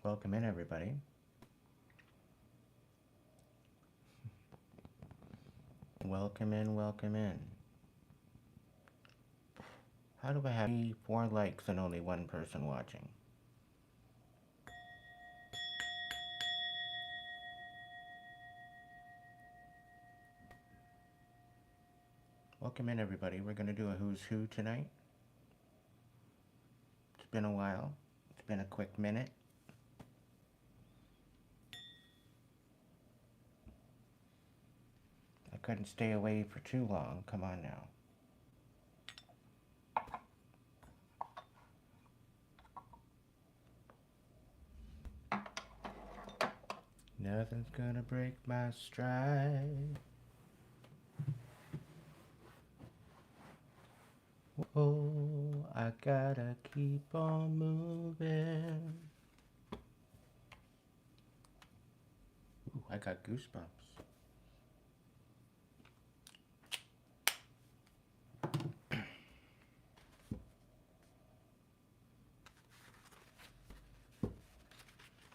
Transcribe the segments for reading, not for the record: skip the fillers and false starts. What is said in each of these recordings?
Welcome in, everybody. Welcome in, welcome in. How do I have 4 likes and only 1 person watching? Welcome in, everybody. We're going to do a who's who tonight. It's been a while. It's been a quick minute. I couldn't stay away for too long. Come on now. Nothing's gonna break my stride. Oh, I gotta keep on moving. Ooh, I got goosebumps.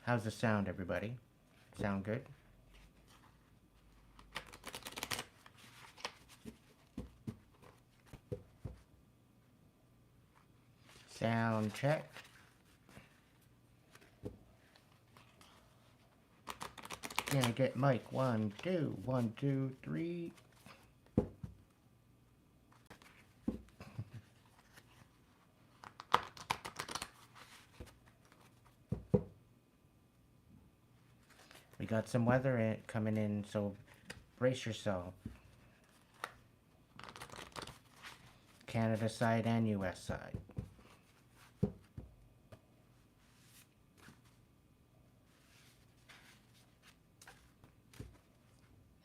How's the sound, everybody? Sound good? Sound check. Gonna get mic 1, 2, 1, 2, 3. We got some weather coming in, so brace yourself. Canada side and US side.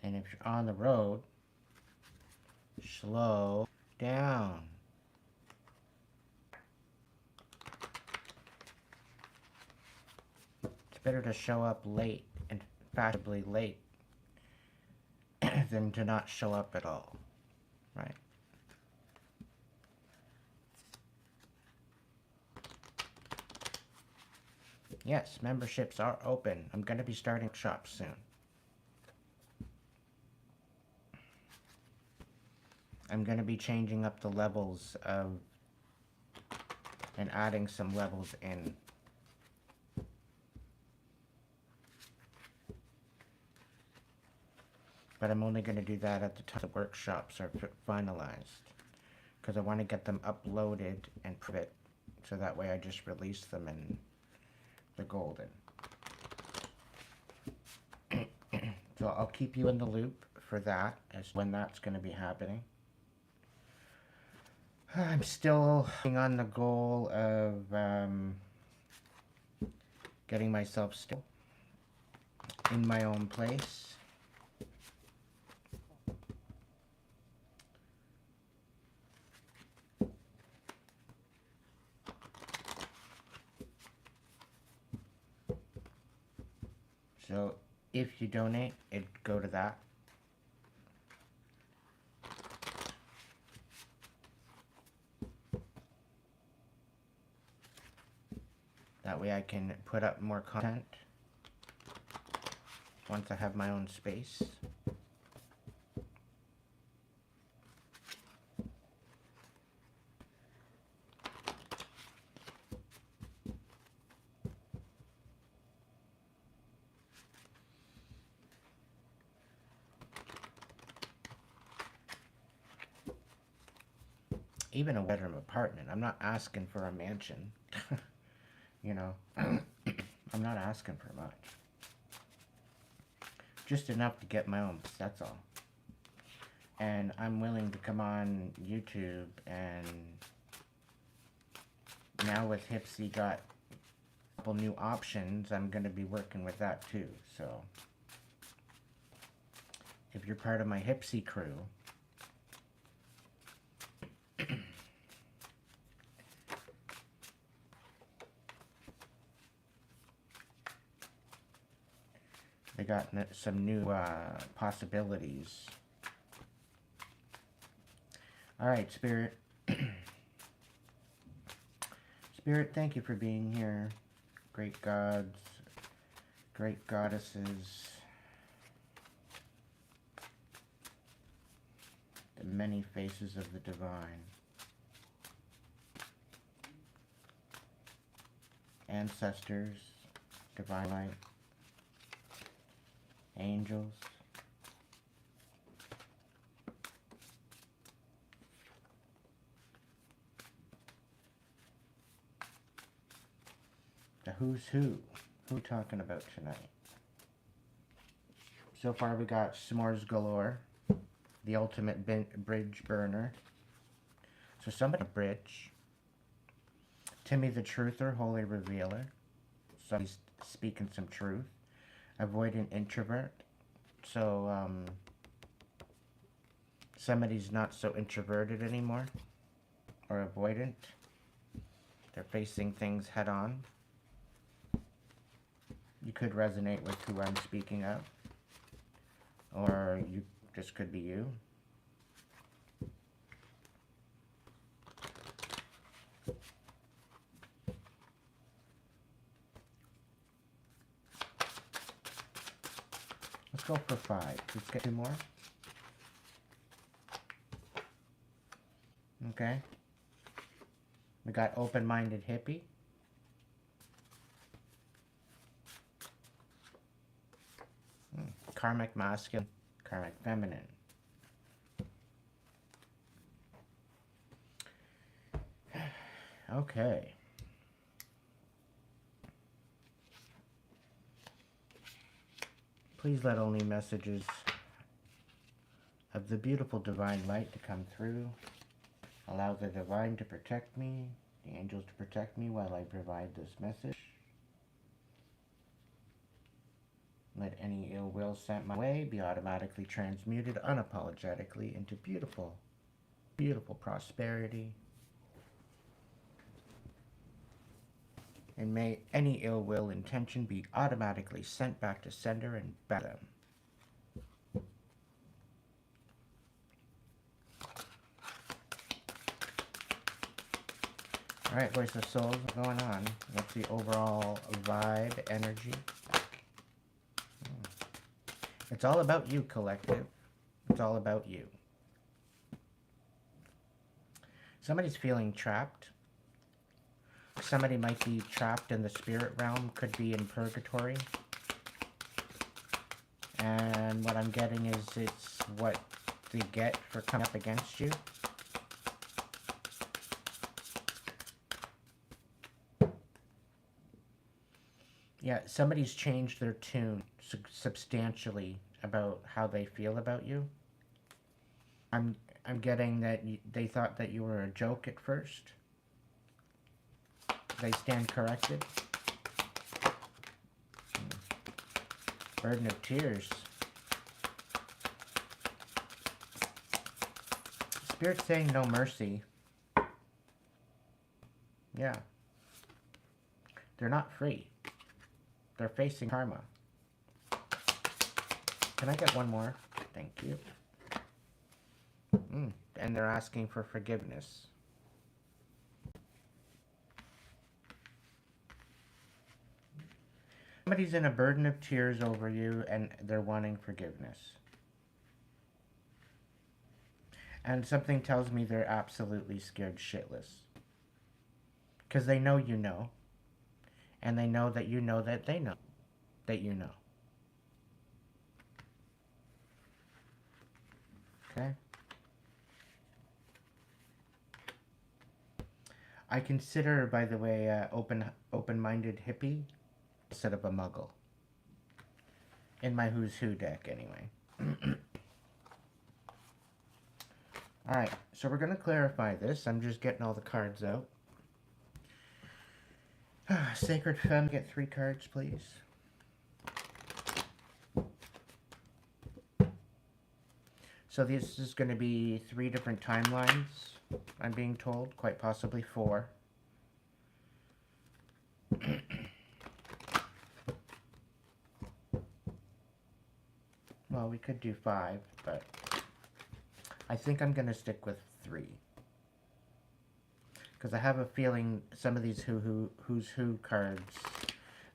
And if you're on the road, slow down. It's better to show up late and fashionably late than to not show up at all, right? Yes, memberships are open. I'm going to be starting shops soon. I'm going to be changing up the levels of and adding some levels in. But I'm only going to do that at the time the workshops are finalized, because I want to get them uploaded and prove it, so that way I just release them in the golden. So I'll keep you in the loop for that, as when that's going to be happening. I'm still on the goal of getting myself still in my own place. So if you donate, it'd go to that. That way I can put up more content once I have my own space. Even a bedroom apartment. I'm not asking for a mansion. You know, I'm not asking for much. Just enough to get my own, that's all. And I'm willing to come on YouTube, and now with Hipsy got a couple new options, I'm going to be working with that too. So if you're part of my Hipsy crew, they got some new possibilities. Alright, Spirit. Spirit, thank you for being here. Great gods, Great goddesses. The many faces of the divine. Ancestors, divine light, angels, the who's who. Who are we talking about tonight? So far we got s'mores galore, the ultimate bridge burner. So somebody bridge. Timmy the truther, holy revealer. Somebody's speaking some truth. Avoidant introvert. So somebody's not so introverted anymore or avoidant. They're facing things head on. You could resonate with who I'm speaking of, or you just could be you. Let's go for 5. Let's get 2 more. Okay. We got open-minded hippie. Karmic masculine, karmic feminine. Okay. Please let only messages of the beautiful divine light to come through. Allow the divine to protect me, the angels to protect me while I provide this message. Let any ill will sent my way be automatically transmuted unapologetically into beautiful, beautiful prosperity. And may any ill will intention be automatically sent back to sender and back them. Alright, Voice of Souls, what's going on? What's the overall vibe, energy? It's all about you, collective. It's all about you. Somebody's feeling trapped. Somebody might be trapped in the spirit realm, could be in purgatory. And what I'm getting is it's what they get for coming up against you. Yeah, somebody's changed their tune substantially about how they feel about you. I'm getting that they thought that you were a joke at first. They stand corrected. Burden of tears. Spirit's saying no mercy. Yeah. They're not free. They're facing karma. Can I get one more? Thank you. And they're asking for forgiveness. Somebody's in a burden of tears over you and they're wanting forgiveness. And something tells me they're absolutely scared shitless. Because they know you know. And they know that you know that they know that you know. Okay? I consider, by the way, open-minded hippie instead of a muggle. In my Who's Who deck, anyway. Alright, so we're going to clarify this. I'm just getting all the cards out. Sacred Femme, get 3 cards, please. So this is going to be 3 different timelines, I'm being told. Quite possibly 4. Well, we could do 5, but I think I'm going to stick with 3. Because I have a feeling some of these Who's Who cards,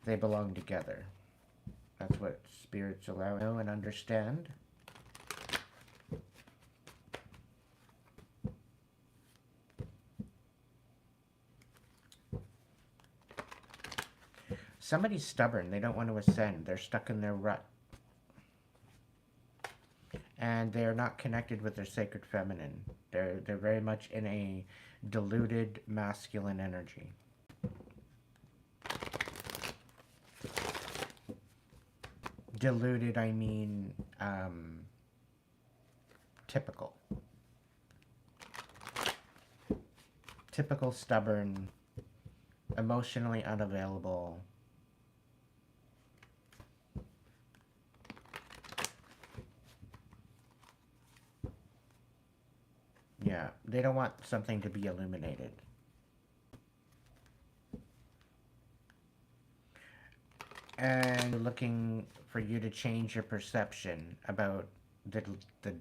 they belong together. That's what spirits allow you to know and understand. Somebody's stubborn. They don't want to ascend. They're stuck in their rut. And they're not connected with their sacred feminine. They're very much in a diluted masculine energy. Diluted, I mean typical. Typical, stubborn, emotionally unavailable. Yeah, they don't want something to be illuminated. And looking for you to change your perception about the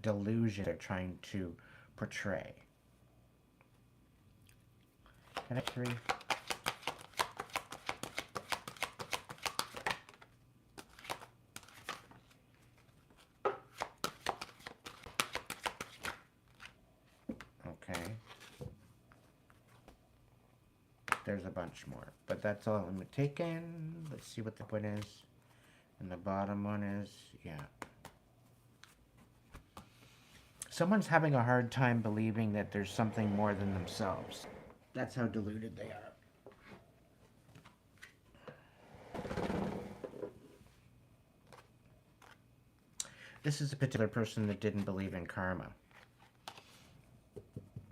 delusion they're trying to portray. Can I three? Okay. There's a bunch more, but that's all I'm taking. Let's see what the one is. And the bottom one is, yeah. Someone's having a hard time believing that there's something more than themselves. That's how deluded they are. This is a particular person that didn't believe in karma.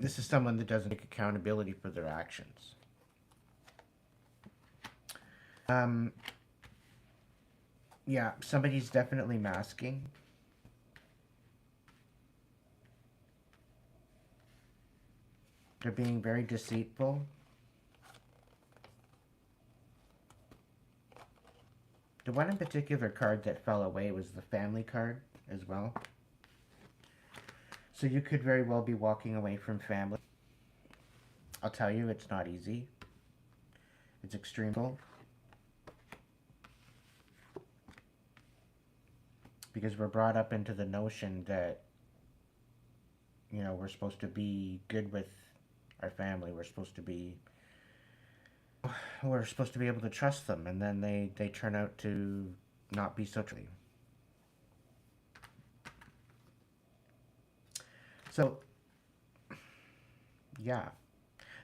This is someone that doesn't take accountability for their actions. Yeah, somebody's definitely masking. They're being very deceitful. The one in particular card that fell away was the family card as well. So you could very well be walking away from family. I'll tell you, it's not easy. It's extreme. Because we're brought up into the notion that, you know, we're supposed to be good with our family. We're supposed to be able to trust them, and then they turn out to not be so true. So, yeah.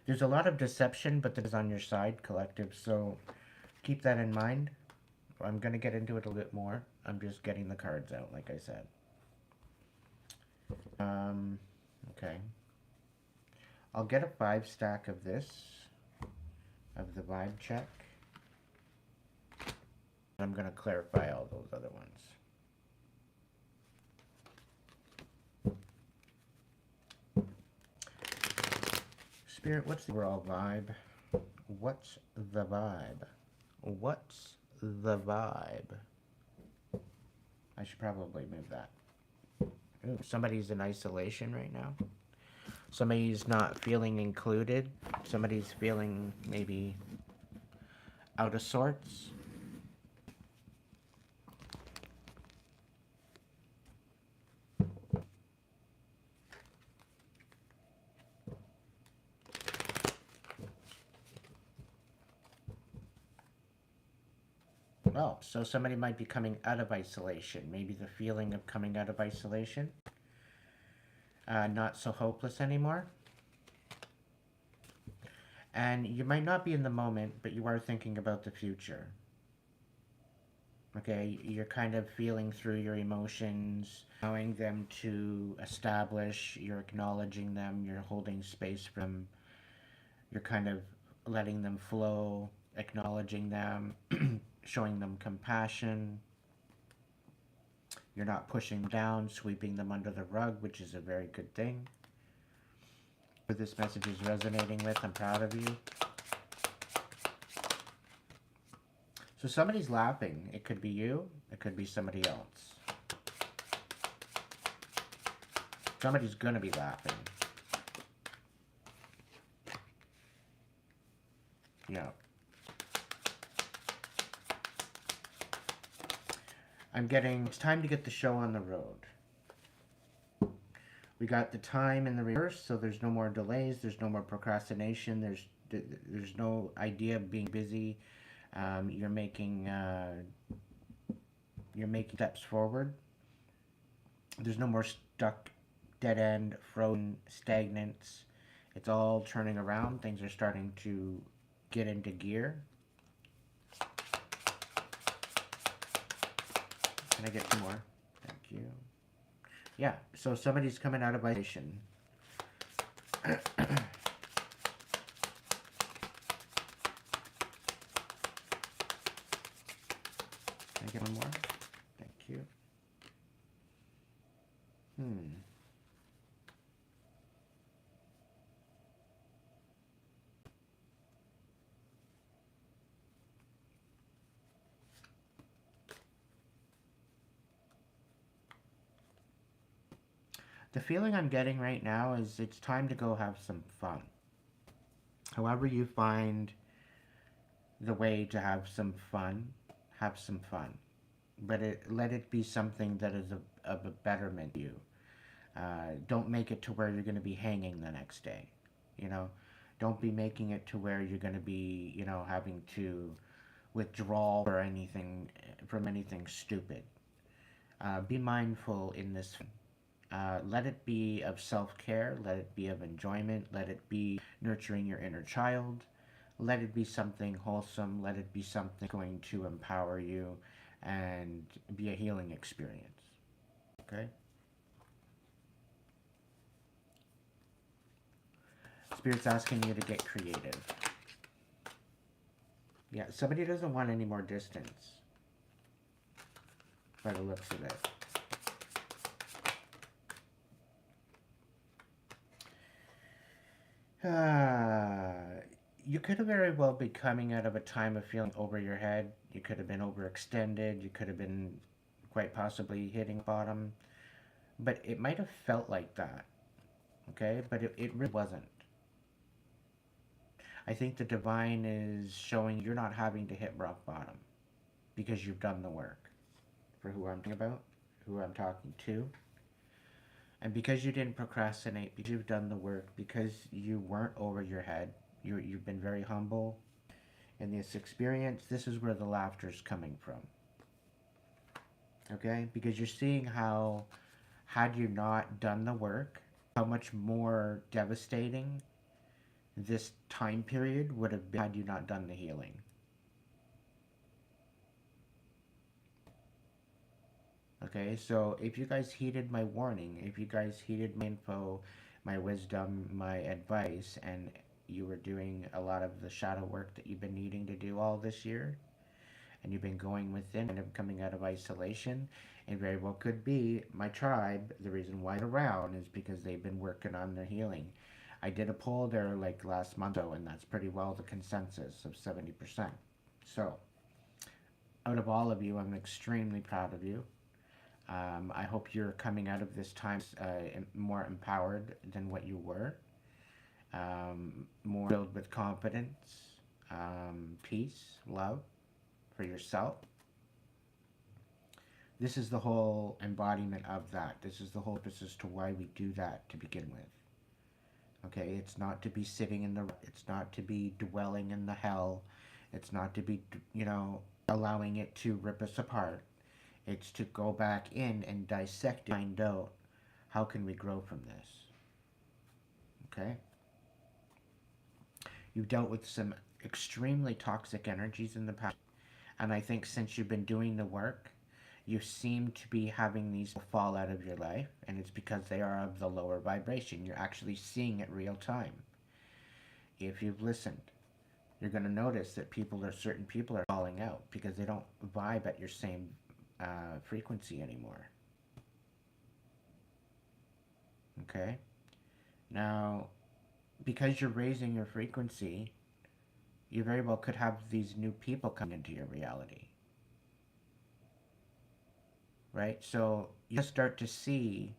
There's a lot of deception, but that is on your side, collective, so keep that in mind. I'm going to get into it a little bit more. I'm just getting the cards out, like I said. Okay. I'll get a 5 stack of this, of the vibe check. I'm going to clarify all those other ones. Spirit, what's the overall vibe? What's the vibe? What's the vibe? I should probably move that. Ooh, somebody's in isolation right now. Somebody's not feeling included. Somebody's feeling maybe out of sorts. Oh, so somebody might be coming out of isolation. Maybe the feeling of coming out of isolation. Not so hopeless anymore. And you might not be in the moment, but you are thinking about the future. Okay, you're kind of feeling through your emotions, allowing them to establish, you're acknowledging them, you're holding space for them, you're kind of letting them flow, acknowledging them, showing them compassion. You're not pushing them down, sweeping them under the rug, which is a very good thing. Who this message is resonating with, I'm proud of you. So somebody's laughing. It could be you, it could be somebody else. Somebody's gonna be laughing. Yeah. I'm getting, it's time to get the show on the road. We got the time in the reverse, so there's no more delays, there's no more procrastination, there's no idea of being busy. You're making steps forward. There's no more stuck, dead end, frozen, stagnant. It's all turning around. Things are starting to get into gear. Can I get some more? Thank you. Yeah, so somebody's coming out of isolation. Can I get one more? Thank you. The feeling I'm getting right now is it's time to go have some fun. However you find the way to have some fun, have some fun. But let it be something that is of a betterment to you. Don't make it to where you're going to be hanging the next day. You know, don't be making it to where you're going to be, you know, having to withdraw or anything from anything stupid. Be mindful in this. Let it be of self-care. Let it be of enjoyment. Let it be nurturing your inner child. Let it be something wholesome. Let it be something going to empower you and be a healing experience. Okay? Spirit's asking you to get creative. Yeah, somebody doesn't want any more distance by the looks of it. You could have very well been coming out of a time of feeling over your head. You could have been overextended. You could have been quite possibly hitting bottom. But it might have felt like that. Okay? But it really wasn't. I think the divine is showing you're not having to hit rock bottom because you've done the work. For who I'm talking about, who I'm talking to. And because you didn't procrastinate, because you've done the work, because you weren't over your head, you've been very humble in this experience, this is where the laughter is coming from. Okay? Because you're seeing how, had you not done the work, how much more devastating this time period would have been had you not done the healing. Okay, so if you guys heeded my warning, if you guys heeded my info, my wisdom, my advice, and you were doing a lot of the shadow work that you've been needing to do all this year, and you've been going within and coming out of isolation, it very well could be my tribe. The reason why they're around is because they've been working on their healing. I did a poll there like last month, and that's pretty well the consensus of 70%. So, out of all of you, I'm extremely proud of you. I hope you're coming out of this time more empowered than what you were, more filled with confidence, peace, love for yourself. This is the whole embodiment of that. This is the whole purpose as to why we do that to begin with. Okay, it's not to be sitting in the, it's not to be dwelling in the hell. It's not to be, you know, allowing it to rip us apart. It's to go back in and dissect it, find out how can we grow from this. Okay? You've dealt with some extremely toxic energies in the past, and I think since you've been doing the work, you seem to be having these fall out of your life, and it's because they are of the lower vibration. You're actually seeing it real time. If you've listened, you're going to notice that certain people are falling out because they don't vibe at your same frequency anymore. Okay? Now, because you're raising your frequency, you very well could have these new people come into your reality. Right? So you start to see,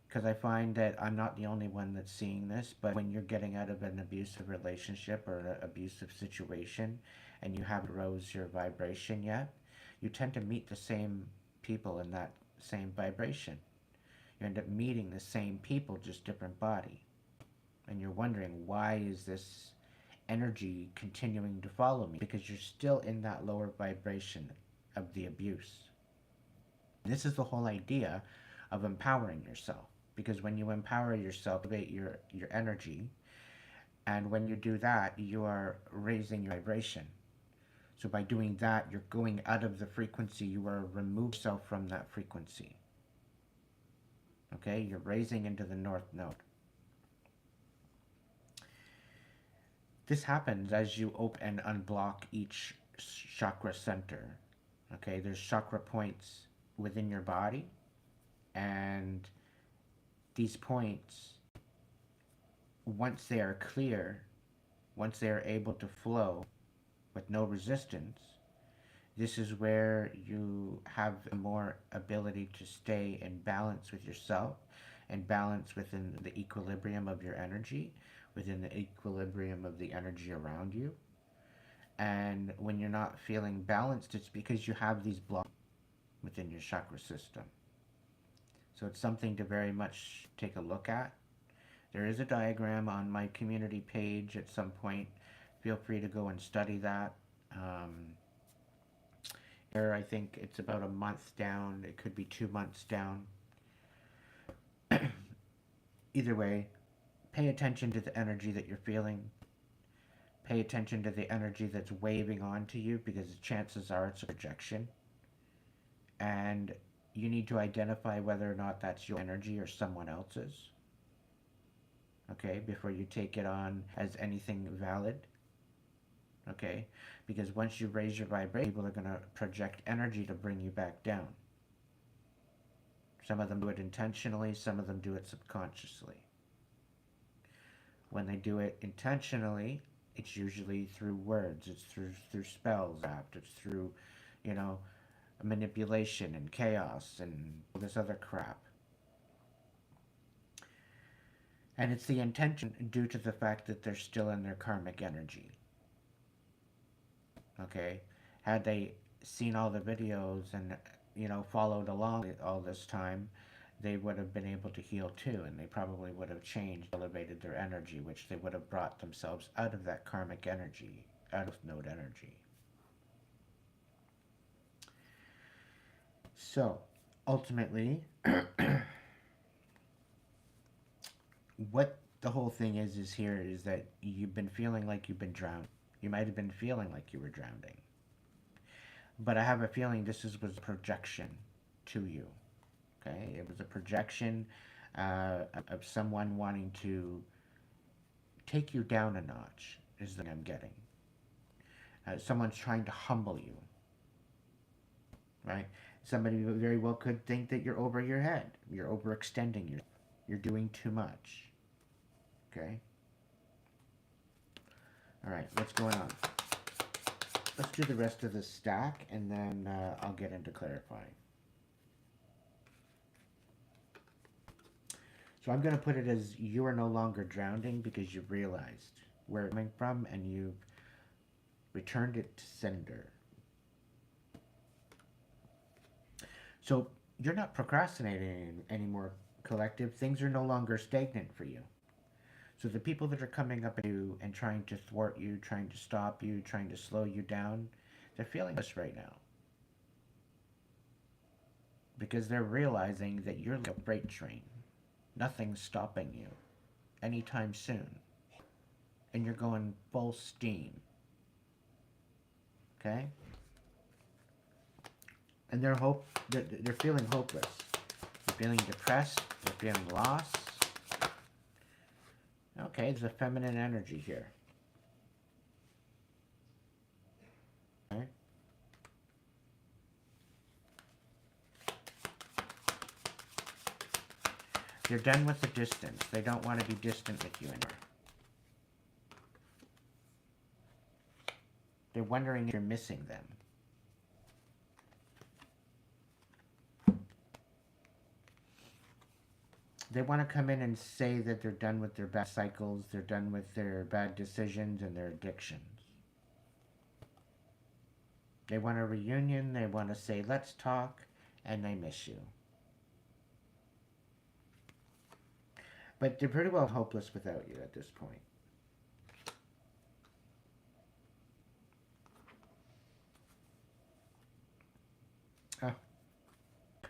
because I find that I'm not the only one that's seeing this, but when you're getting out of an abusive relationship or an abusive situation and you haven't rose your vibration yet, you tend to meet the same people in that same vibration. You end up meeting the same people, just different body. And you're wondering, why is this energy continuing to follow me? Because you're still in that lower vibration of the abuse. This is the whole idea of empowering yourself. Because when you empower yourself, elevate your energy, and when you do that, you are raising your vibration. So by doing that, you're going out of the frequency. You are removing yourself from that frequency. Okay? You're raising into the north node. This happens as you open and unblock each chakra center. Okay? There's chakra points within your body, and these points, once they are clear, once they are able to flow with no resistance, this is where you have more ability to stay in balance with yourself and balance within the equilibrium of your energy, within the equilibrium of the energy around you. And when you're not feeling balanced, it's because you have these blocks within your chakra system. So it's something to very much take a look at. There is a diagram on my community page at some point. Feel free to go and study that. Here, I think it's about a month down. It could be 2 months down. Either way, pay attention to the energy that you're feeling. Pay attention to the energy that's waving onto you, because chances are it's a projection. And you need to identify whether or not that's your energy or someone else's. Okay, before you take it on as anything valid. Okay, because once you raise your vibration, people are going to project energy to bring you back down. Some of them do it intentionally, some of them do it subconsciously. When they do it intentionally, it's usually through words, it's through spells, it's through, manipulation and chaos and this other crap. And it's the intention due to the fact that they're still in their karmic energy. Okay? Had they seen all the videos and, followed along all this time, they would have been able to heal too, and they probably would have changed, elevated their energy, which they would have brought themselves out of that karmic energy, out of node energy. So, ultimately, what the whole thing is here is that you've been feeling like you've been drowning. You might have been feeling like you were drowning. But I have a feeling this was a projection to you. Okay? It was a projection of someone wanting to take you down a notch, is the thing I'm getting. Someone's trying to humble you. Right? Somebody very well could think that you're over your head. You're overextending yourself. You're doing too much. Okay? Alright, what's going on? Let's do the rest of this stack, and then I'll get into clarifying. So I'm going to put it as you are no longer drowning because you've realized where it's coming from and you've returned it to sender. So you're not procrastinating anymore, collective. Things are no longer stagnant for you. So the people that are coming up to you and trying to thwart you, trying to stop you, trying to slow you down, they're feeling this right now. Because they're realizing that you're like a freight train. Nothing's stopping you anytime soon. And you're going full steam. Okay? And they're feeling hopeless. They're feeling depressed. They're feeling lost. Okay, there's a feminine energy here. Okay. They're done with the distance. They don't want to be distant with you anymore. They're wondering if you're missing them. They want to come in and say that they're done with their bad cycles, they're done with their bad decisions and their addictions. They want a reunion, they want to say, let's talk, and they miss you. But they're pretty well hopeless without you at this point. Oh,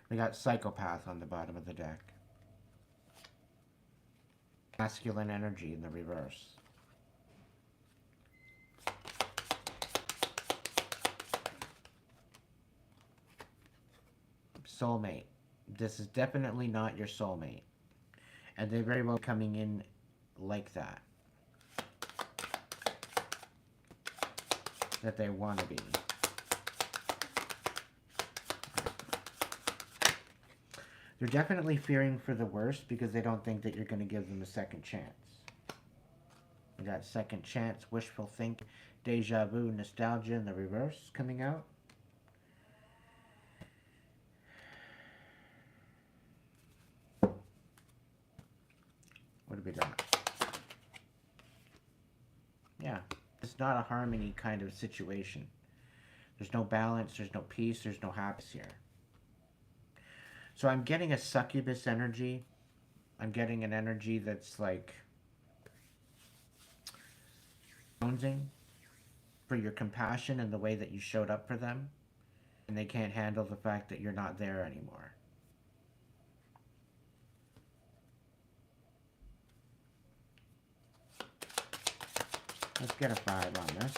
we got psychopath on the bottom of the deck. Masculine energy in the reverse. Soulmate. This is definitely not your soulmate. And they're very well coming in like that. That they want to be. They're definitely fearing for the worst because they don't think that you're going to give them a second chance. We got second chance, wishful think, deja vu, nostalgia in the reverse coming out. What have we got? Yeah, it's not a harmony kind of situation. There's no balance, there's no peace, there's no happiness here. So I'm getting a succubus energy. I'm getting an energy that's like jonesing for your compassion and the way that you showed up for them. And they can't handle the fact that you're not there anymore. Let's get a 5 on this.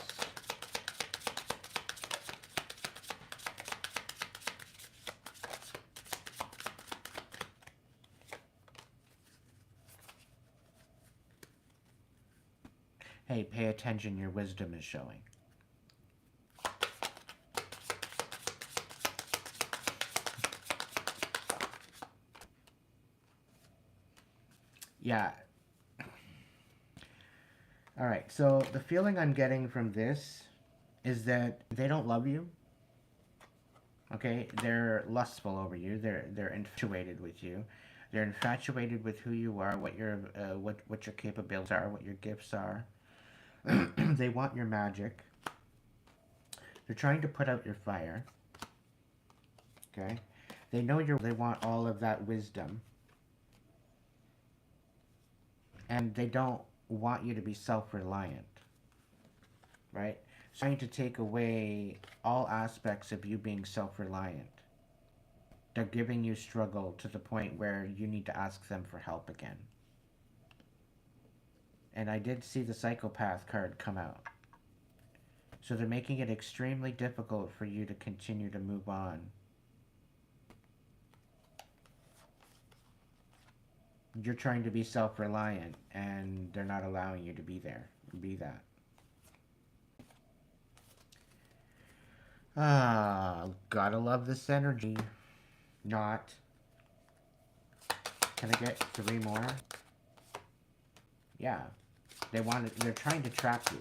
Hey, pay attention, your wisdom is showing. Yeah. Alright, so the feeling I'm getting from this is that they don't love you. Okay? They're lustful over you. They're infatuated with you. They're infatuated with who you are, what your capabilities are, what your gifts are. They want your magic. They're trying to put out your fire. Okay? They know they want all of that wisdom. And they don't want you to be self-reliant. Right? Trying to take away all aspects of you being self-reliant. They're giving you struggle to the point where you need to ask them for help again. And I did see the psychopath card come out. So they're making it extremely difficult for you to continue to move on. You're trying to be self-reliant, and they're not allowing you to be that. Gotta love this energy. Not. Can I get 3 more? Yeah. They're trying to trap you.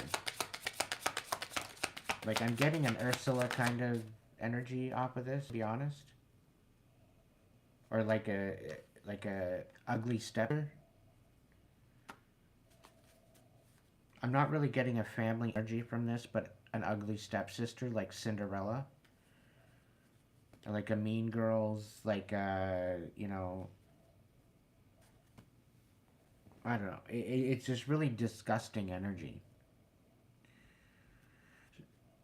Like, I'm getting an Ursula kind of energy off of this, to be honest. Or like a ugly stepper. I'm not really getting a family energy from this, but an ugly stepsister like Cinderella. Like a Mean Girls, like, you know, I don't know. It's just really disgusting energy.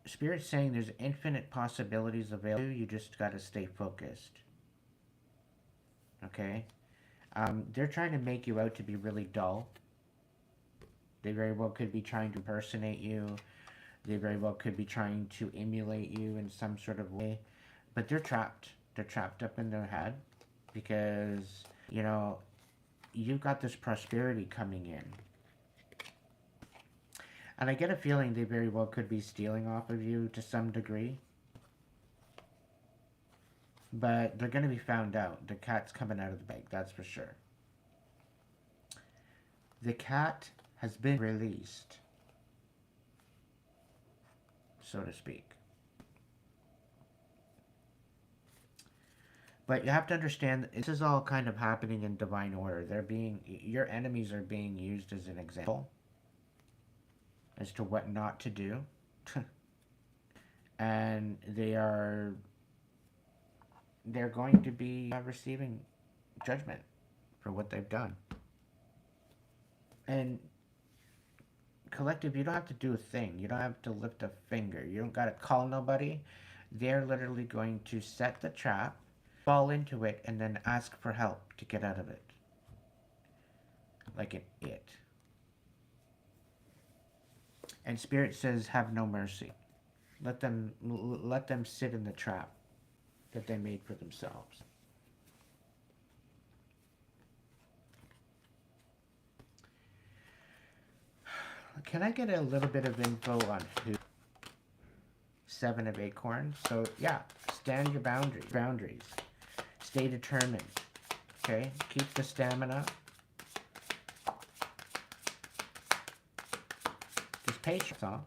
Spirit's saying there's infinite possibilities available. You just got to stay focused. Okay? They're trying to make you out to be really dull. They very well could be trying to impersonate you. They very well could be trying to emulate you in some sort of way. But they're trapped. They're trapped up in their head. Because, you know, you've got this prosperity coming in. And I get a feeling they very well could be stealing off of you to some degree. But they're going to be found out. The cat's coming out of the bag, that's for sure. The cat has been released, so to speak. But you have to understand, this is all kind of happening in divine order. Your enemies are being used as an example as to what not to do. And they are they're going to be receiving judgment for what they've done. And collective, you don't have to do a thing. You don't have to lift a finger. You don't got to call nobody. They're literally going to set the trap, fall into it, and then ask for help to get out of it. Like an it. And Spirit says, have no mercy. Let them sit in the trap that they made for themselves. Can I get a little bit of info on who? 7 of acorns. So yeah, stand your boundaries. Stay determined. Okay, keep the stamina. Just patience, huh?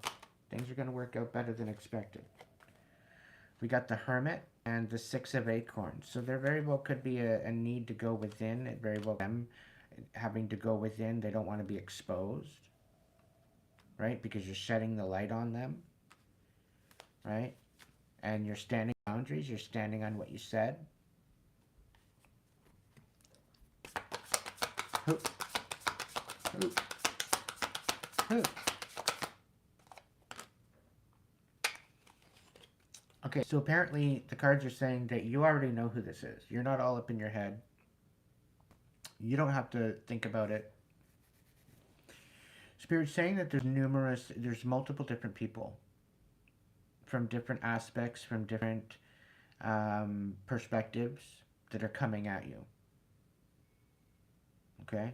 Things are going to work out better than expected. We got the Hermit and the 6 of acorns. So there very well could be a need to go within. It very well them having to go within. They don't want to be exposed, right? Because you're shedding the light on them, right? And you're standing boundaries. You're standing on what you said. Hoop. Hoop. Hoop. Okay, so apparently the cards are saying that you already know who this is. You're not all up in your head. You don't have to think about it. Spirit's saying that there's multiple different people from different aspects, from different perspectives that are coming at you. Okay?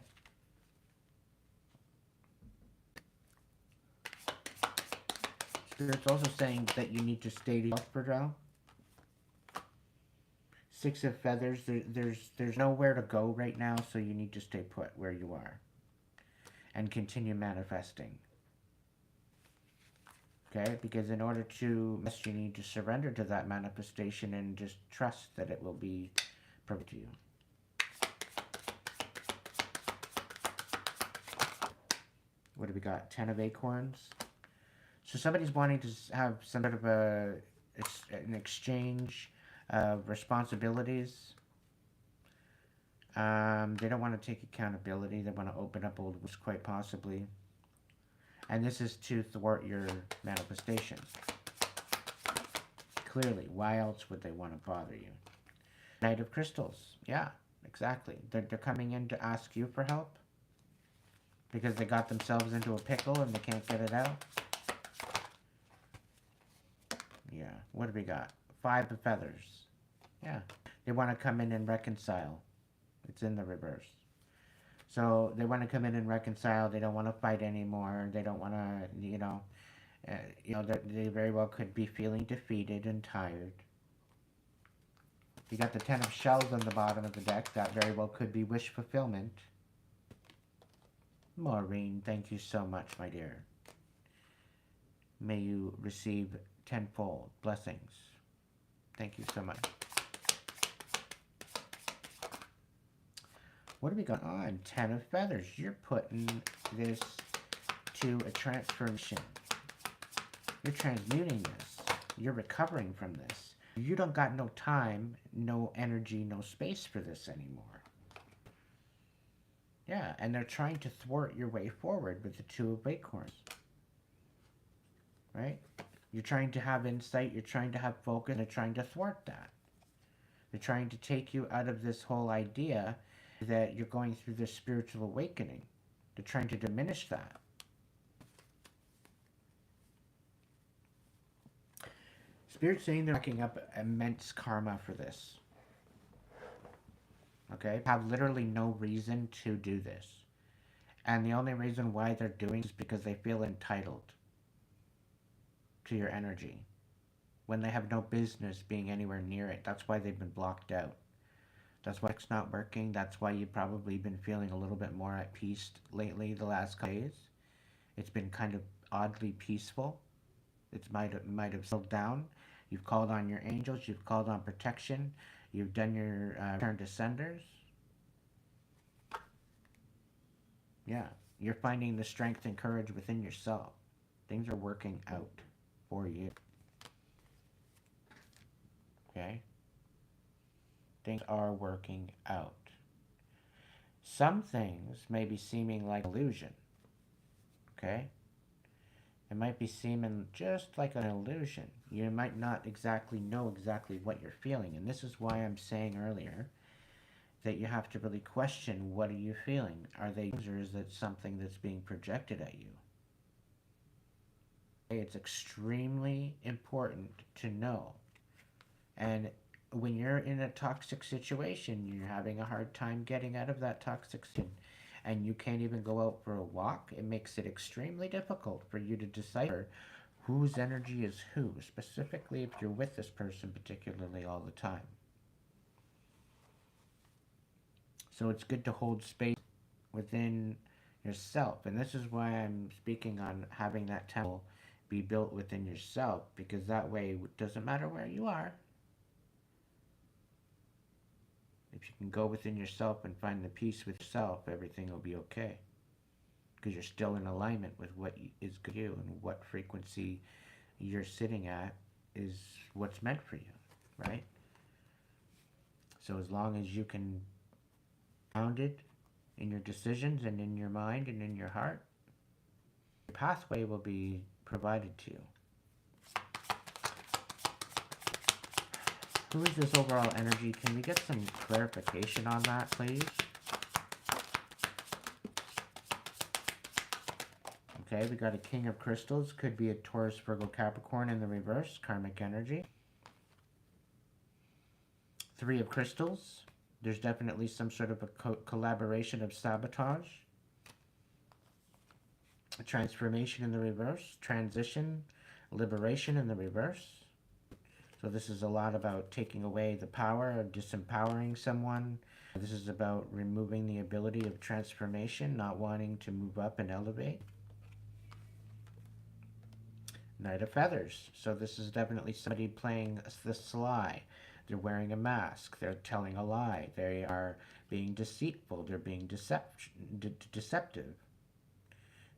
Spirit's also saying that you need to stay fragile. 6 of feathers, there's nowhere to go right now, so you need to stay put where you are. And continue manifesting. Okay? Because in order to manifest, you need to surrender to that manifestation and just trust that it will be provided to you. What do we got? 10 of acorns. So somebody's wanting to have some sort of an exchange of responsibilities. They don't want to take accountability. They want to open up old wounds, quite possibly. And this is to thwart your manifestations. Clearly, why else would they want to bother you? Knight of Crystals. Yeah, exactly. They're coming in to ask you for help because they got themselves into a pickle and they can't get it out. Yeah, what do we got? 5 of feathers. Yeah, they want to come in and reconcile. It's in the reverse. So they want to come in and reconcile. They don't want to fight anymore. They don't want to, they very well could be feeling defeated and tired. You got the 10 of shells on the bottom of the deck. That very well could be wish fulfillment. Maureen, thank you so much, my dear. May you receive tenfold blessings. Thank you so much. What do we got on? 10 of feathers. You're putting this to a transformation. You're transmuting this. You're recovering from this. You don't got no time, no energy, no space for this anymore. Yeah, and they're trying to thwart your way forward with the 2 of acorns. Right? You're trying to have insight. You're trying to have focus. They're trying to thwart that. They're trying to take you out of this whole idea that you're going through this spiritual awakening. They're trying to diminish that. Spirit's saying they're racking up immense karma for this. Okay? Have literally no reason to do this. And the only reason why they're doing it is because they feel entitled to your energy. When they have no business being anywhere near it. That's why they've been blocked out. That's why it's not working. That's why you've probably been feeling a little bit more at peace lately the last couple days. It's been kind of oddly peaceful. It might have settled down. You've called on your angels. You've called on protection. You've done your return to senders. Yeah, you're finding the strength and courage within yourself. Things are working out for you. Okay? things are working out. Some things may be seeming like illusion, okay? It might be seeming just like an illusion. You might not exactly know exactly what you're feeling. And this is why I'm saying earlier that you have to really question, what are you feeling? Are they, or is it something that's being projected at you? It's extremely important to know. And when you're in a toxic situation, you're having a hard time getting out of that toxic situation, and you can't even go out for a walk, it makes it extremely difficult for you to decipher whose energy is who, specifically if you're with this person particularly all the time. So it's good to hold space within yourself. And this is why I'm speaking on having that temple be built within yourself, because that way it doesn't matter where you are. If you can go within yourself and find the peace with yourself, everything will be okay. Because you're still in alignment with what is good for you, and what frequency you're sitting at is what's meant for you, right? So as long as you can ground it in your decisions and in your mind and in your heart, the pathway will be provided to you. Who is this overall energy? Can we get some clarification on that, please? Okay, we got a King of Crystals. Could be a Taurus, Virgo, Capricorn in the reverse. Karmic energy. Three of Crystals. There's definitely some sort of a collaboration of sabotage. A transformation in the reverse. Transition. Liberation in the reverse. So this is a lot about taking away the power of disempowering someone. This is about removing the ability of transformation, not wanting to move up and elevate. Knight of Feathers. So this is definitely somebody playing the sly. They're wearing a mask. They're telling a lie. They are being deceitful. They're being deceptive.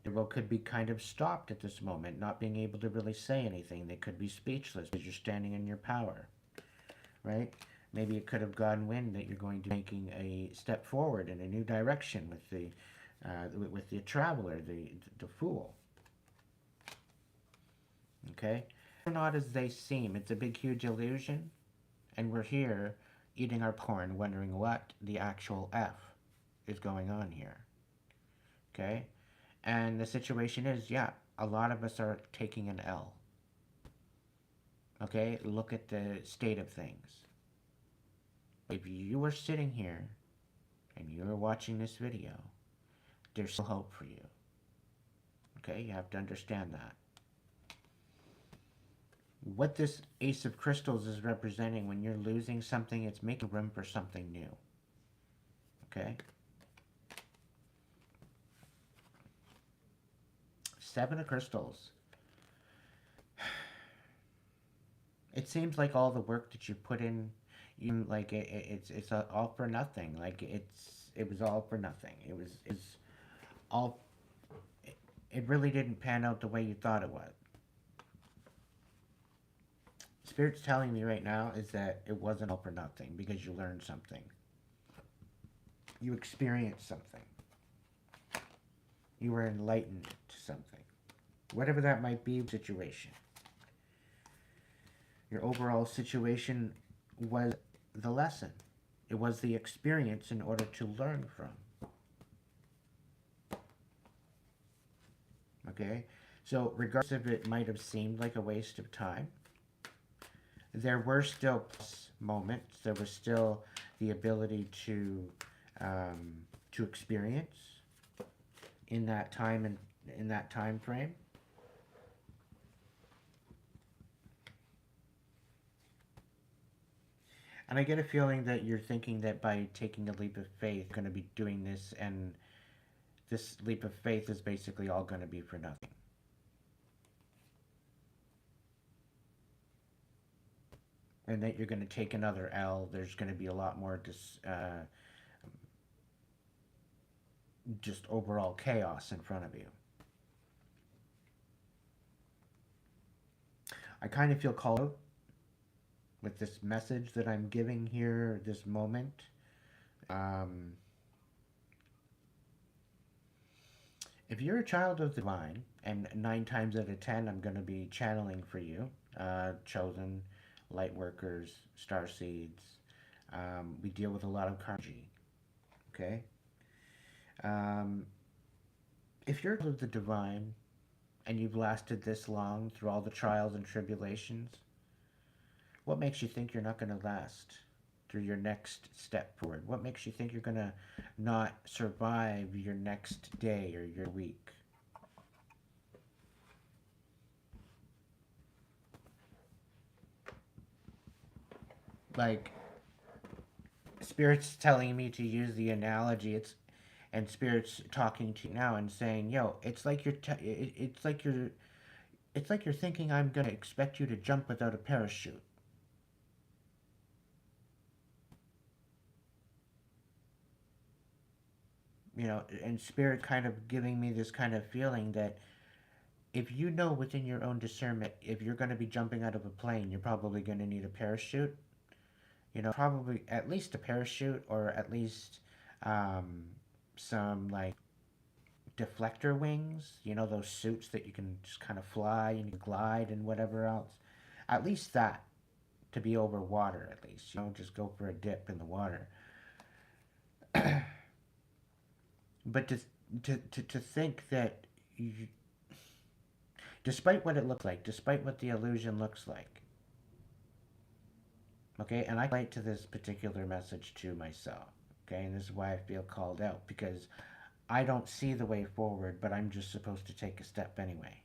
The world could be kind of stopped at this moment, not being able to really say anything. They could be speechless because you're standing in your power, right? Maybe it could have gotten wind that you're going to be making a step forward in a new direction with the traveler, the fool. Okay? They're not as they seem. It's a big, huge illusion, and we're here eating our popcorn, wondering what the actual F is going on here. Okay? And the situation is, yeah, a lot of us are taking an L. Okay? Look at the state of things. If you were sitting here and you were watching this video, there's still hope for you. Okay? You have to understand that. What this Ace of Crystals is representing, when you're losing something, it's making room for something new. Okay? Seven of Crystals. It seems like all the work that you put in, like it's all for nothing. Like it was all for nothing. It was all. It really didn't pan out the way you thought it would. Spirit's telling me right now is that it wasn't all for nothing, because you learned something. You experienced something. You were enlightened to something. Whatever that might be, situation. Your overall situation was the lesson. It was the experience in order to learn from. Okay? So regardless if it might have seemed like a waste of time, there were still plus moments. There was still the ability to experience in that time and in that time frame. And I get a feeling that you're thinking that by taking a leap of faith, you're going to be doing this, and this leap of faith is basically all going to be for nothing. And that you're going to take another L. There's going to be a lot more just overall chaos in front of you. I kind of feel called out with this message that I'm giving here, this moment. Um, if you're a child of the divine, and 9 times out of 10, I'm going to be channeling for you, chosen, light workers, star seeds. We deal with a lot of karma. Okay? Um, if you're of the divine and you've lasted this long through all the trials and tribulations, what makes you think you're not going to last through your next step forward? What makes you think you're going to not survive your next day or your week? Like, Spirit's telling me to use the analogy. And Spirit's talking to you now and saying, "Yo, it's like it's like you're thinking I'm gonna expect you to jump without a parachute." You know, and Spirit kind of giving me this kind of feeling that if you know within your own discernment, if you're going to be jumping out of a plane, you're probably going to need a parachute. You know, probably at least a parachute, or at least um, some like deflector wings. You know, those suits that you can just kind of fly and you glide and whatever else. At least that, to be over water, at least. You know, just go for a dip in the water. But to think that you, despite what it looks like, despite what the illusion looks like, okay, and I relate to this particular message to myself, okay, and this is why I feel called out, because I don't see the way forward, but I'm just supposed to take a step anyway.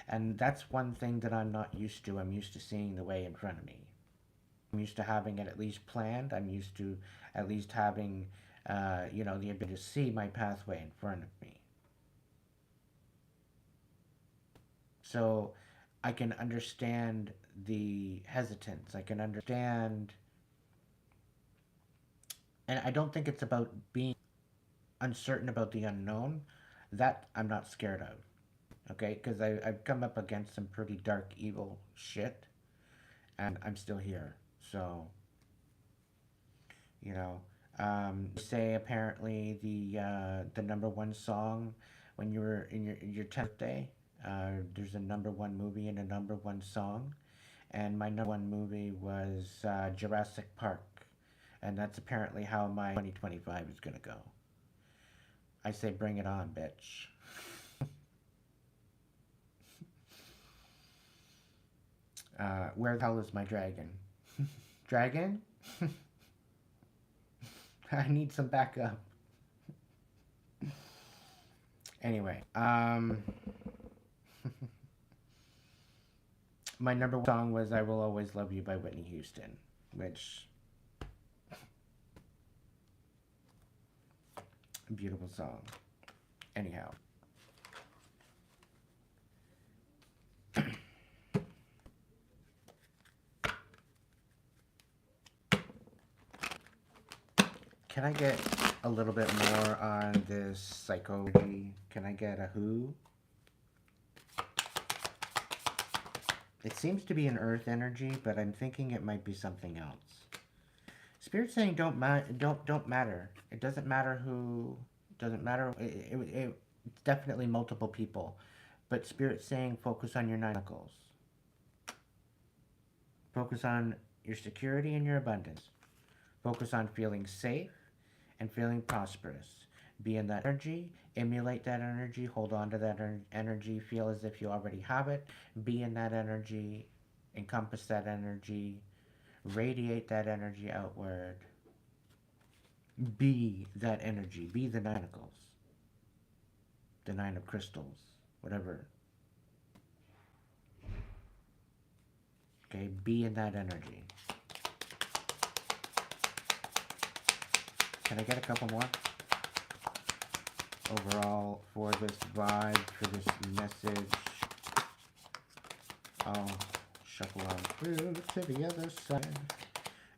And that's one thing that I'm not used to. I'm used to seeing the way in front of me. I'm used to having it at least planned. I'm used to at least having, you know, the ability to see my pathway in front of me. So I can understand the hesitance. I can understand, and I don't think it's about being uncertain about the unknown. That I'm not scared of. Okay, because I've come up against some pretty dark, evil shit, and I'm still here. So, you know, say apparently the number one song when you were in your 10th day. There's a number one movie and a number one song, and my number one movie was Jurassic Park, and that's apparently how my 2025 is gonna go. I say, bring it on, bitch. Where the hell is my dragon? Dragon? I need some backup. Anyway, my number one song was "I Will Always Love You" by Whitney Houston, which, beautiful song. Anyhow, can I get a little bit more on this psychology? Can I get a who? It seems to be an earth energy, but I'm thinking it might be something else. Spirit's saying don't matter. It doesn't matter who. Doesn't matter. It's definitely multiple people, but Spirit's saying focus on your 9 knuckles. Focus on your security and your abundance. Focus on feeling safe and feeling prosperous. Be in that energy, emulate that energy, hold on to that energy, feel as if you already have it. Be in that energy, encompass that energy, radiate that energy outward. Be that energy, be the 9 knuckles, the 9 of crystals, whatever. Okay, be in that energy. Can I get a couple more? Overall, for this vibe, for this message, I'll shuffle on through to the other side.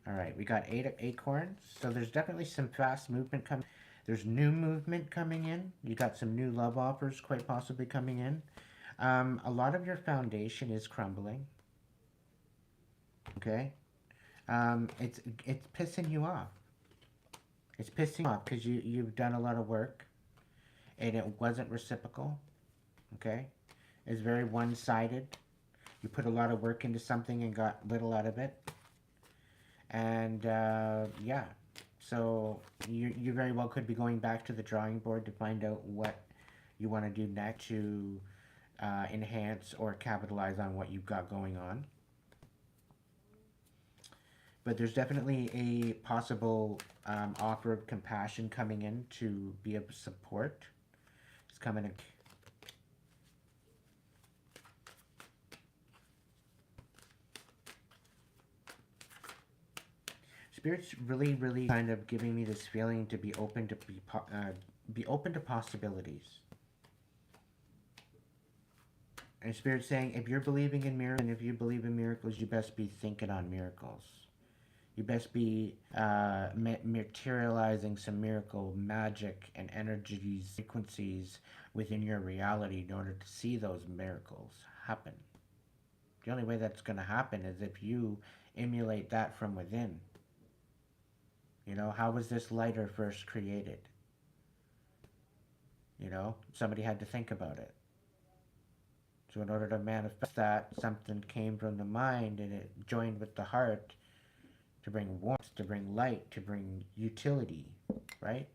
Alright, we got 8 acorns, so there's definitely some fast movement coming. There's new movement coming in. You got some new love offers quite possibly coming in. A lot of your foundation is crumbling. Okay? It's pissing you off. It's pissing you off because you've done a lot of work and it wasn't reciprocal. Okay? It's very one-sided. You put a lot of work into something and got little out of it. And yeah, so you very well could be going back to the drawing board to find out what you want to do next to enhance or capitalize on what you've got going on. But there's definitely a possible offer of compassion coming in to be of support. It's coming in. Spirit's really kind of giving me this feeling to be open to be open to possibilities. And Spirit's saying, if you're believing in miracles, and if you believe in miracles, you best be thinking on miracles. You best be materializing some miracle magic and energies, frequencies within your reality in order to see those miracles happen. The only way that's going to happen is if you emulate that from within. You know, how was this lighter first created? You know, somebody had to think about it. So in order to manifest that, something came from the mind and it joined with the heart to bring warmth, to bring light, to bring utility, right?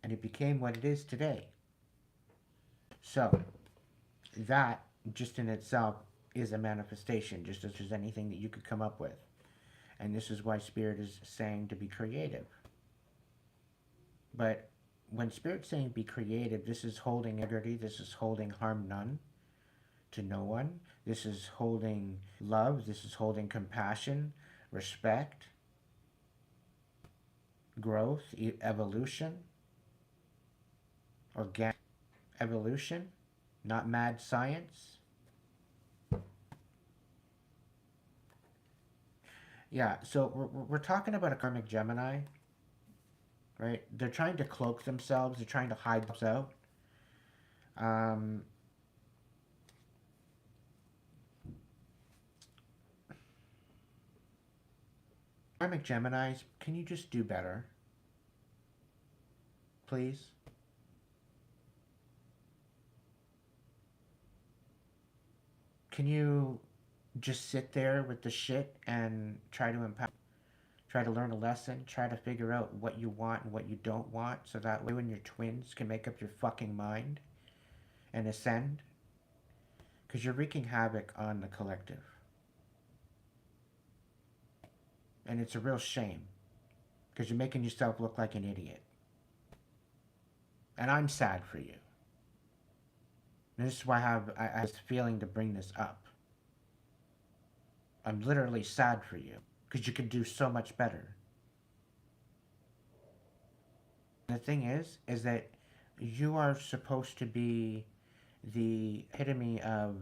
And it became what it is today. So that just in itself is a manifestation, just as there's anything that you could come up with. And this is why Spirit is saying to be creative. But when Spirit's saying be creative, this is holding integrity, this is holding harm none to no one. This is holding love, this is holding compassion, respect, growth, evolution, organic evolution, not mad science. Yeah, so we're talking about a karmic Gemini, right? They're trying to cloak themselves. They're trying to hide themselves out. Karmic Geminis, can you just do better? Please? Can you just sit there with the shit and try to empower? Try to learn a lesson, try to figure out what you want and what you don't want, so that way when your twins can make up your fucking mind and ascend. Because you're wreaking havoc on the collective. And it's a real shame. Because you're making yourself look like an idiot. And I'm sad for you. And this is why I have this feeling to bring this up. I'm literally sad for you. Because you can do so much better. The thing is that you are supposed to be the epitome of,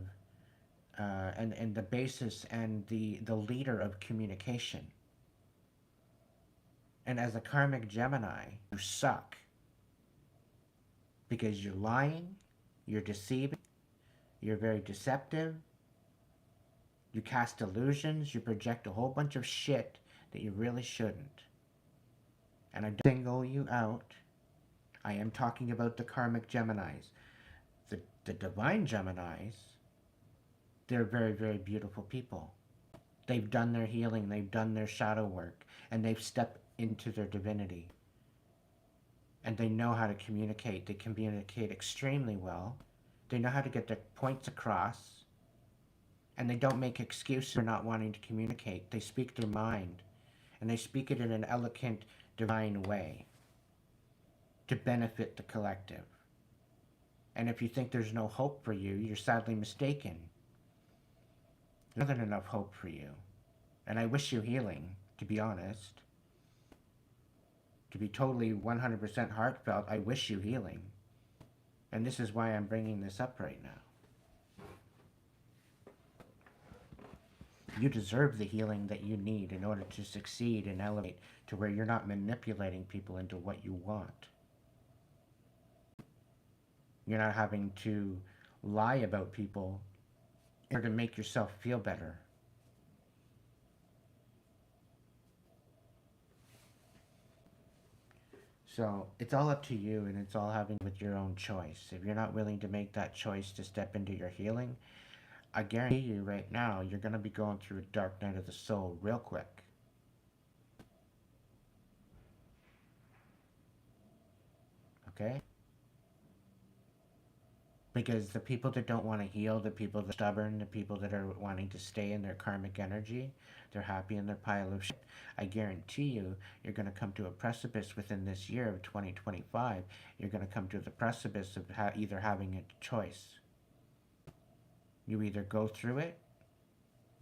and the basis and the leader of communication. And as a karmic Gemini, you suck. Because you're lying, you're deceiving, you're very deceptive, you cast illusions, you project a whole bunch of shit that you really shouldn't. And I don't single you out. I am talking about the karmic Geminis. The divine Geminis, they're very beautiful people. They've done their healing, they've done their shadow work, and they've stepped into their divinity. And they know how to communicate. They communicate extremely well. They know how to get their points across. And they don't make excuses for not wanting to communicate. They speak their mind. And they speak it in an eloquent, divine way to benefit the collective. And if you think there's no hope for you, you're sadly mistaken. There's more than enough hope for you. And I wish you healing, to be honest. To be totally 100% heartfelt, I wish you healing. And this is why I'm bringing this up right now. You deserve the healing that you need in order to succeed and elevate to where you're not manipulating people into what you want. You're not having to lie about people in order to make yourself feel better. So it's all up to you, and it's all having with your own choice. If you're not willing to make that choice to step into your healing, I guarantee you right now, you're going to be going through a dark night of the soul real quick. Okay? Because the people that don't want to heal, the people that are stubborn, the people that are wanting to stay in their karmic energy, they're happy in their pile of shit. I guarantee you, you're going to come to a precipice within this year of 2025. You're going to come to the precipice of either having a choice. You either go through it,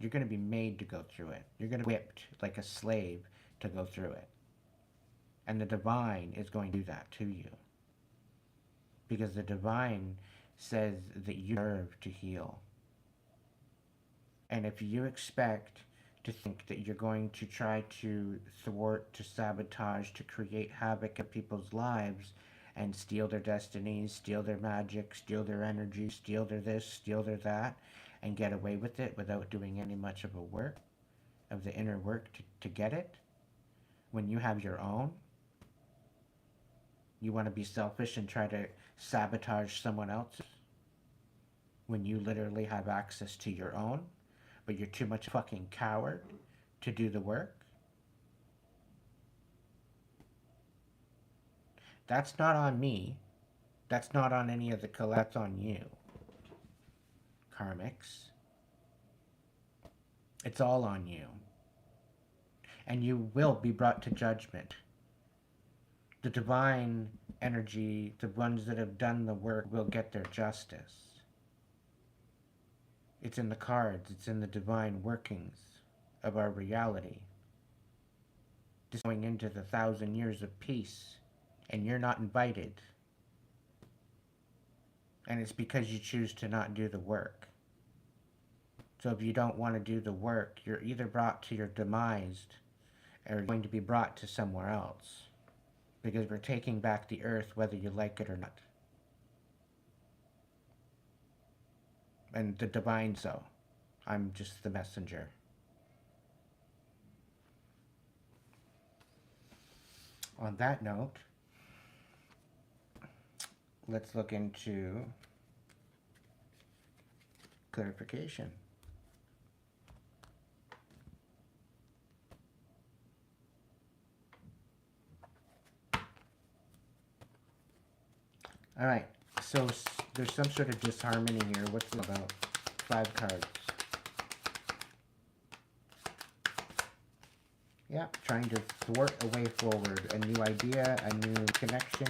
you're going to be made to go through it. You're going to be whipped like a slave to go through it. And the divine is going to do that to you. Because the divine says that you deserve to heal. And if you expect to think that you're going to try to thwart, to sabotage, to create havoc in people's lives and steal their destinies, steal their magic, steal their energy, steal their this, steal their that, and get away with it without doing any much of a work, of the inner work to get it, when you have your own, you want to be selfish and try to sabotage someone else's when you literally have access to your own, but you're too much fucking coward to do the work? That's not on me. That's not on any of the that's on you, karmics. It's all on you. And you will be brought to judgment. The divine energy, the ones that have done the work, will get their justice. It's in the cards. It's in the divine workings of our reality. Just going into the 1,000 years of peace, and you're not invited. And it's because you choose to not do the work. So if you don't want to do the work, you're either brought to your demise, or going to be brought to somewhere else. Because we're taking back the earth whether you like it or not. And the divine so. I'm just the messenger. On that note, let's look into clarification. All right, so there's some sort of disharmony here. What's it about? 5 cards. Yeah, trying to thwart a way forward. A new idea, a new connection,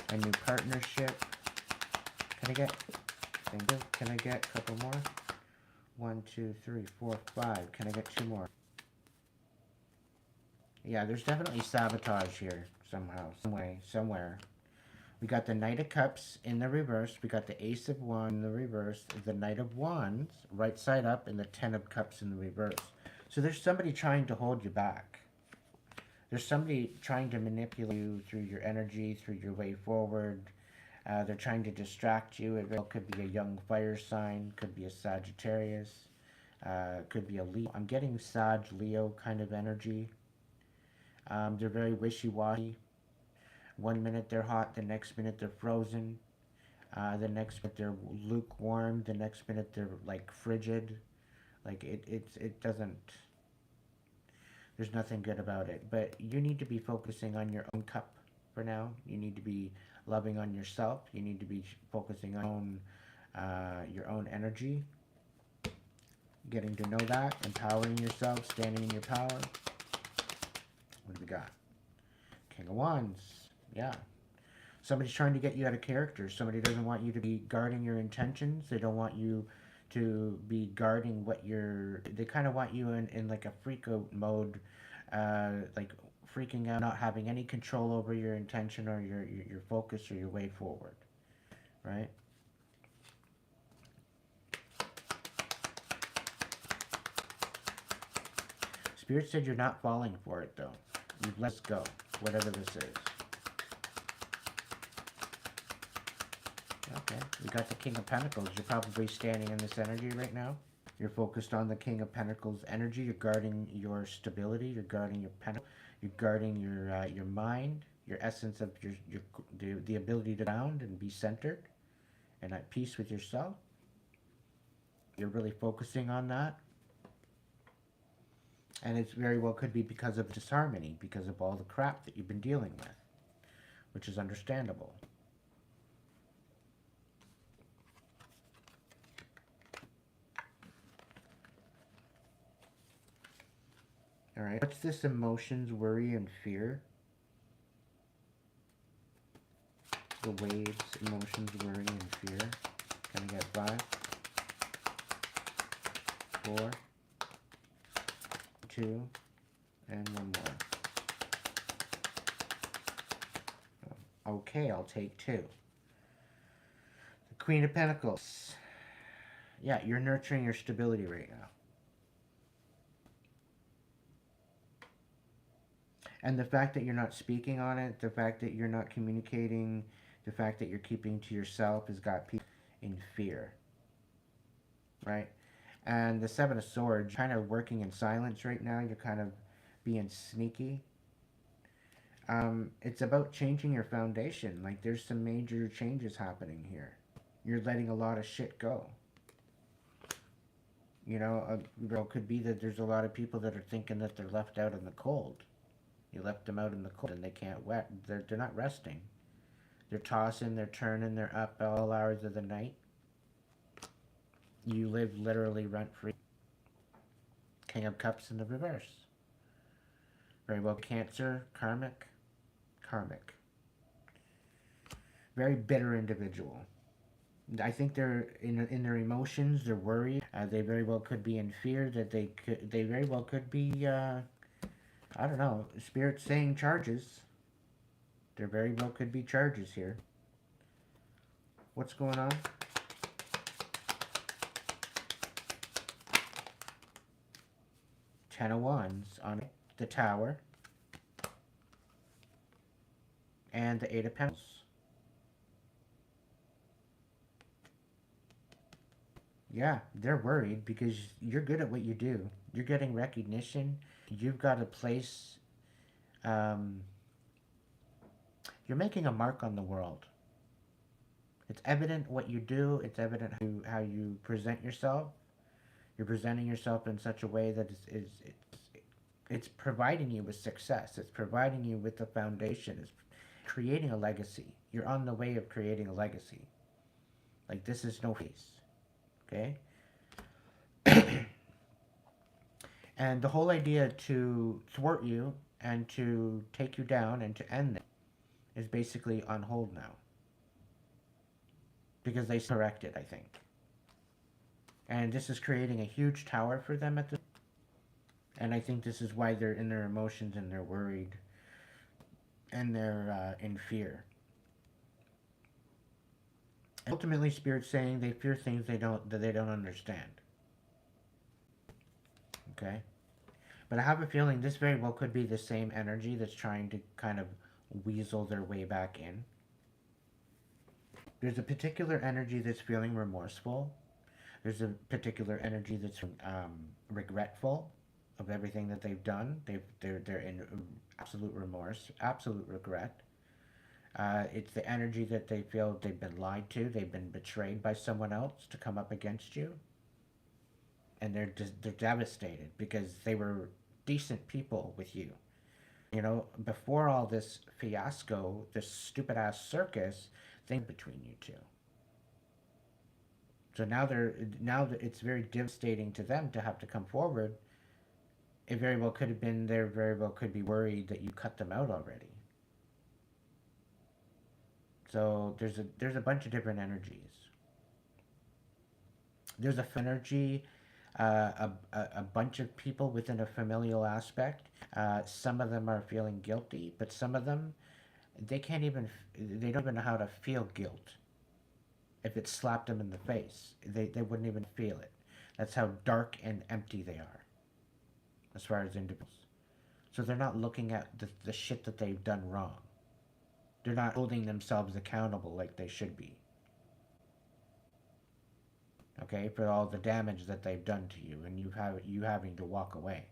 a new partnership. Can I get, thank you. Can I get a couple more? 1, 2, 3, 4, 5. Can I get 2 more? Yeah, there's definitely sabotage here somehow, some way, somewhere. We got the Knight of Cups in the reverse. We got the Ace of Wands in the reverse. The Knight of Wands right side up, and the Ten of Cups in the reverse. So there's somebody trying to hold you back. There's somebody trying to manipulate you through your energy, through your way forward. They're trying to distract you. It could be a young fire sign. Could be a Sagittarius. Could be a Leo. I'm getting Sag, Leo kind of energy. They're very wishy-washy. One minute they're hot, the next minute they're frozen. The next minute they're lukewarm. The next minute they're like frigid. Like it doesn't. There's nothing good about it. But you need to be focusing on your own cup for now. You need to be loving on yourself. You need to be focusing on your own energy. Getting to know that, empowering yourself, standing in your power. What do we got? King of Wands. Yeah. Somebody's trying to get you out of character. Somebody doesn't want you to be guarding your intentions. They don't want you to be guarding what you're... They kind of want you in like a freak out mode, like freaking out, not having any control over your intention or your focus or your way forward, right? Spirit said you're not falling for it, though. You've let go, whatever this is. Okay. We got the King of Pentacles. You're probably standing in this energy right now. You're focused on the King of Pentacles energy. You're guarding your stability. You're guarding your pentacle. You're guarding your mind, your essence of the ability to ground and be centered and at peace with yourself. You're really focusing on that. And it very well could be because of disharmony, because of all the crap that you've been dealing with, which is understandable. All right. What's this emotions, worry, and fear? The waves, emotions, worry, and fear. Can I get 5, 4, 2, and 1 more. Okay, I'll take 2. The Queen of Pentacles. Yeah, you're nurturing your stability right now. And the fact that you're not speaking on it, the fact that you're not communicating, the fact that you're keeping to yourself has got people in fear. Right? And the Seven of Swords, you're kind of working in silence right now. You're kind of being sneaky. It's about changing your foundation. Like, there's some major changes happening here. You're letting a lot of shit go. You know, it could be that there's a lot of people that are thinking that they're left out in the cold. You left them out in the cold and they can't wet. They're not resting. They're tossing, they're turning, they're up all hours of the night. You live literally rent-free. King of Cups in the reverse. Very well, Cancer, karmic. Karmic. Very bitter individual. I think they're in their emotions. They're worried. They very well could be in fear that they very well could be. I don't know. Spirit's saying charges. There very well could be charges here. What's going on? Ten of Wands on the Tower. And the Eight of Pentacles. Yeah, they're worried because you're good at what you do. You're getting recognition. You've got a place. You're making a mark on the world. It's evident what you do. It's evident how you present yourself. You're presenting yourself in such a way that it's providing you with success. It's providing you with a foundation. It's creating a legacy. You're on the way of creating a legacy. Like, this is no face. Okay? And the whole idea to thwart you and to take you down and to end it is basically on hold now. Because they corrected, I think. And this is creating a huge tower for them at the... And I think this is why they're in their emotions and they're worried. And they're in fear. Ultimately, Spirit's saying they fear things that they don't understand. Okay? But I have a feeling this very well could be the same energy that's trying to kind of weasel their way back in. There's a particular energy that's feeling remorseful. There's a particular energy that's regretful of everything that they've done. They're in absolute remorse, absolute regret. It's the energy that they feel they've been lied to, they've been betrayed by someone else to come up against you. And they're devastated because they were decent people with you. You know, before all this fiasco, this stupid ass circus thing between you two. So now that it's very devastating to them to have to come forward. It very well could have been, they very well could be worried that you cut them out already. So there's a bunch of different energies. There's a energy, a bunch of people within a familial aspect. Some of them are feeling guilty, but some of them, they don't even know how to feel guilt. If it slapped them in the face, they wouldn't even feel it. That's how dark and empty they are, as far as individuals. So they're not looking at the shit that they've done wrong. They're not holding themselves accountable like they should be. okay, for all the damage that they've done to you, and you having to walk away.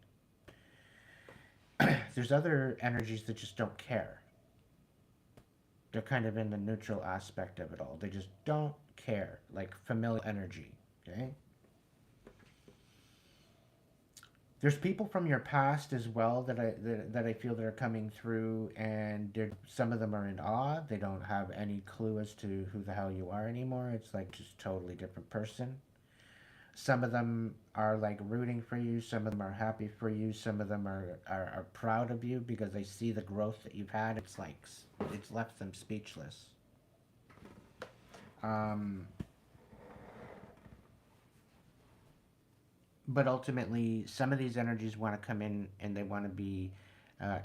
There's other energies that just don't care. They're kind of in the neutral aspect of it all. They just don't care, like familial energy, okay? There's people from your past as well that I feel that are coming through, and some of them are in awe. They don't have any clue as to who the hell you are anymore. It's like just totally different person. Some of them are like rooting for you. Some of them are happy for you. Some of them are proud of you because they see the growth that you've had. It's like it's left them speechless. Um, but ultimately, some of these energies want to come in and they want to be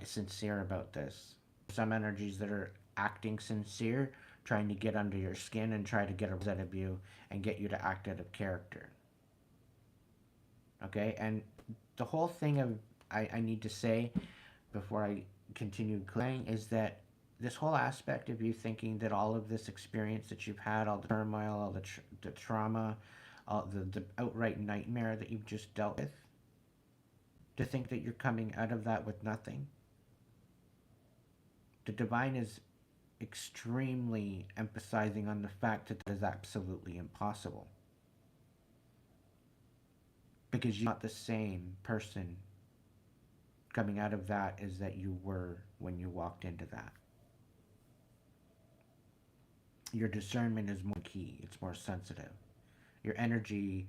sincere about this. Some energies that are acting sincere, trying to get under your skin and try to get a out of you and get you to act out of character. Okay, and the whole thing of I need to say before I continue playing is that this whole aspect of you thinking that all of this experience that you've had, all the turmoil, all the trauma, all the outright nightmare that you've just dealt with, to think that you're coming out of that with nothing. The divine is extremely emphasizing on the fact that that is absolutely impossible. Because you're not the same person coming out of that as that you were when you walked into that. Your discernment is more key. It's more sensitive. Your energy,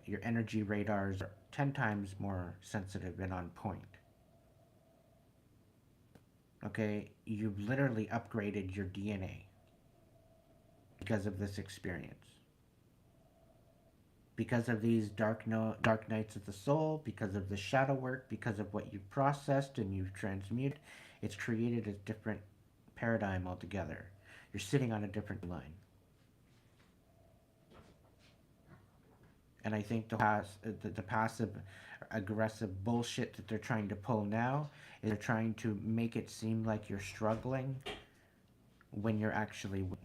your energy radars are 10 times more sensitive and on point. Okay, you've literally upgraded your DNA because of this experience. Because of these dark nights of the soul, because of the shadow work, because of what you've processed and you've transmuted, it's created a different paradigm altogether. You're sitting on a different line. And I think the passive aggressive bullshit that they're trying to pull now is they're trying to make it seem like you're struggling when you're actually winning.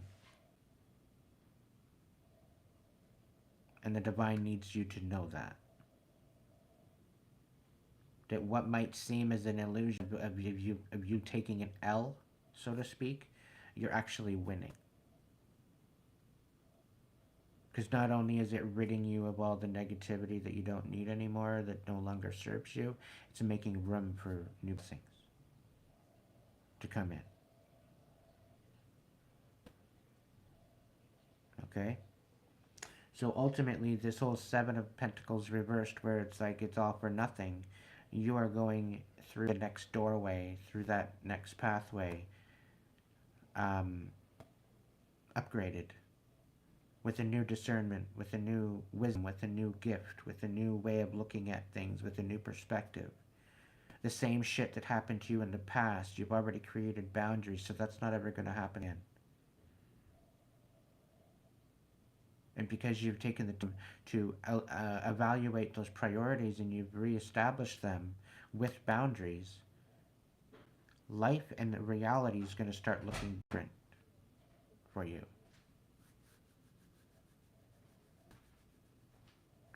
And the divine needs you to know that. That what might seem as an illusion of you taking an L, so to speak, you're actually winning. Because not only is it ridding you of all the negativity that you don't need anymore, that no longer serves you, it's making room for new things to come in. Okay? So ultimately, this whole Seven of Pentacles reversed, where it's like it's all for nothing, you are going through the next doorway, through that next pathway, upgraded, with a new discernment, with a new wisdom, with a new gift, with a new way of looking at things, with a new perspective. The same shit that happened to you in the past, you've already created boundaries, so that's not ever going to happen again. And because you've taken the time to evaluate those priorities and you've reestablished them with boundaries, life and reality is going to start looking different for you.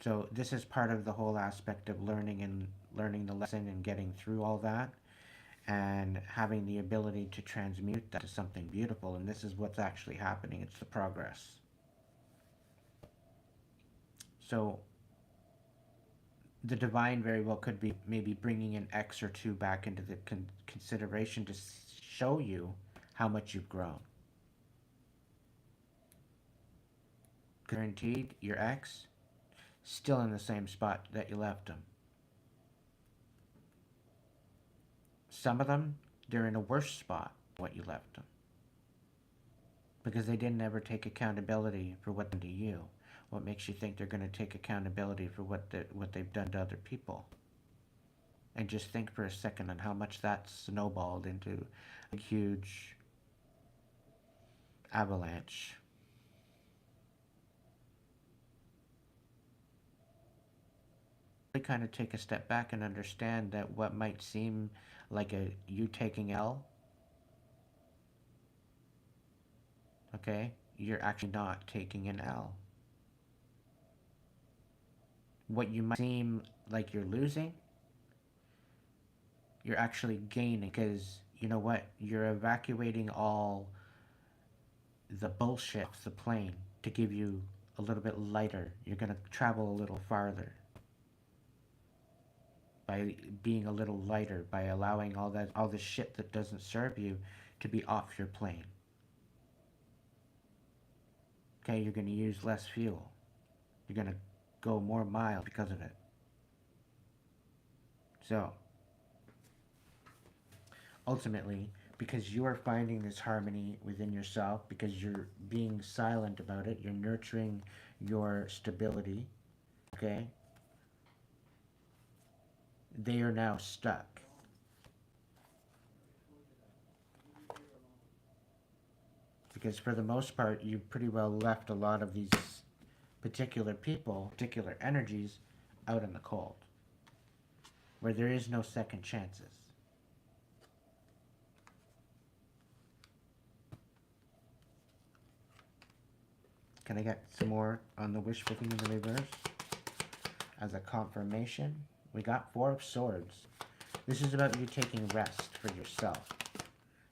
So this is part of the whole aspect of learning the lesson and getting through all that and having the ability to transmute that to something beautiful. And this is what's actually happening. It's the progress. So the divine very well could be maybe bringing an X or two back into the consideration to show you how much you've grown. Guaranteed, your X still in the same spot that you left them. Some of them, they're in a worse spot than what you left them. Because they didn't ever take accountability for what they did to you. What makes you think they're going to take accountability for what they've done to other people? And just think for a second on how much that snowballed into a huge avalanche. Kind of take a step back and understand that what might seem like you taking L, okay, you're actually not taking an L. what you might seem like you're losing, you're actually gaining, because you know what? You're evacuating all the bullshit off the plane to give you a little bit lighter. You're going to travel a little farther by being a little lighter, by allowing all the shit that doesn't serve you to be off your plane. Okay, you're going to use less fuel. You're going to go more miles because of it. So, ultimately, because you are finding this harmony within yourself, because you're being silent about it, you're nurturing your stability, okay? They are now stuck. Because for the most part, you pretty well left a lot of these particular people, particular energies, out in the cold, where there is no second chances. Can I get some more on the wishful thinking in the reverse? As a confirmation, we got 4 of Swords. This is about you taking rest for yourself.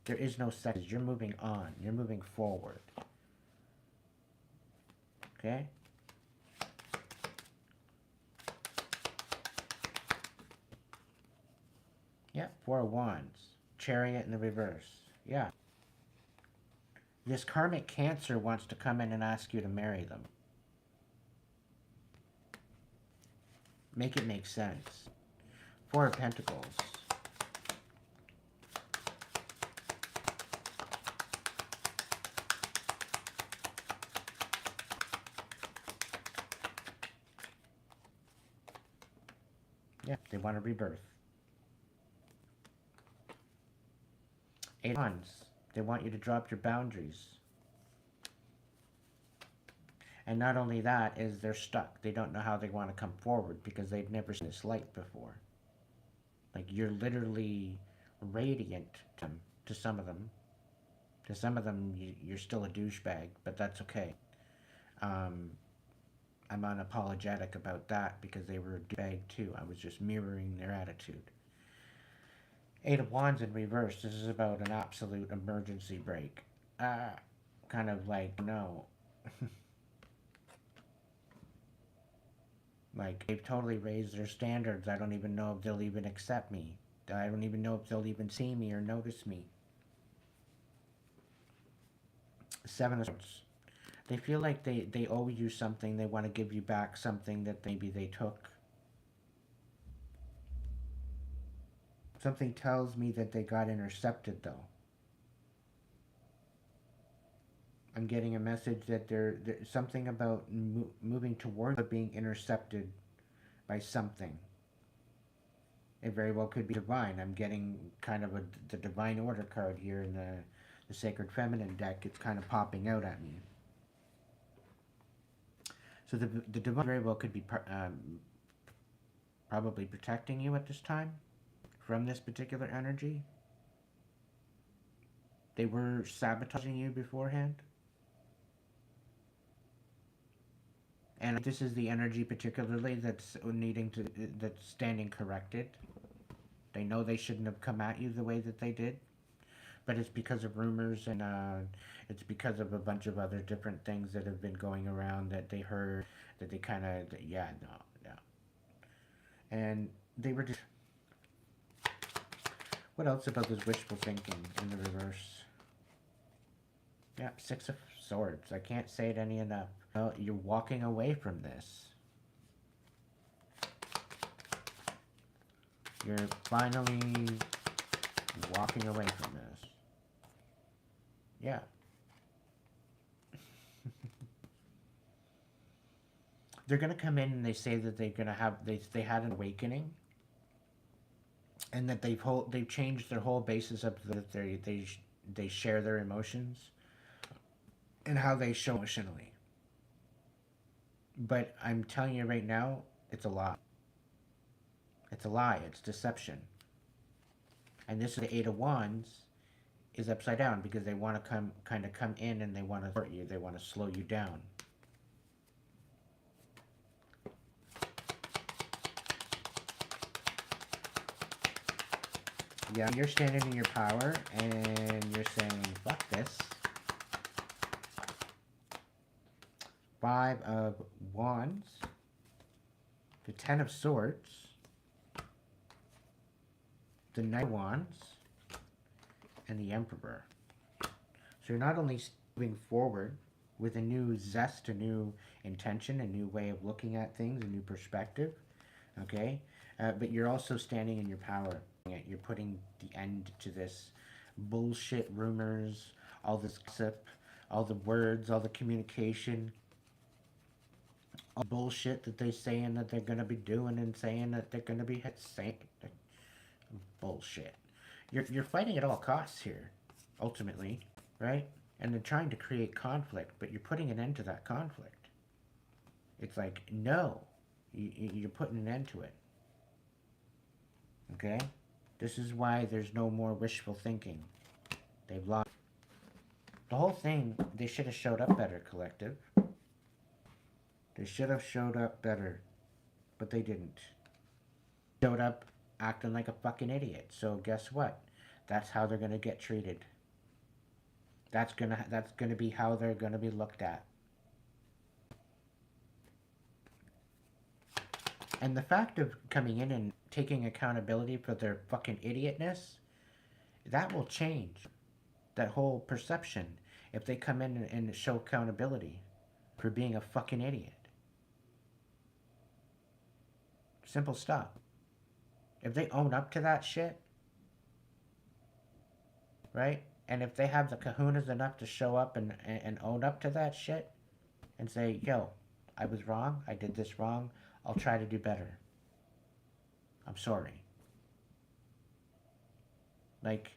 There is no seconds. You're moving on. You're moving forward. Okay? Yeah, 4 of Wands. Chariot in the reverse. Yeah. This karmic Cancer wants to come in and ask you to marry them. Make it make sense. 4 of Pentacles. Yeah, they want a rebirth. 8 of Wands. They want you to drop your boundaries. And not only that, is they're stuck. They don't know how they want to come forward because they've never seen this light before. Like, you're literally radiant to some of them. To some of them, you're still a douchebag, but that's okay. I'm unapologetic about that because they were a douchebag too. I was just mirroring their attitude. 8 of Wands in reverse. This is about an absolute emergency break. Kind of like, no. Like, they've totally raised their standards. I don't even know if they'll even accept me. I don't even know if they'll even see me or notice me. 7 of Swords. They feel like they owe you something. They want to give you back something that maybe they took. Something tells me that they got intercepted, though. I'm getting a message that there's something about moving towards but being intercepted by something. It very well could be divine. I'm getting kind of the divine order card here in the Sacred Feminine deck. It's kind of popping out at me. So the divine very well could be probably protecting you at this time from this particular energy. They were sabotaging you beforehand. And this is the energy particularly that's standing corrected. They know they shouldn't have come at you the way that they did. But it's because of rumors and it's because of a bunch of other different things that have been going around that they heard, that they kind of, yeah, no. And they were just... What else about this wishful thinking in the reverse? Yeah, 6 of Swords. I can't say it any enough. Well, you're walking away from this. You're finally walking away from this. Yeah. They're going to come in and they say that they're going to have, they had an awakening. And that they've changed their whole basis up that they share their emotions. And how they show emotionally. But I'm telling you right now, it's a lie. It's a lie. It's deception. And this is the 8 of Wands is upside down because they want to kind of come in and they want to hurt you. They want to slow you down. Yeah, you're standing in your power and you're saying, fuck this. Five of Wands, the Ten of Swords, the Knight of Wands, and the Emperor. So you're not only moving forward with a new zest, a new intention, a new way of looking at things, a new perspective, okay? But you're also standing in your power. You're putting the end to this bullshit rumors, all this gossip, all the words, all the communication, all the bullshit that they're saying that they're going to be doing and saying that they're going to be saying. Bullshit. You're fighting at all costs here, ultimately, right? And they're trying to create conflict, but you're putting an end to that conflict. It's like, no, you're putting an end to it. Okay? This is why there's no more wishful thinking. They've lost. The whole thing, they should have showed up better, collective. They should have showed up better, but they didn't. Showed up acting like a fucking idiot. So guess what? That's how they're gonna get treated. That's gonna be how they're gonna be looked at. And the fact of coming in and taking accountability for their fucking idiotness, that will change that whole perception if they come in and show accountability for being a fucking idiot. Simple stuff. If they own up to that shit, right? And if they have the kahunas enough to show up and own up to that shit and say, yo, I was wrong, I did this wrong, I'll try to do better. I'm sorry. Like,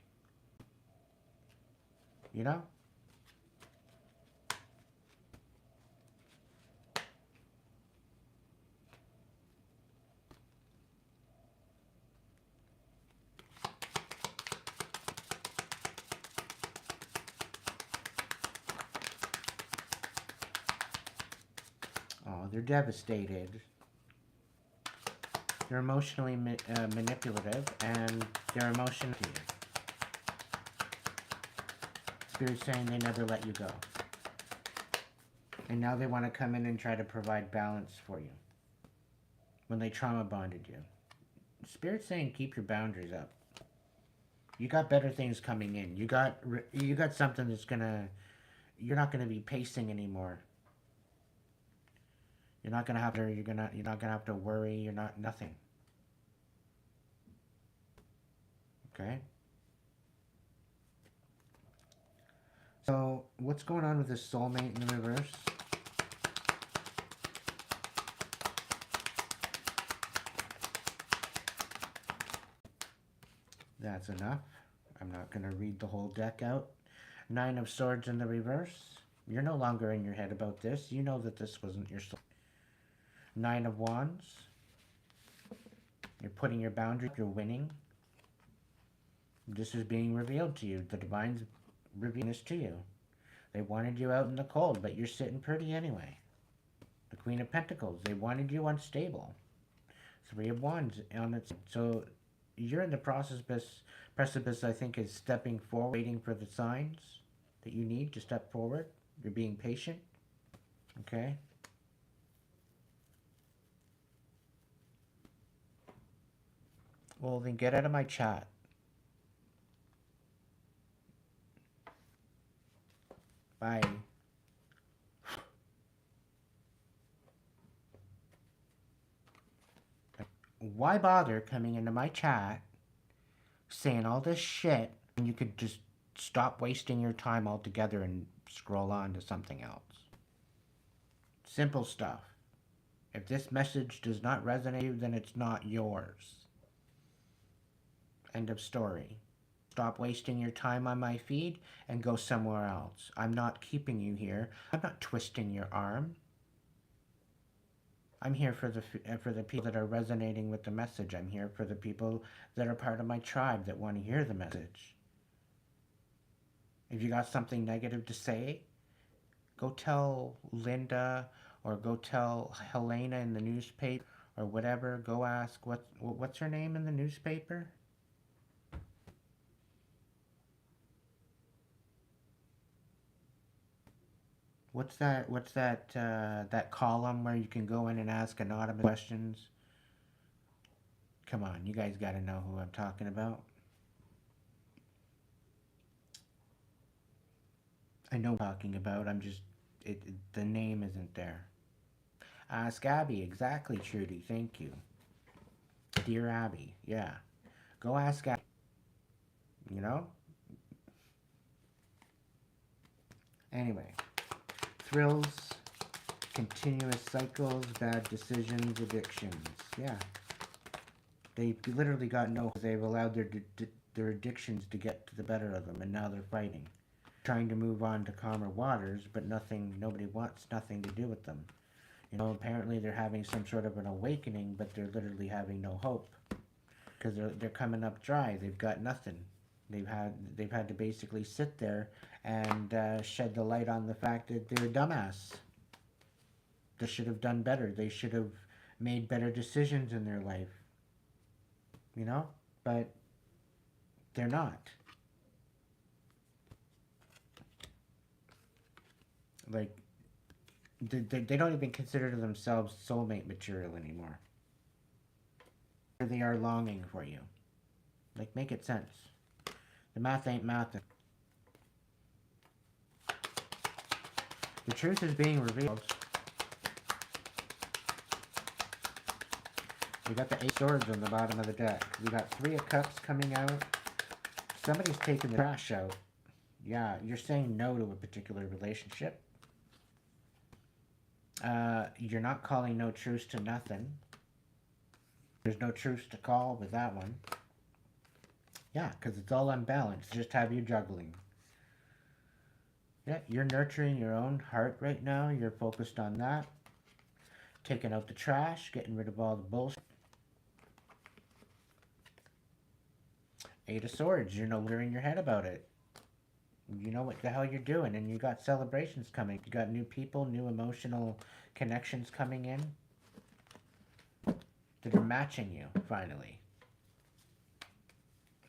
you know? Oh, they're devastated. They're emotionally manipulative, and they're emotionally. Spirit's saying they never let you go. And now they want to come in and try to provide balance for you. When they trauma bonded you. Spirit's saying keep your boundaries up. You got better things coming in. You got something that's gonna... You're not gonna be pacing anymore. You're not gonna have to. You're not gonna have to worry. You're not nothing. Okay. So what's going on with this soulmate in the reverse? That's enough. I'm not gonna read the whole deck out. Nine of Swords in the reverse. You're no longer in your head about this. You know that this wasn't your soul. Nine of Wands. You're putting your boundary. You're winning. This is being revealed to you. The Divine's revealing this to you. They wanted you out in the cold, but you're sitting pretty anyway. The Queen of Pentacles. They wanted you unstable. Three of Wands on its... So you're in the precipice, I think, is stepping forward, waiting for the signs that you need to step forward. You're being patient. Okay? Well, then get out of my chat. Bye. Why bother coming into my chat saying all this shit when you could just stop wasting your time altogether and scroll on to something else? Simple stuff. If this message does not resonate with you, then it's not yours. End of story. Stop wasting your time on my feed and go somewhere else. I'm not keeping you here. I'm not twisting your arm. I'm here for the people that are resonating with the message. I'm here for the people that are part of my tribe that want to hear the message. If you got something negative to say, go tell Linda or go tell Helena in the newspaper or whatever. Go ask what's her name in the newspaper? That column where you can go in and ask anonymous questions? Come on, you guys got to know who I'm talking about. I know what I'm talking about. The name isn't there. Ask Abby. Exactly, Trudy. Thank you. Dear Abby. Yeah. Go ask Abby. You know? Anyway. Thrills, continuous cycles, bad decisions, addictions. Yeah. They've literally got no... They've allowed their addictions to get to the better of them, and now they're fighting. Trying to move on to calmer waters, but nobody wants nothing to do with them. You know, apparently they're having some sort of an awakening, but they're literally having no hope. Because they're coming up dry. They've got nothing. They've had to basically sit there and shed the light on the fact that they're a dumbass. They should have done better. They should have made better decisions in their life. You know? But they're not. Like, they don't even consider themselves soulmate material anymore. They are longing for you. Like, make it sense. The math ain't mathin'. The truth is being revealed. We got the 8 swords on the bottom of the deck. We got 3 of cups coming out. Somebody's taking the trash out. Yeah, you're saying no to a particular relationship. You're not calling no truce to nothing. There's no truce to call with that one. Yeah, because it's all unbalanced. Just have you juggling. Yeah, you're nurturing your own heart right now. You're focused on that. Taking out the trash, getting rid of all the bullshit. 8 of Swords, you're no longer in your head about it. You know what the hell you're doing, and you got celebrations coming. You got new people, new emotional connections coming in that are matching you, finally.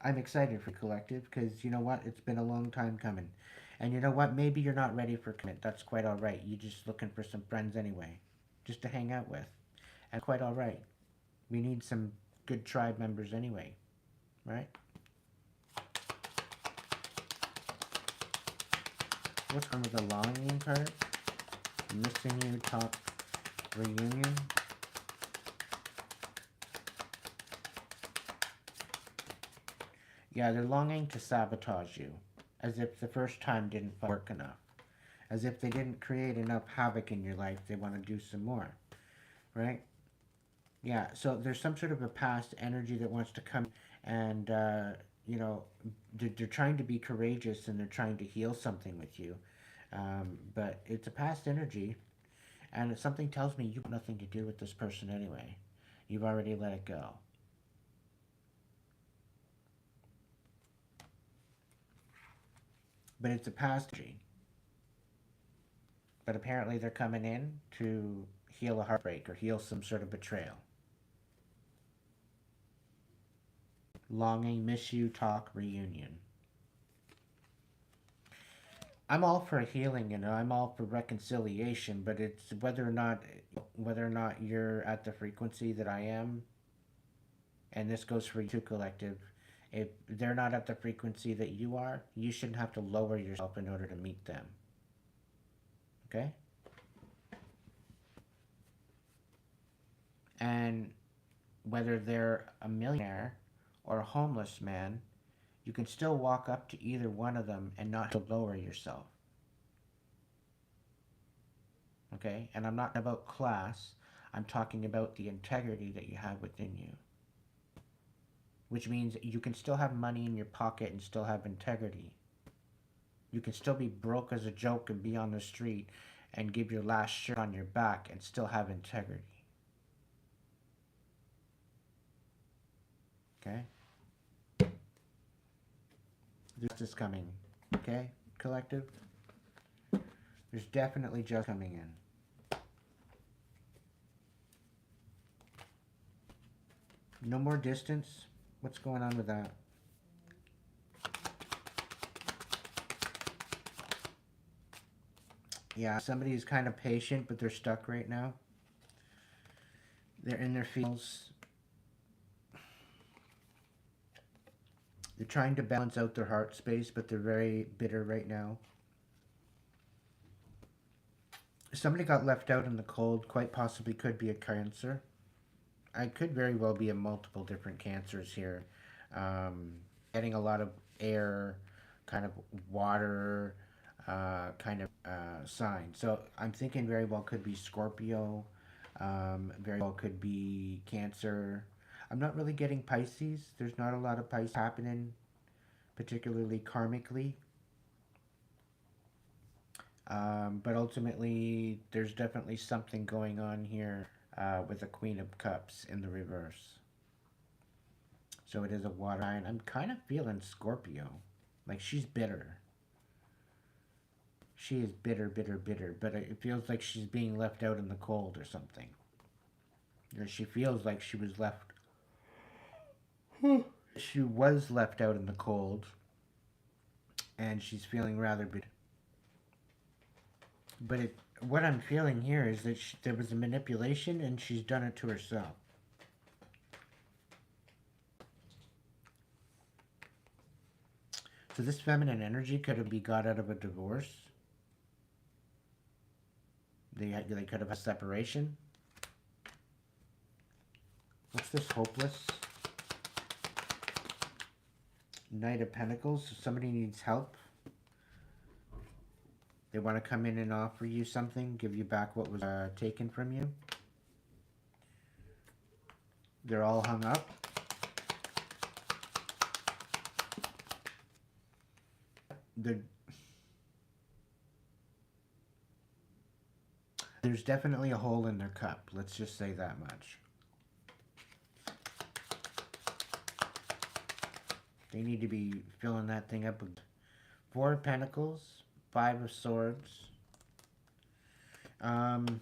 I'm excited for Collective, because you know what? It's been a long time coming. And you know what? Maybe you're not ready for commitment. That's quite alright. You're just looking for some friends anyway. Just to hang out with. And quite alright. We need some good tribe members anyway. Right? What's wrong with the longing card? Missing you, talk, reunion. Yeah, they're longing to sabotage you. As if the first time didn't work enough. As if they didn't create enough havoc in your life, they want to do some more. Right? Yeah, so there's some sort of a past energy that wants to come and, you know, they're trying to be courageous and they're trying to heal something with you. But it's a past energy, and something tells me you have nothing to do with this person anyway. You've already let it go. But it's a past energy. But apparently they're coming in to heal a heartbreak or heal some sort of betrayal. Longing, miss you, talk, reunion. I'm all for healing, you know. I'm all for reconciliation, but it's whether or not you're at the frequency that I am, and this goes for you too, Collective. If they're not at the frequency that you are, you shouldn't have to lower yourself in order to meet them. Okay? And whether they're a millionaire or a homeless man, you can still walk up to either one of them and not to lower yourself. Okay? And I'm not about class. I'm talking about the integrity that you have within you. Which means you can still have money in your pocket and still have integrity. You can still be broke as a joke and be on the street and give your last shirt on your back and still have integrity. Okay? Justice coming. Okay, Collective? There's definitely justice coming in. No more distance. What's going on with that? Yeah, somebody is kind of patient, but they're stuck right now. They're in their feels. They're trying to balance out their heart space, but they're very bitter right now. Somebody got left out in the cold, quite possibly could be a cancer. I could very well be in multiple different cancers here. Um, Getting a lot of air, kind of water, kind of sign. So I'm thinking very well could be Scorpio, very well could be Cancer. I'm not really getting Pisces. There's not a lot of Pisces happening, particularly karmically. But ultimately, there's definitely something going on here with the Queen of Cups in the reverse. So it is a water sign. I'm kind of feeling Scorpio. Like she's bitter. She is bitter, bitter, bitter. But it feels like she's being left out in the cold or something. Or she feels like she was left. She was left out in the cold. And she's feeling rather bitter. But what I'm feeling here is that there was a manipulation and she's done it to herself. So this feminine energy could have been got out of a divorce. They could have a separation. What's this? Hopeless. Knight of Pentacles. So somebody needs help. They want to come in and offer you something, give you back what was taken from you. They're all hung up. There's definitely a hole in their cup. Let's just say that much. They need to be filling that thing up with Four of Pentacles, Five of Swords. I'm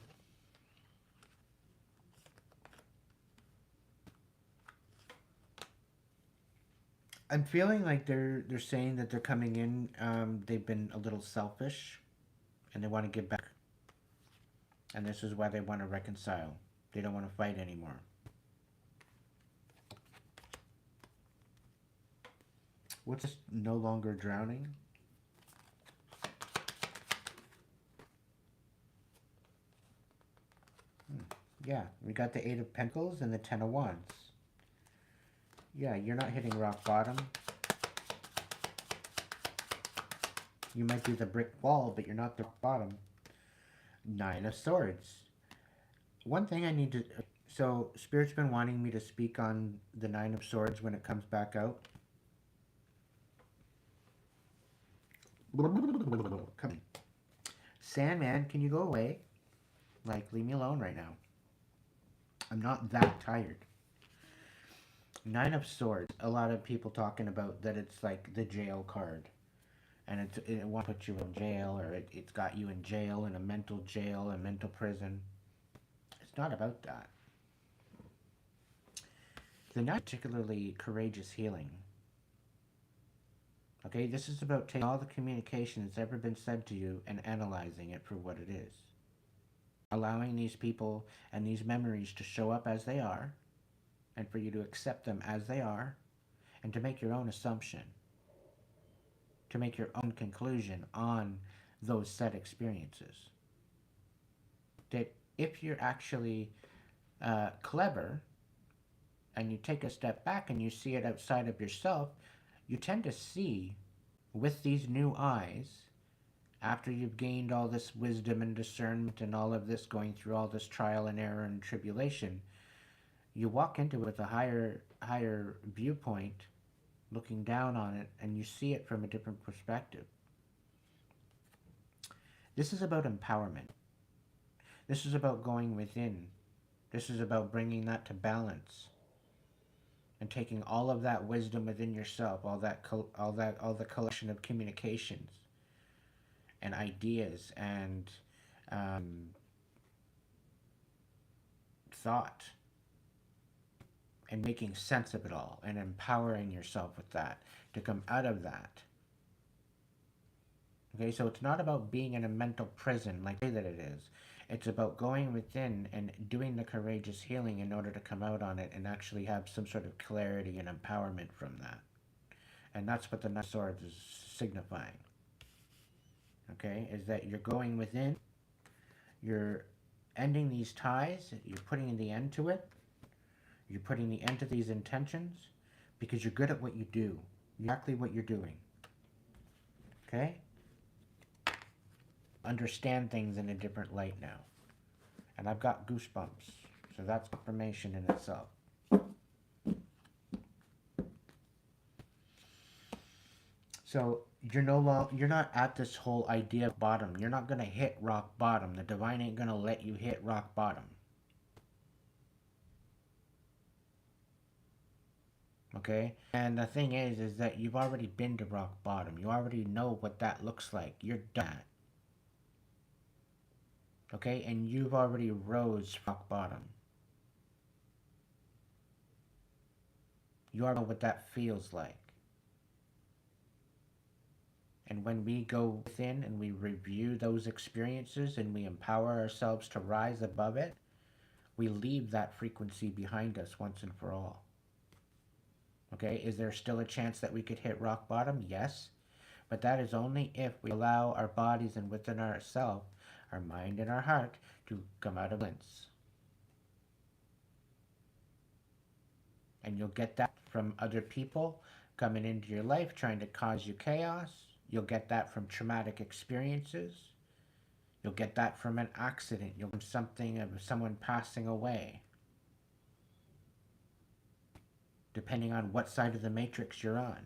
feeling like they're saying that they're coming in. They've been a little selfish, and they want to give back. And this is why they want to reconcile. They don't want to fight anymore. What's this? No longer drowning? Yeah, we got the Eight of Pentacles and the Ten of Wands. Yeah, you're not hitting rock bottom. You might be the brick wall, but you're not the bottom. Nine of Swords. One thing I need to... So, Spirit's been wanting me to speak on the Nine of Swords when it comes back out. Come on. Sandman, can you go away? Like, leave me alone right now. I'm not that tired. Nine of Swords. A lot of people talking about that it's like the jail card. And it won't put you in jail, or it's got you in jail, in a mental jail, a mental prison. It's not about that. They're not particularly courageous healing. Okay, this is about taking all the communication that's ever been said to you and analyzing it for what it is. Allowing these people and these memories to show up as they are, and for you to accept them as they are, and to make your own assumption. To make your own conclusion on those set experiences. That if you're actually clever, and you take a step back and you see it outside of yourself, you tend to see with these new eyes, after you've gained all this wisdom and discernment and all of this, going through all this trial and error and tribulation, you walk into it with a higher viewpoint, looking down on it, and you see it from a different perspective. This is about empowerment. This is about going within. This is about bringing that to balance. And taking all of that wisdom within yourself, all the collection of communications and ideas and thought, and making sense of it all and empowering yourself with that to come out of that. Okay, so it's not about being in a mental prison like they say that it is. It's about going within and doing the courageous healing in order to come out on it and actually have some sort of clarity and empowerment from that. And that's what the Knight of Swords is signifying. Okay, is that you're going within, you're ending these ties, you're putting the end to it, you're putting the end to these intentions because you're good at what you do, exactly what you're doing. Okay? Understand things in a different light now. And I've got goosebumps, so that's confirmation in itself. So you're you're not at this whole idea of bottom. You're not gonna hit rock bottom. The divine ain't gonna let you hit rock bottom. Okay? And the thing is that you've already been to rock bottom. You already know what that looks like. You're done. Okay? And you've already rose rock bottom. You already know what that feels like. And when we go within and we review those experiences and we empower ourselves to rise above it, we leave that frequency behind us once and for all. Okay, is there still a chance that we could hit rock bottom? Yes. But that is only if we allow our bodies and within ourselves, our mind and our heart, to come out of balance. And you'll get that from other people coming into your life trying to cause you chaos. You'll get that from traumatic experiences. You'll get that from an accident. You'll get something of someone passing away. Depending on what side of the matrix you're on.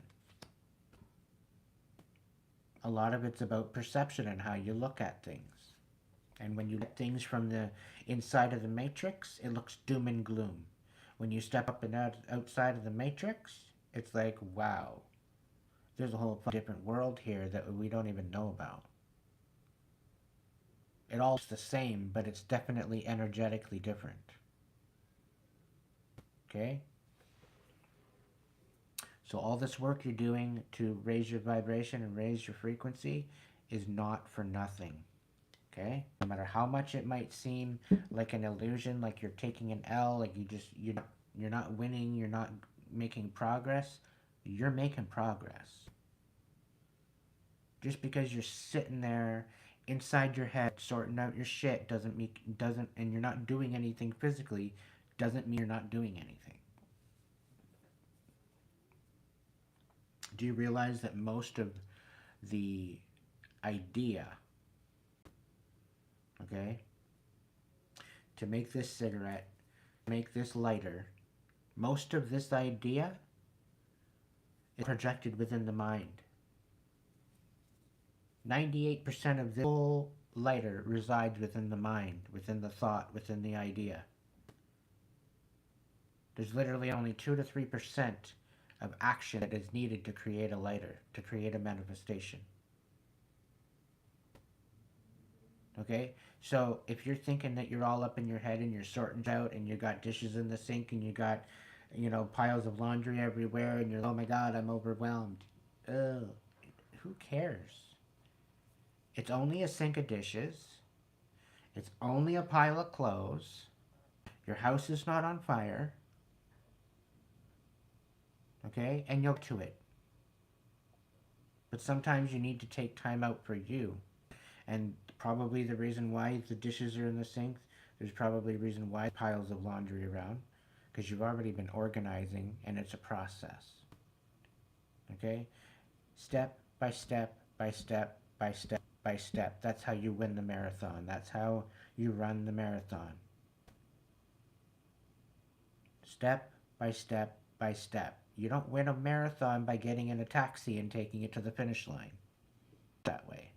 A lot of it's about perception and how you look at things. And when you look at things from the inside of the matrix, it looks doom and gloom. When you step up and outside of the matrix, it's like, wow, there's a whole different world here that we don't even know about. It all is the same, but it's definitely energetically different. Okay? So all this work you're doing to raise your vibration and raise your frequency is not for nothing. Okay? No matter how much it might seem like an illusion, like you're taking an L, like you're not winning, you're not making progress, you're making progress. Just because you're sitting there inside your head sorting out your shit and you're not doing anything physically doesn't mean you're not doing anything. Do you realize that most of the idea, okay, to make this cigarette, make this lighter, most of this idea is projected within the mind. 98% of this whole lighter resides within the mind, within the thought, within the idea. There's literally only 2 to 3% of action that is needed to create a lighter, to create a manifestation. Okay? So if you're thinking that you're all up in your head and you're sorting out and you got dishes in the sink and you got, piles of laundry everywhere and you're, oh my God, I'm overwhelmed. Ugh. Who cares? It's only a sink of dishes. It's only a pile of clothes. Your house is not on fire. Okay? And you'll get to it. But sometimes you need to take time out for you. And probably the reason why the dishes are in the sink, there's probably a reason why piles of laundry around. Because you've already been organizing and it's a process. Okay? Step by step by step by step by step. That's how you win the marathon. That's how you run the marathon. Step by step by step. You don't win a marathon by getting in a taxi and taking it to the finish line. That way.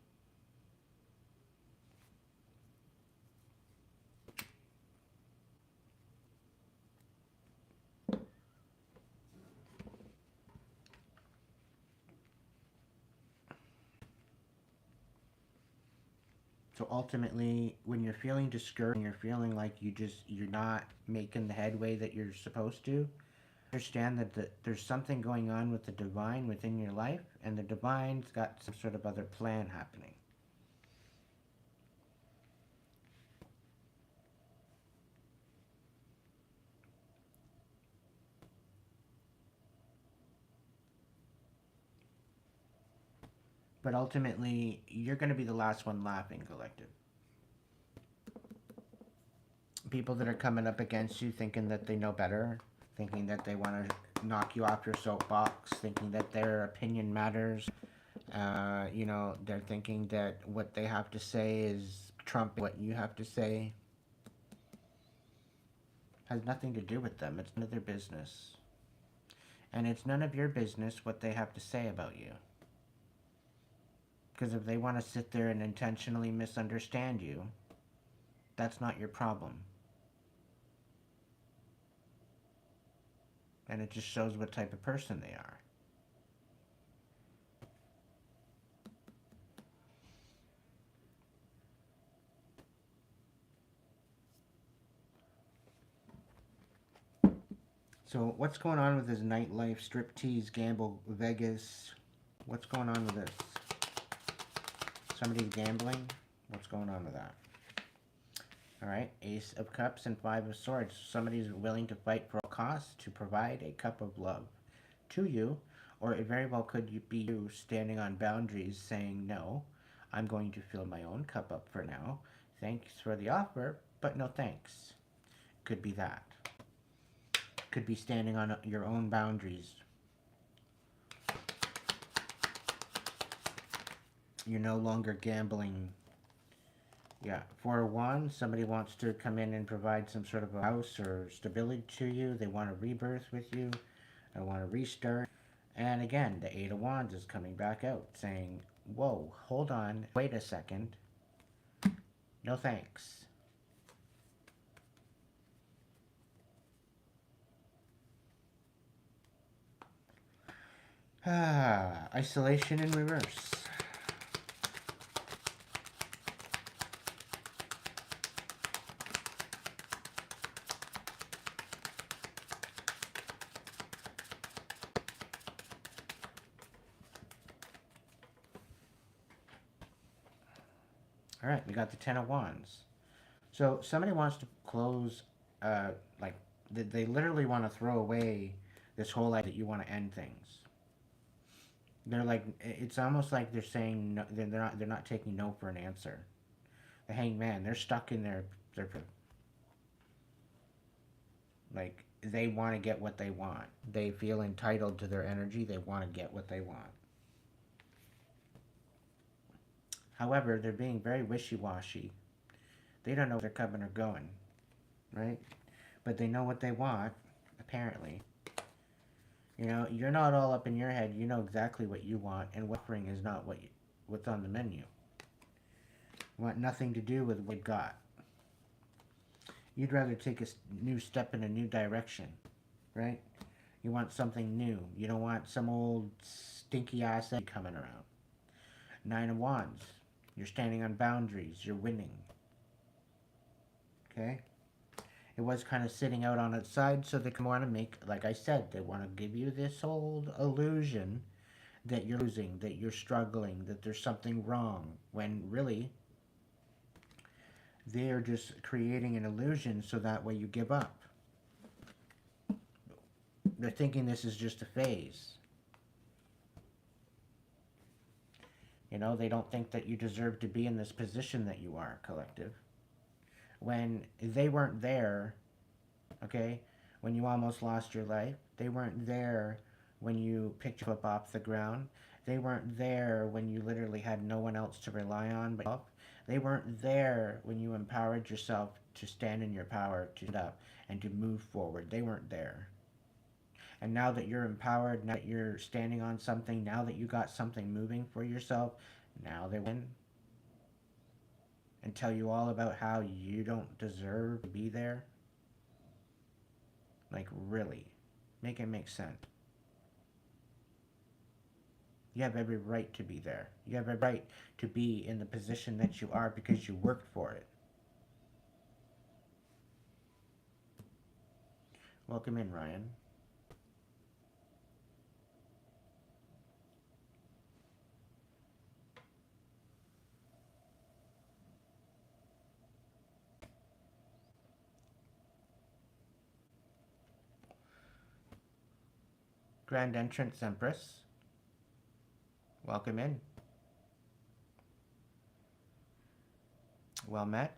So ultimately, when you're feeling discouraged, you're feeling like you're not making the headway that you're supposed to, understand that there's something going on with the divine within your life, and the divine's got some sort of other plan happening. But ultimately, you're going to be the last one laughing, collective. People that are coming up against you thinking that they know better, thinking that they want to knock you off your soapbox, thinking that their opinion matters. They're thinking that what they have to say is trump what you have to say. Has nothing to do with them. It's none of their business. And it's none of your business what they have to say about you. Because if they want to sit there and intentionally misunderstand you, that's not your problem. And it just shows what type of person they are. So what's going on with this nightlife, striptease, gamble, Vegas? What's going on with this? Somebody's gambling? What's going on with that? Alright, Ace of Cups and Five of Swords. Somebody's willing to fight for all costs to provide a cup of love to you, or it very well could be you standing on boundaries saying, no, I'm going to fill my own cup up for now. Thanks for the offer, but no thanks. Could be that. Could be standing on your own boundaries. You're no longer gambling. Yeah, Four of Wands, somebody wants to come in and provide some sort of a house or stability to you. They want a rebirth with you. They want a restart. And again, the Eight of Wands is coming back out saying, whoa, hold on, wait a second. No thanks. Isolation in reverse. All right, we got the Ten of Wands. So somebody wants to close, they literally want to throw away this whole idea that you want to end things. They're like, it's almost like they're saying no, they're not taking no for an answer. The Hanged Man, they're stuck in their like, they want to get what they want. They feel entitled to their energy. They want to get what they want. However, they're being very wishy-washy. They don't know where they're coming or going, right? But they know what they want, apparently. You know, you're not all up in your head. You know exactly what you want, and offering is not what's on the menu. You want nothing to do with what you got. You'd rather take a new step in a new direction, right? You want something new. You don't want some old stinky ass egg coming around. Nine of Wands. You're standing on boundaries. You're winning. Okay? It was kind of sitting out on its side, so they can want to make, like I said, they want to give you this old illusion that you're losing, that you're struggling, that there's something wrong, when really, they're just creating an illusion so that way you give up. They're thinking this is just a phase. You know, they don't think that you deserve to be in this position that you are, collective. When they weren't there, okay, when you almost lost your life, they weren't there when you picked you up off the ground. They weren't there when you literally had no one else to rely on but yourself. They weren't there when you empowered yourself to stand in your power, to stand up, and to move forward. They weren't there. And now that you're empowered, now that you're standing on something, now that you got something moving for yourself, now they win and tell you all about how you don't deserve to be there. Like, really, make it make sense. You have every right to be there. You have every right to be in the position that you are because you worked for it. Welcome in, Ryan. Grand Entrance Empress. Welcome in. Well met.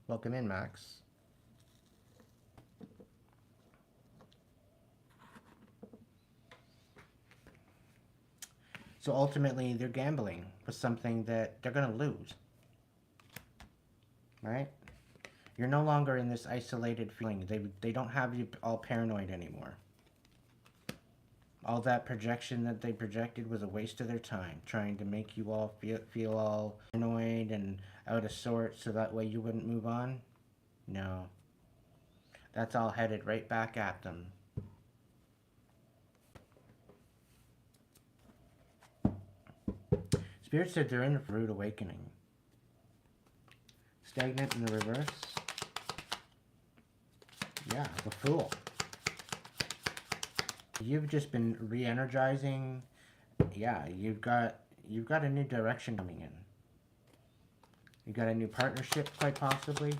Welcome in, Max. So ultimately, they're gambling with something that they're going to lose. Right? You're no longer in this isolated feeling. They don't have you all paranoid anymore. All that projection that they projected was a waste of their time, trying to make you all feel all annoyed and out of sorts so that way you wouldn't move on. No. That's all headed right back at them. Spirit said they're in a rude awakening. Stagnant in the reverse. Yeah, the Fool. You've just been re-energizing. Yeah, you've got a new direction coming in. You've got a new partnership, quite possibly.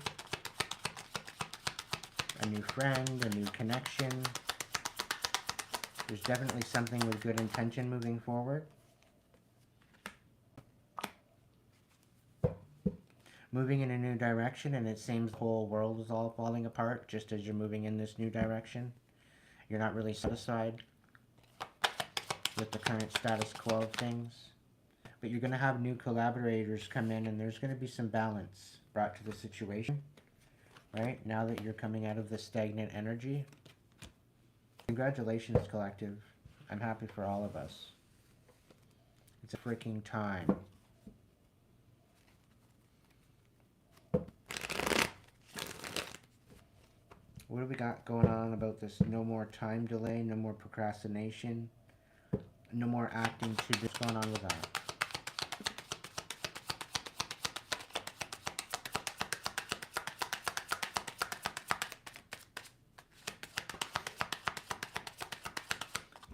A new friend, a new connection. There's definitely something with good intention moving forward. Moving in a new direction, and it seems the whole world is all falling apart just as you're moving in this new direction. You're not really satisfied with the current status quo of things. But you're going to have new collaborators come in, and there's going to be some balance brought to the situation. Right? Now that you're coming out of the stagnant energy. Congratulations, collective. I'm happy for all of us. It's a freaking time. What do we got going on about this? No more time delay, no more procrastination, no more acting to. What's going on with that?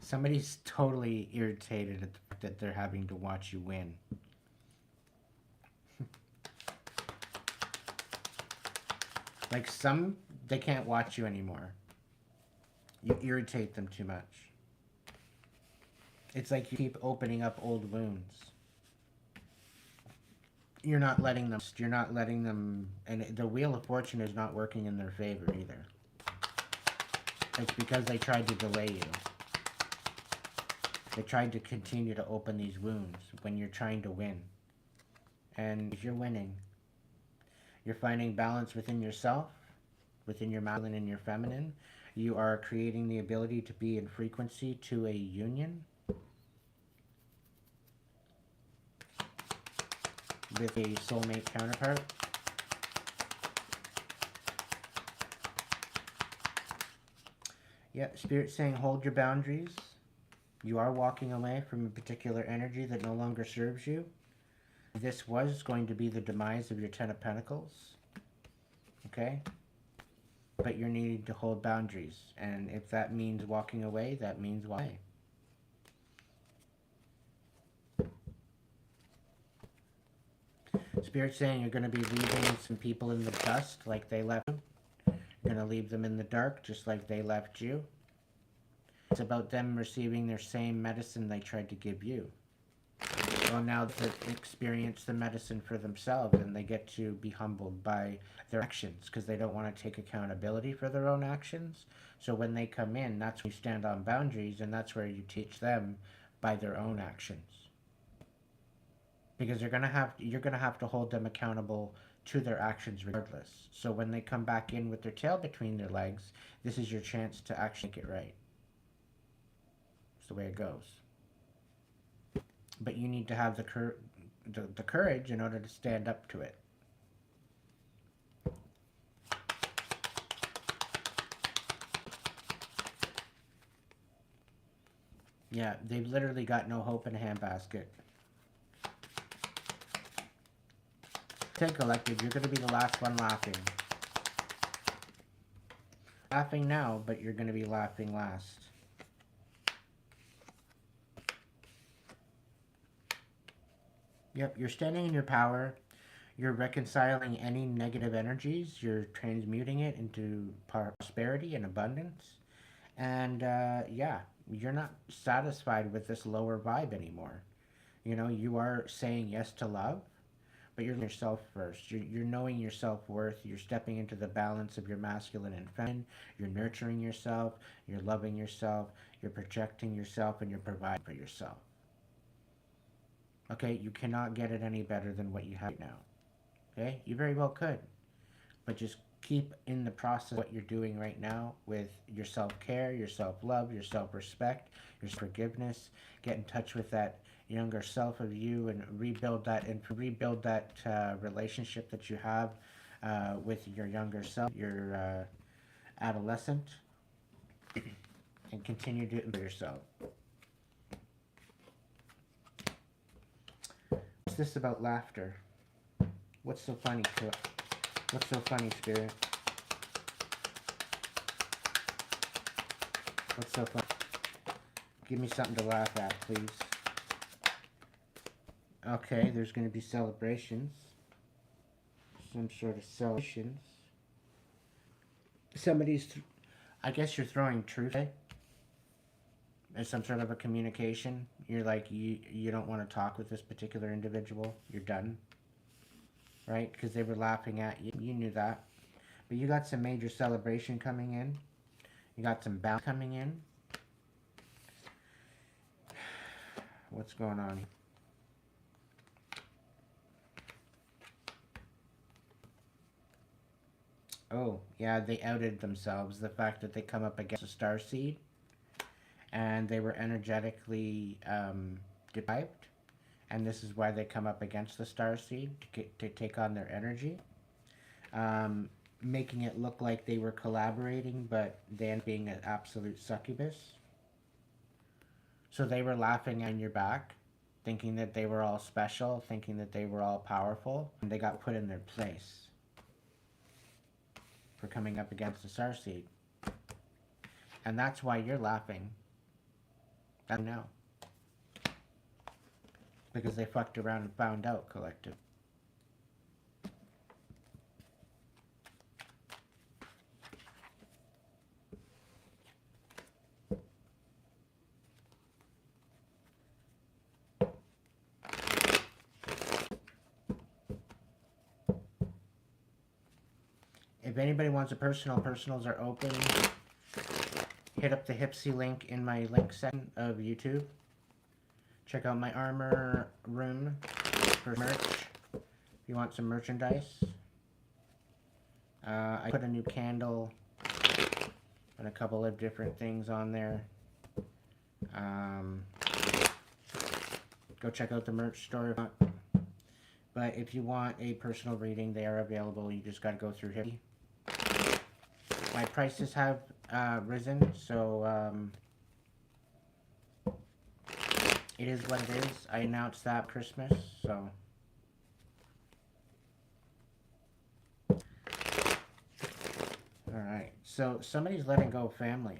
Somebody's totally irritated at the fact that they're having to watch you win. Like they can't watch you anymore. You irritate them too much. It's like you keep opening up old wounds. You're not letting them, and the Wheel of Fortune is not working in their favor either. It's because they tried to delay you. They tried to continue to open these wounds when you're trying to win. And if you're winning, you're finding balance within yourself, within your masculine and your feminine. You are creating the ability to be in frequency to a union with a soulmate counterpart. Yeah, Spirit's saying hold your boundaries. You are walking away from a particular energy that no longer serves you. This was going to be the demise of your Ten of Pentacles. Okay? But you're needing to hold boundaries. And if that means walking away, that means why. Spirit's saying you're going to be leaving some people in the dust like they left you. You're going to leave them in the dark just like they left you. It's about them receiving their same medicine they tried to give you. Well, now they've experienced the medicine for themselves, and they get to be humbled by their actions because they don't want to take accountability for their own actions. So when they come in, that's when you stand on boundaries, and that's where you teach them by their own actions. Because you're gonna have to hold them accountable to their actions regardless. So when they come back in with their tail between their legs, this is your chance to actually make it right. It's the way it goes. But you need to have the courage in order to stand up to it. Yeah, they've literally got no hope in a handbasket. Take collective, you're going to be the last one laughing. Laughing now, but you're going to be laughing last. Yep, you're standing in your power. You're reconciling any negative energies. You're transmuting it into prosperity and abundance. And yeah, you're not satisfied with this lower vibe anymore. You know, you are saying yes to love, but you're yourself first. You're knowing your self-worth. You're stepping into the balance of your masculine and feminine. You're nurturing yourself. You're loving yourself. You're projecting yourself, and you're providing for yourself. Okay, you cannot get it any better than what you have right now. Okay, you very well could, but just keep in the process of what you're doing right now with your self-care, your self-love, your self-respect, your forgiveness. Get in touch with that younger self of you and rebuild that relationship that you have with your younger self, your adolescent, and continue to improve yourself. What's this about laughter? What's so funny to it? What's so funny, Spirit? What's so funny? Give me something to laugh at, please. Okay, there's going to be celebrations. Some sort of celebrations. I guess you're throwing truth as some sort of a communication. You're like, you don't want to talk with this particular individual. You're done. Right? Because they were laughing at you. You knew that. But you got some major celebration coming in. You got some balance coming in. What's going on here? Oh, yeah, they outed themselves. The fact that they come up against a star seed and they were energetically deprived. And this is why they come up against the star seed to take on their energy. Making it look like they were collaborating, but then being an absolute succubus. So they were laughing on your back, thinking that they were all special, thinking that they were all powerful, and they got put in their place for coming up against the starseed. And that's why you're laughing. I know. Because they fucked around and found out, collective. If anybody wants a personals are open. Hit up the Hipsy link in my link section of YouTube. Check out my armor room for merch. If you want some merchandise. I put a new candle and a couple of different things on there. Go check out the merch store. But if you want a personal reading, they are available. You just gotta go through Hipsy. My prices have risen, so it is what it is. I announced that Christmas, so. Alright, so somebody's letting go of family.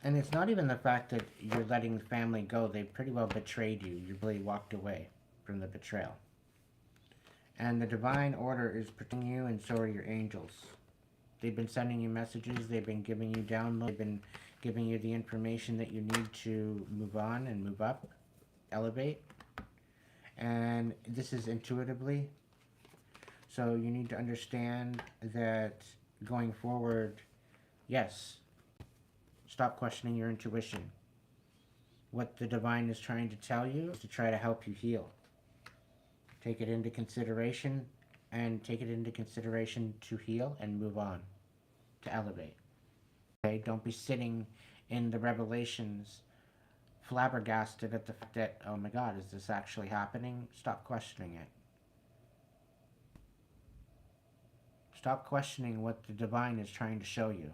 And it's not even the fact that you're letting the family go. They pretty well betrayed you. You really walked away from the betrayal. And the divine order is protecting you, and so are your angels. They've been sending you messages. They've been giving you downloads. They've been giving you the information that you need to move on and move up, elevate. And this is intuitively. So you need to understand that going forward, yes, stop questioning your intuition. What the divine is trying to tell you is to try to help you heal. Take it into consideration, and take it into consideration to heal and move on, to elevate. Okay, don't be sitting in the revelations flabbergasted at the fact that, oh my God, is this actually happening? Stop questioning it. Stop questioning what the divine is trying to show you.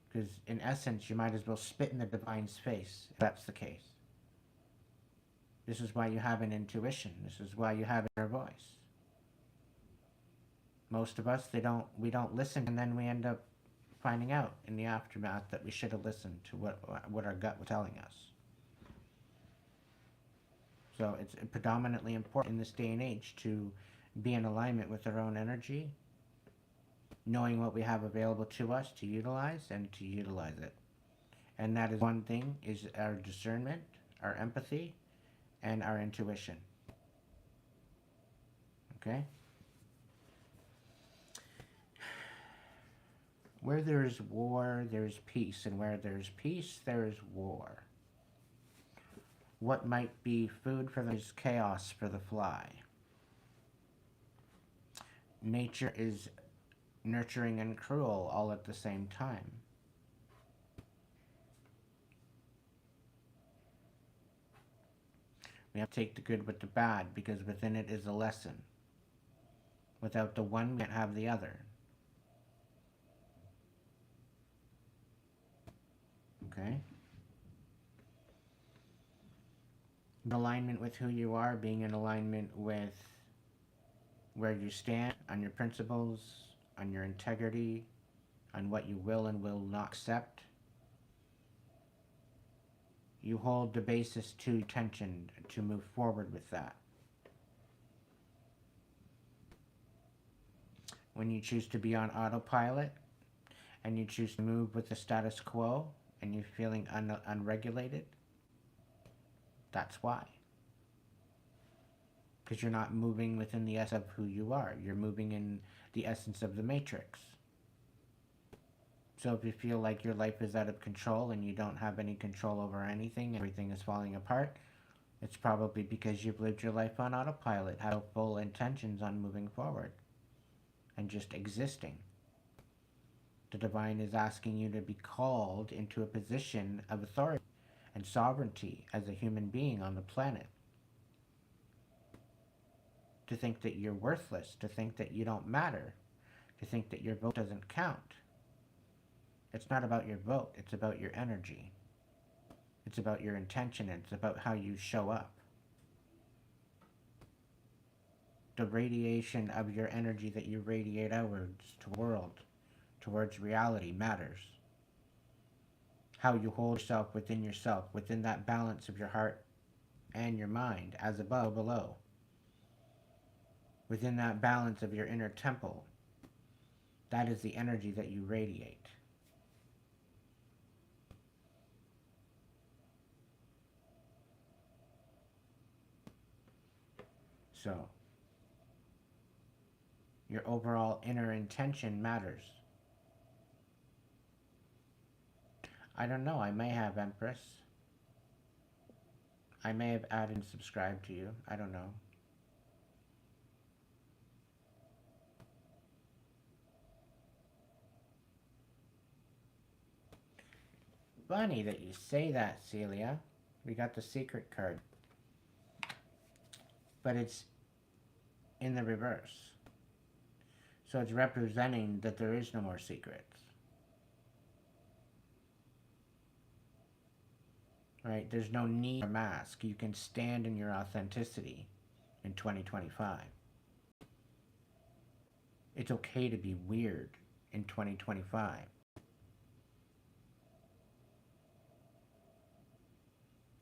Because in essence, you might as well spit in the divine's face, if that's the case. This is why you have an intuition. This is why you have an inner voice. Most of us, we don't listen, and then we end up finding out in the aftermath that we should have listened to what our gut was telling us. So it's predominantly important in this day and age to be in alignment with our own energy, knowing what we have available to us to utilize and to utilize it. And that is one thing, is our discernment, our empathy, and our intuition. Okay? Where there is war, there is peace. And where there is peace, there is war. What might be food for the is chaos for the fly. Nature is nurturing and cruel all at the same time. We have to take the good with the bad, because within it is a lesson. Without the one, we can't have the other. Okay? In alignment with who you are, being in alignment with where you stand, on your principles, on your integrity, on what you will and will not accept. You hold the basis to tension to move forward with that. When you choose to be on autopilot and you choose to move with the status quo and you're feeling unregulated, that's why. Because you're not moving within the essence of who you are. You're moving in the essence of the matrix. So if you feel like your life is out of control and you don't have any control over anything, everything is falling apart, it's probably because you've lived your life on autopilot, have full intentions on moving forward and just existing. The divine is asking you to be called into a position of authority and sovereignty as a human being on the planet. To think that you're worthless, to think that you don't matter, to think that your vote doesn't count. It's not about your vote, it's about your energy. It's about your intention, it's about how you show up. The radiation of your energy that you radiate outwards to the world, towards reality, matters. How you hold yourself, within that balance of your heart and your mind, as above, below. Within that balance of your inner temple, that is the energy that you radiate. So, your overall inner intention matters. I don't know, I may have, Empress. I may have added and subscribed to you. I don't know. Funny that you say that, Celia. We got the secret card. But it's in the reverse. So it's representing that there is no more secrets. Right? There's no need for a mask. You can stand in your authenticity in 2025. It's okay to be weird in 2025.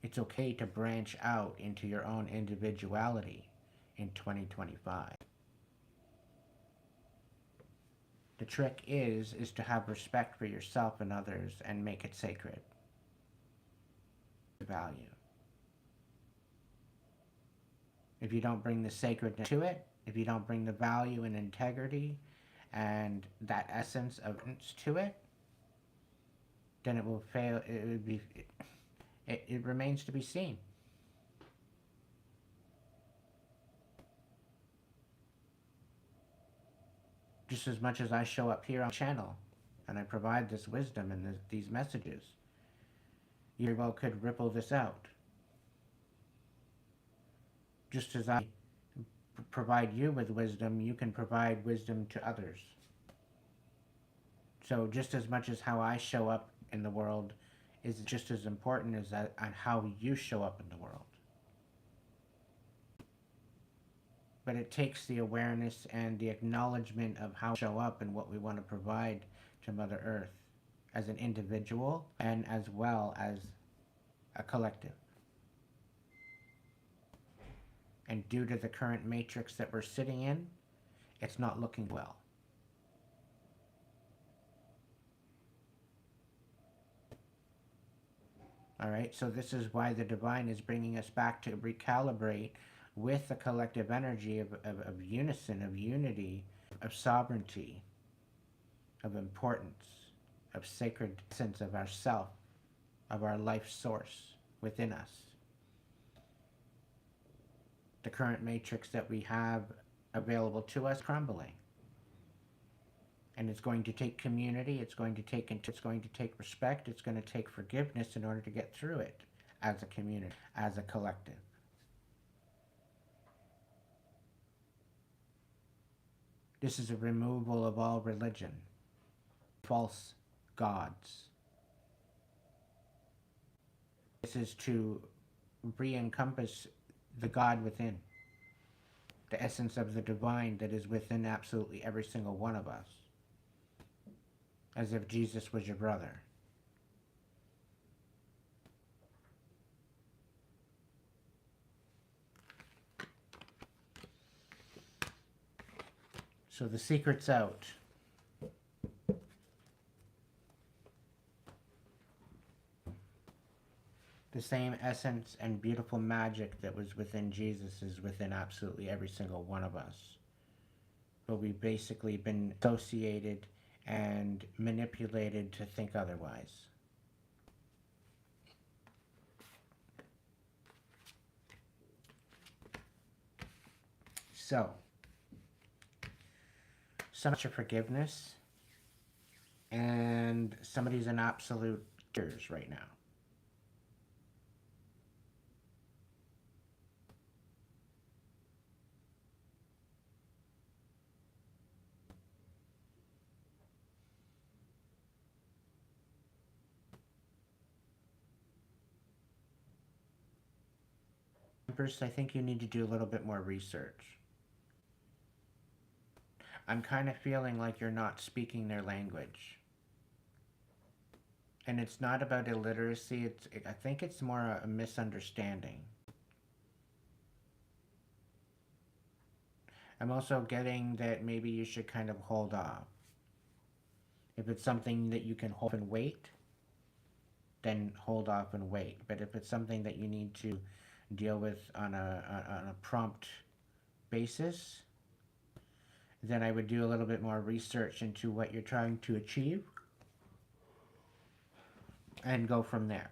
It's okay to branch out into your own individuality in 2025. The trick is to have respect for yourself and others and make it sacred. The value. If you don't bring the sacredness to it, if you don't bring the value and integrity and that essence of to it, then it will fail. It remains to be seen. Just as much as I show up here on the channel and I provide this wisdom and these messages, you very well could ripple this out. Just as I provide you with wisdom, you can provide wisdom to others. So just as much as how I show up in the world is just as important as on how you show up in the world. but it takes the awareness and the acknowledgement of how we show up and what we want to provide to Mother Earth as an individual and as well as a collective. And due to the current matrix that we're sitting in, it's not looking well. Alright, so this is why the divine is bringing us back to recalibrate with the collective energy of unison, of unity, of sovereignty, of importance, of sacred sense of ourself, of our life source within us. The current matrix that we have available to us crumbling. And it's going to take community, it's going to take respect, it's going to take forgiveness in order to get through it as a community, as a collective. This is a removal of all religion, false gods. This is to re-encompass the God within, the essence of the divine that is within absolutely every single one of us. As if Jesus was your brother. So the secret's out. The same essence and beautiful magic that was within Jesus is within absolutely every single one of us. But we've basically been associated and manipulated to think otherwise. So, much of forgiveness, and somebody's in absolute tears right now. First, I think you need to do a little bit more research. I'm kind of feeling like you're not speaking their language. And it's not about illiteracy, I think it's more a misunderstanding. I'm also getting that maybe you should kind of hold off. If it's something that you can hold and wait, then hold off and wait. But if it's something that you need to deal with on a prompt basis, then I would do a little bit more research into what you're trying to achieve and go from there.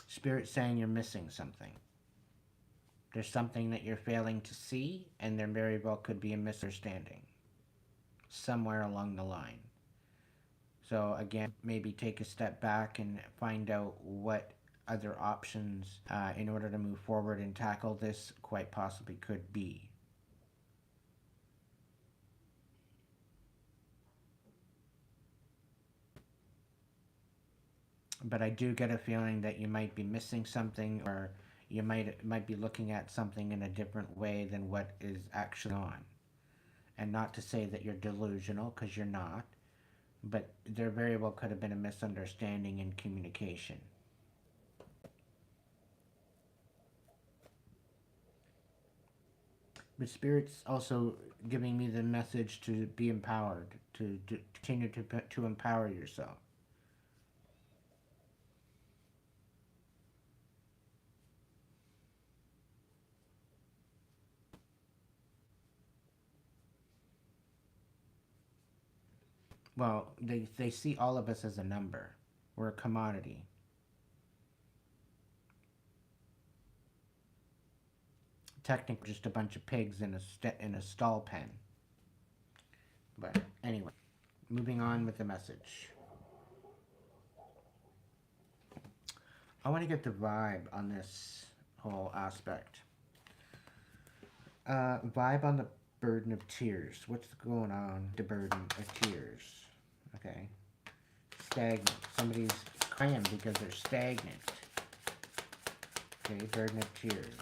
Spirit's saying you're missing something. There's something that you're failing to see, and there very well could be a misunderstanding somewhere along the line. So again, maybe take a step back and find out what other options in order to move forward and tackle this quite possibly could be. But I do get a feeling that you might be missing something, or you might be looking at something in a different way than what is actually on. And not to say that you're delusional, because you're not, but there very well could have been a misunderstanding in communication. But Spirit's also giving me the message to be empowered, to continue to empower yourself. Well, they see all of us as a number. We're a commodity. Technically, just a bunch of pigs in a stall pen. But anyway, moving on with the message. I want to get the vibe on this whole aspect. Vibe on the burden of tears. What's going on? The burden of tears. Okay. Stagnant. Somebody's crying because they're stagnant. Okay, burden of tears.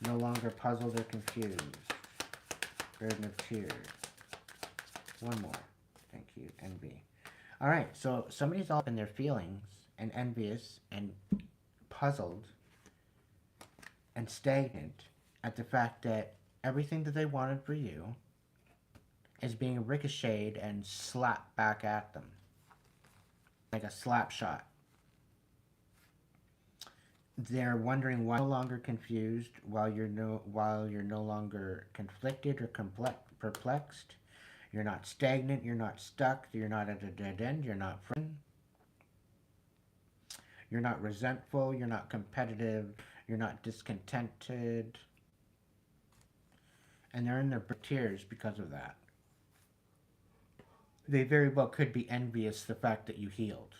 No longer puzzled or confused. Burden of tears. One more. Thank you. Envy. All right, so somebody's all up in their feelings and envious and puzzled and stagnant at the fact that everything that they wanted for you is being ricocheted and slapped back at them. Like a slap shot. They're wondering why you're no longer confused, while you're no longer conflicted or perplexed. You're not stagnant, you're not stuck, you're not at a dead end, you're not frightened. You're not resentful, you're not competitive, you're not discontented. And they're in their tears because of that. They very well could be envious the fact that you healed,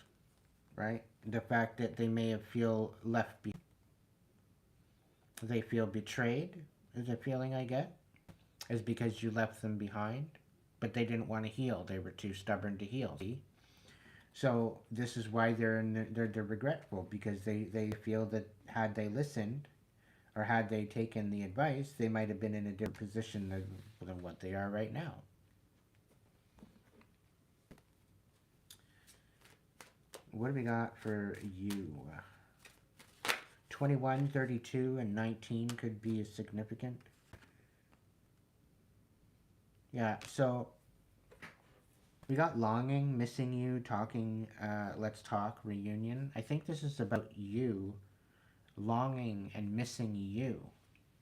right? The fact that they may have feel left behind. They feel betrayed, is a feeling I get, is because you left them behind, but they didn't want to heal. They were too stubborn to heal. See? So this is why they're regretful, because they feel that had they listened or had they taken the advice, they might have been in a different position than what they are right now. What do we got for you? 21, 32, and 19 could be significant. Yeah, so we got longing, missing you, talking, let's talk, reunion. I think this is about you longing and missing you.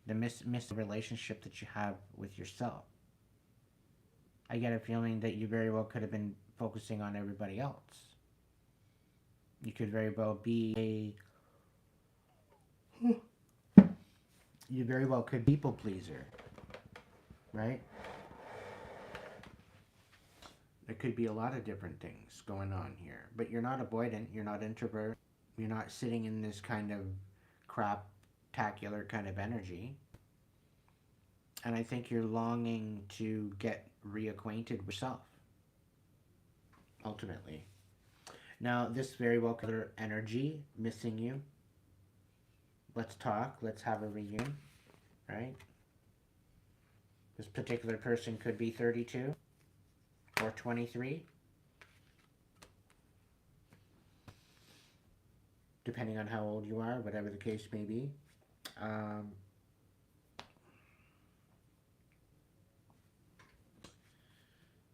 The missing relationship that you have with yourself. I get a feeling that you very well could have been focusing on everybody else. You could very well be you very well could be people pleaser, right? There could be a lot of different things going on here, but you're not avoidant, you're not introvert, you're not sitting in this kind of crap-tacular kind of energy. And I think you're longing to get reacquainted with yourself, ultimately. Now, this very well could be energy, missing you. Let's talk, let's have a reunion, right? This particular person could be 32 or 23, depending on how old you are, whatever the case may be.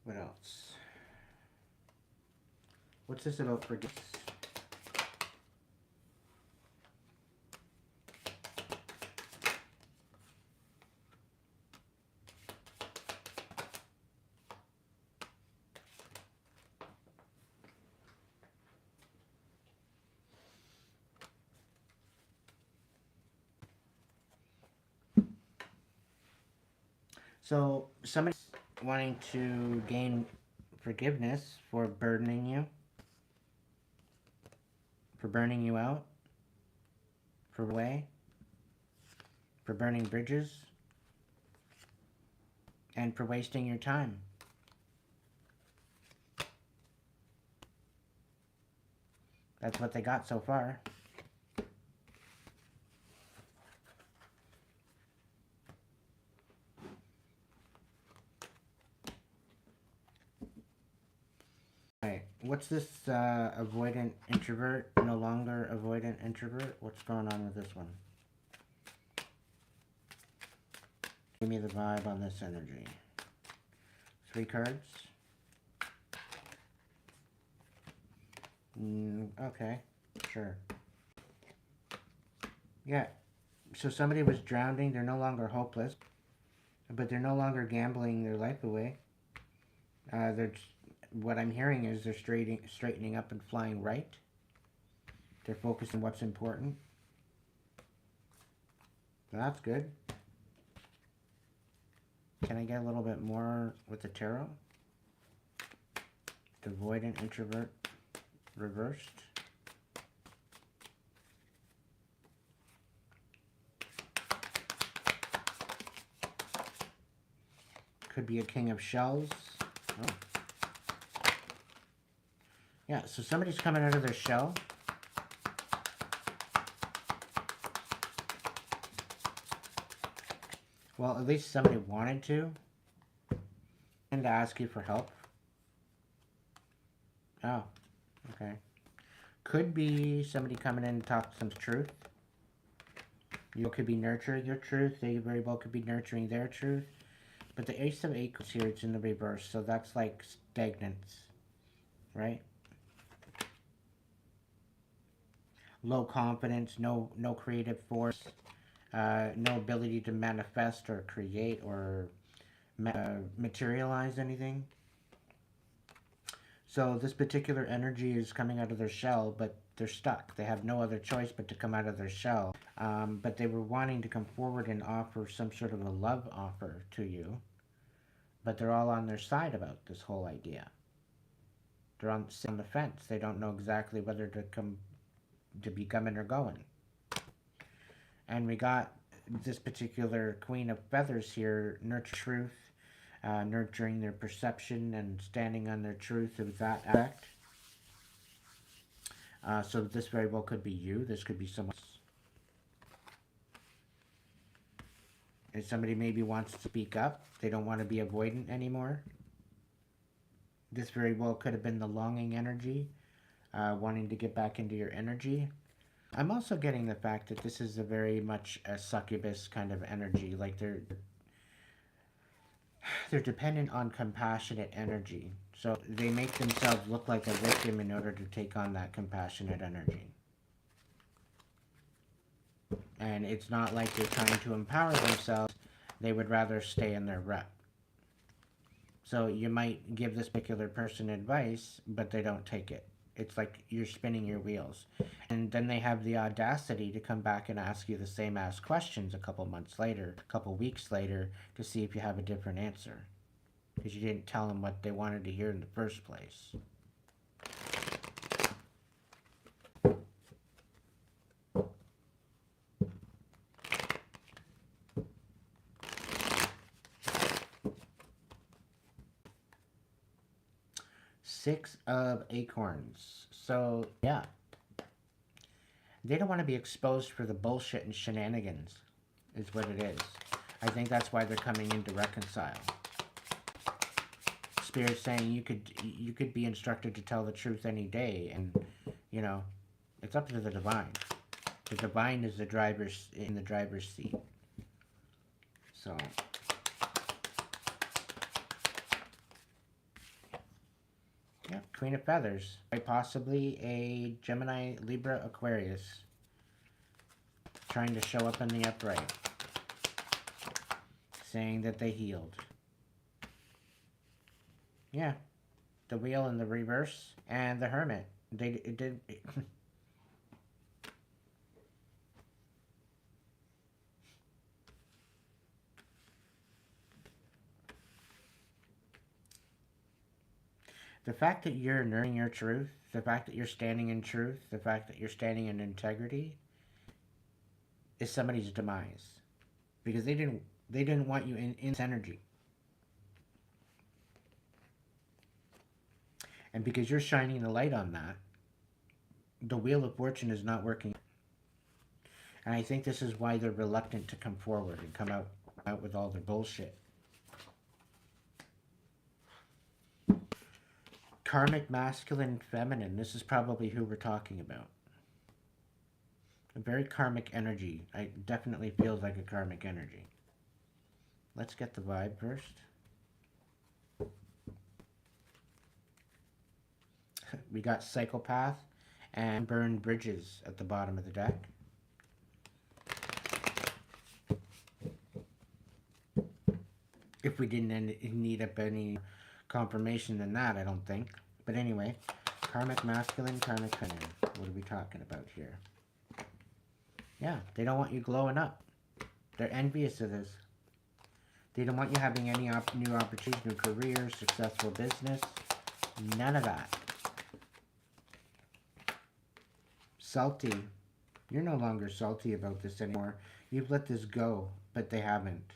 What else? What's this about forgiveness? So somebody's wanting to gain forgiveness for burdening you, for burning you out, for burning bridges, and for wasting your time. That's what they got so far. Alright, what's this avoidant introvert? No longer avoidant introvert? What's going on with this one? Give me the vibe on this energy. 3 cards. Okay, sure. Yeah, so somebody was drowning. They're no longer hopeless, but they're no longer gambling their life away. What I'm hearing is they're straightening up and flying right. They're focused on what's important. So that's good. Can I get a little bit more with the tarot? Avoidant introvert reversed. Could be a king of shells. Oh. Yeah, so somebody's coming out of their shell. Well, at least somebody wanted to. And to ask you for help. Oh, okay. Could be somebody coming in to talk some truth. You could be nurturing your truth. They very well could be nurturing their truth. But the Ace of Acorns here, it's in the reverse. So that's like stagnance, right? Low confidence, no creative force, no ability to manifest or create or materialize anything. So this particular energy is coming out of their shell, but they're stuck. They have no other choice but to come out of their shell. But they were wanting to come forward and offer some sort of a love offer to you. But they're all on their side about this whole idea. They're on the fence. They don't know exactly whether to be coming or going. And we got this particular Queen of Feathers here, nurture truth, nurturing their perception and standing on their truth of that act. So this very well could be you. This could be someone else. And somebody maybe wants to speak up. They don't want to be avoidant anymore. This very well could have been the longing energy, wanting to get back into your energy. I'm also getting the fact that this is a very much a succubus kind of energy. Like they're dependent on compassionate energy. So they make themselves look like a victim in order to take on that compassionate energy. And it's not like they're trying to empower themselves. They would rather stay in their rut. So you might give this particular person advice, but they don't take it. It's like you're spinning your wheels. And then they have the audacity to come back and ask you the same ass questions a couple months later, a couple weeks later, to see if you have a different answer. Because you didn't tell them what they wanted to hear in the first place. Six of Acorns. So, yeah. They don't want to be exposed for the bullshit and shenanigans, is what it is. I think that's why they're coming in to reconcile. Spirit's saying you could be instructed to tell the truth any day, and, you know, it's up to the divine. The divine is in the driver's seat. So... yeah, Queen of Feathers. Quite possibly a Gemini, Libra, Aquarius. Trying to show up in the upright. Saying that they healed. Yeah. The Wheel in the reverse. And the Hermit. It did... The fact that you're nurturing your truth, the fact that you're standing in truth, the fact that you're standing in integrity is somebody's demise. Because they didn't want you in this energy. And because you're shining the light on that, the Wheel of Fortune is not working. And I think this is why they're reluctant to come forward and come out with all their bullshit. Karmic masculine feminine. This is probably who we're talking about. A very karmic energy. It definitely feels like a karmic energy. Let's get the vibe first. We got psychopath and burned bridges at the bottom of the deck. If we didn't need up any confirmation than that, I don't think. But anyway, karmic masculine, karmic feminine. What are we talking about here? Yeah, they don't want you glowing up. They're envious of this. They don't want you having any new opportunities, new career, successful business. None of that. Salty. You're no longer salty about this anymore. You've let this go, but they haven't.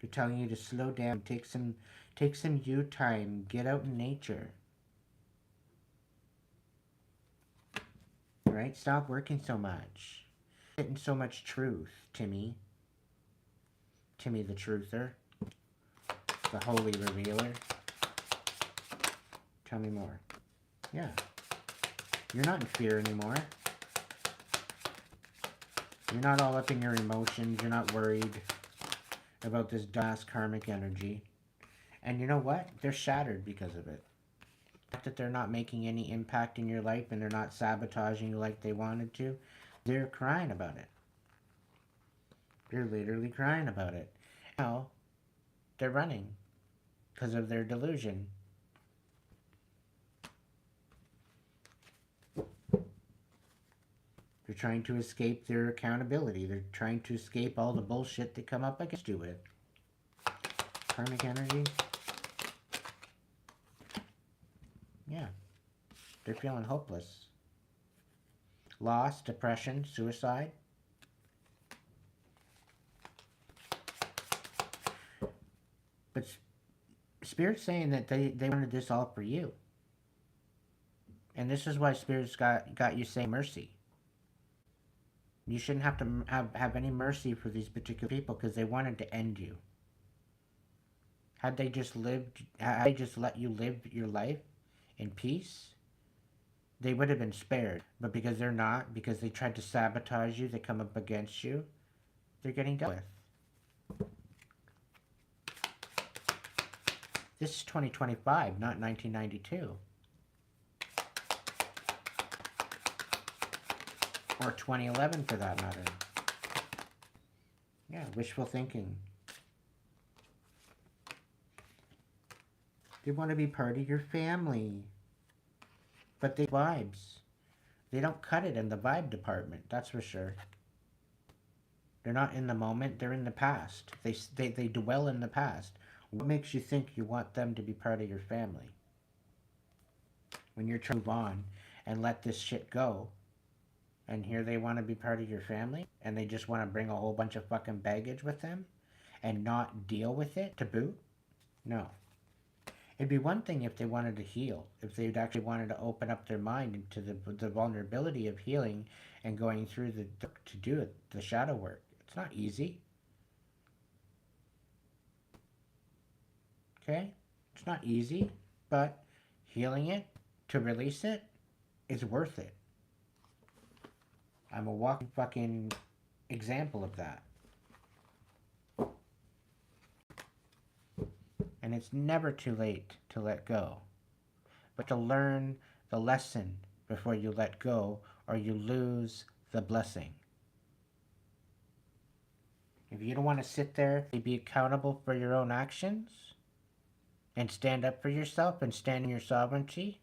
They're telling you to slow down, take some you time, get out in nature. Right? Stop working so much. Getting so much truth, Timmy. Timmy the Truther, the Holy Revealer. Tell me more. Yeah. You're not in fear anymore. You're not all up in your emotions. You're not worried about this dumbass karmic energy. And you know what? They're shattered because of it. The fact that they're not making any impact in your life and they're not sabotaging you like they wanted to, they're crying about it. They're literally crying about it. Now, they're running because of their delusion. They're trying to escape their accountability. They're trying to escape all the bullshit they come up against you with. Karmic energy. Yeah. They're feeling hopeless. Loss, depression, suicide. But Spirit's saying that they wanted this all for you. And this is why Spirit's got you saying mercy. You shouldn't have to have any mercy for these particular people because they wanted to end you. Had they just let you live your life in peace, they would have been spared. But because they're not, because they tried to sabotage you, they come up against you, they're getting dealt with. This is 2025, not 1992. Or 2011 for that matter. Yeah, wishful thinking. They want to be part of your family. But they vibes. They don't cut it in the vibe department, that's for sure. They're not in the moment, they're in the past. They dwell in the past. What makes you think you want them to be part of your family? When you're trying to move on and let this shit go, and here they want to be part of your family, and they just want to bring a whole bunch of fucking baggage with them, and not deal with it to boot? No. It'd be one thing if they wanted to heal, if they'd actually wanted to open up their mind into the vulnerability of healing and going through to do it, the shadow work. It's not easy. Okay? It's not easy, but healing it, to release it, is worth it. I'm a walking fucking example of that. And it's never too late to let go. But to learn the lesson before you let go, or you lose the blessing. If you don't want to sit there and be accountable for your own actions, and stand up for yourself and stand in your sovereignty,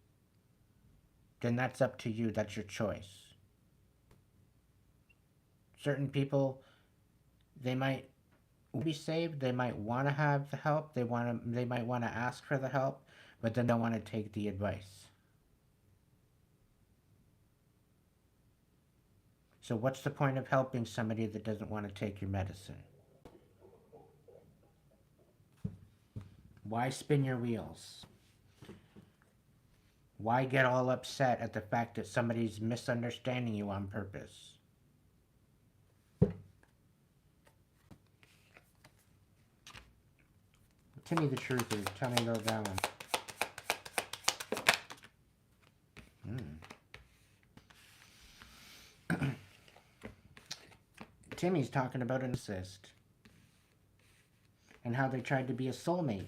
then that's up to you. That's your choice. Certain people, they might be saved, they might want to have the help, they might want to ask for the help, but then don't want to take the advice. So what's the point of helping somebody that doesn't want to take your medicine? Why spin your wheels? Why get all upset at the fact that somebody's misunderstanding you on purpose? Timmy the Truther, tell me about that one. Timmy's talking about an assist and how they tried to be a soulmate.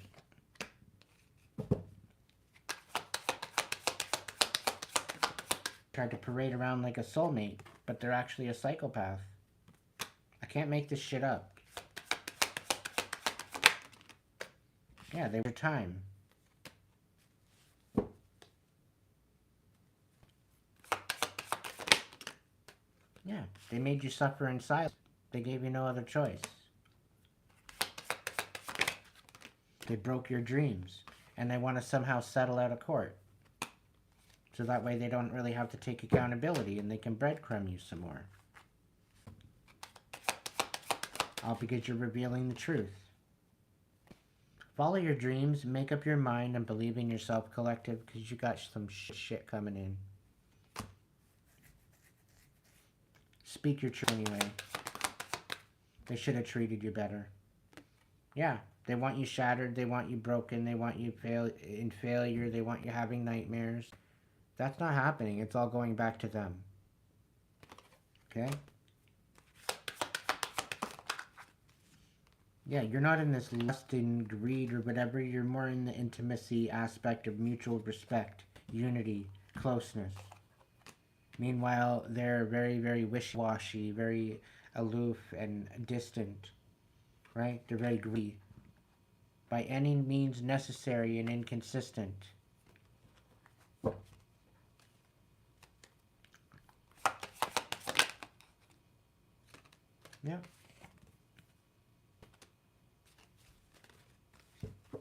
Tried to parade around like a soulmate, but they're actually a psychopath. I can't make this shit up. Yeah, they were time. Yeah, they made you suffer in silence. They gave you no other choice. They broke your dreams, and they want to somehow settle out of court. So that way they don't really have to take accountability and they can breadcrumb you some more. All because you're revealing the truth. Follow your dreams, make up your mind, and believe in yourself, collective, because you got some shit coming in. Speak your truth anyway. They should have treated you better. Yeah, they want you shattered, they want you broken, they want you in failure, they want you having nightmares. That's not happening. It's all going back to them. Okay? Yeah, you're not in this lust and greed or whatever. You're more in the intimacy aspect of mutual respect, unity, closeness. Meanwhile, they're very, very wishy-washy, very aloof and distant, right? They're very greedy. By any means necessary and inconsistent. Yeah.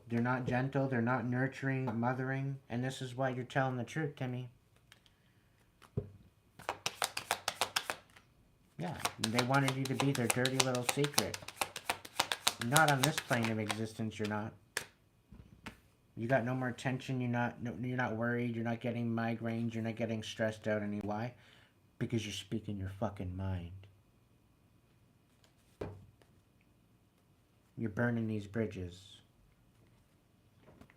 They're not gentle, they're not nurturing, not mothering, and this is why you're telling the truth, Timmy. Yeah, they wanted you to be their dirty little secret. Not on this plane of existence, you're not. You got no more tension, you're not worried, you're not getting migraines, you're not getting stressed out any. Why? Because you're speaking your fucking mind. You're burning these bridges.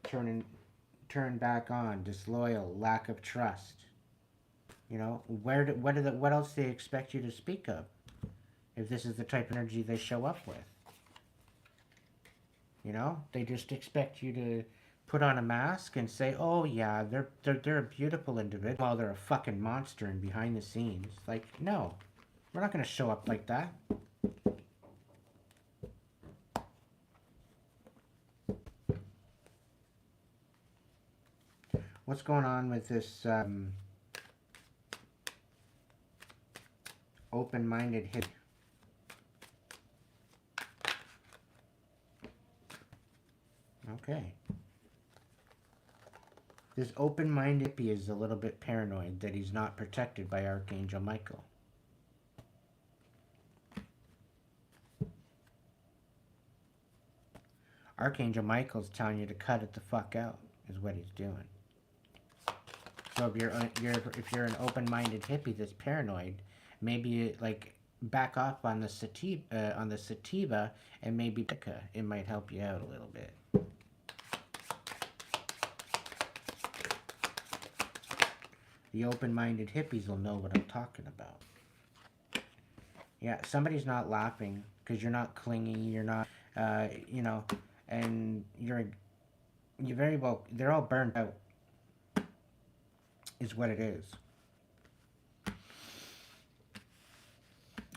Turn back on, disloyal, lack of trust. You know, what else do they expect you to speak of? If this is the type of energy they show up with. You know, they just expect you to put on a mask and say, "Oh yeah, they're a beautiful individual," while they're a fucking monster and behind the scenes. Like, no, we're not gonna show up like that. What's going on with this open-minded hippie? Okay. This open-minded hippie is a little bit paranoid that he's not protected by Archangel Michael. Archangel Michael's telling you to cut it the fuck out, is what he's doing. So if you're an open-minded hippie that's paranoid, maybe like back off on the sativa, and maybe it might help you out a little bit. The open-minded hippies will know what I'm talking about. Yeah, somebody's not laughing because you're not clingy, you're not, you know, and you're very well. They're all burnt out. Is what it is.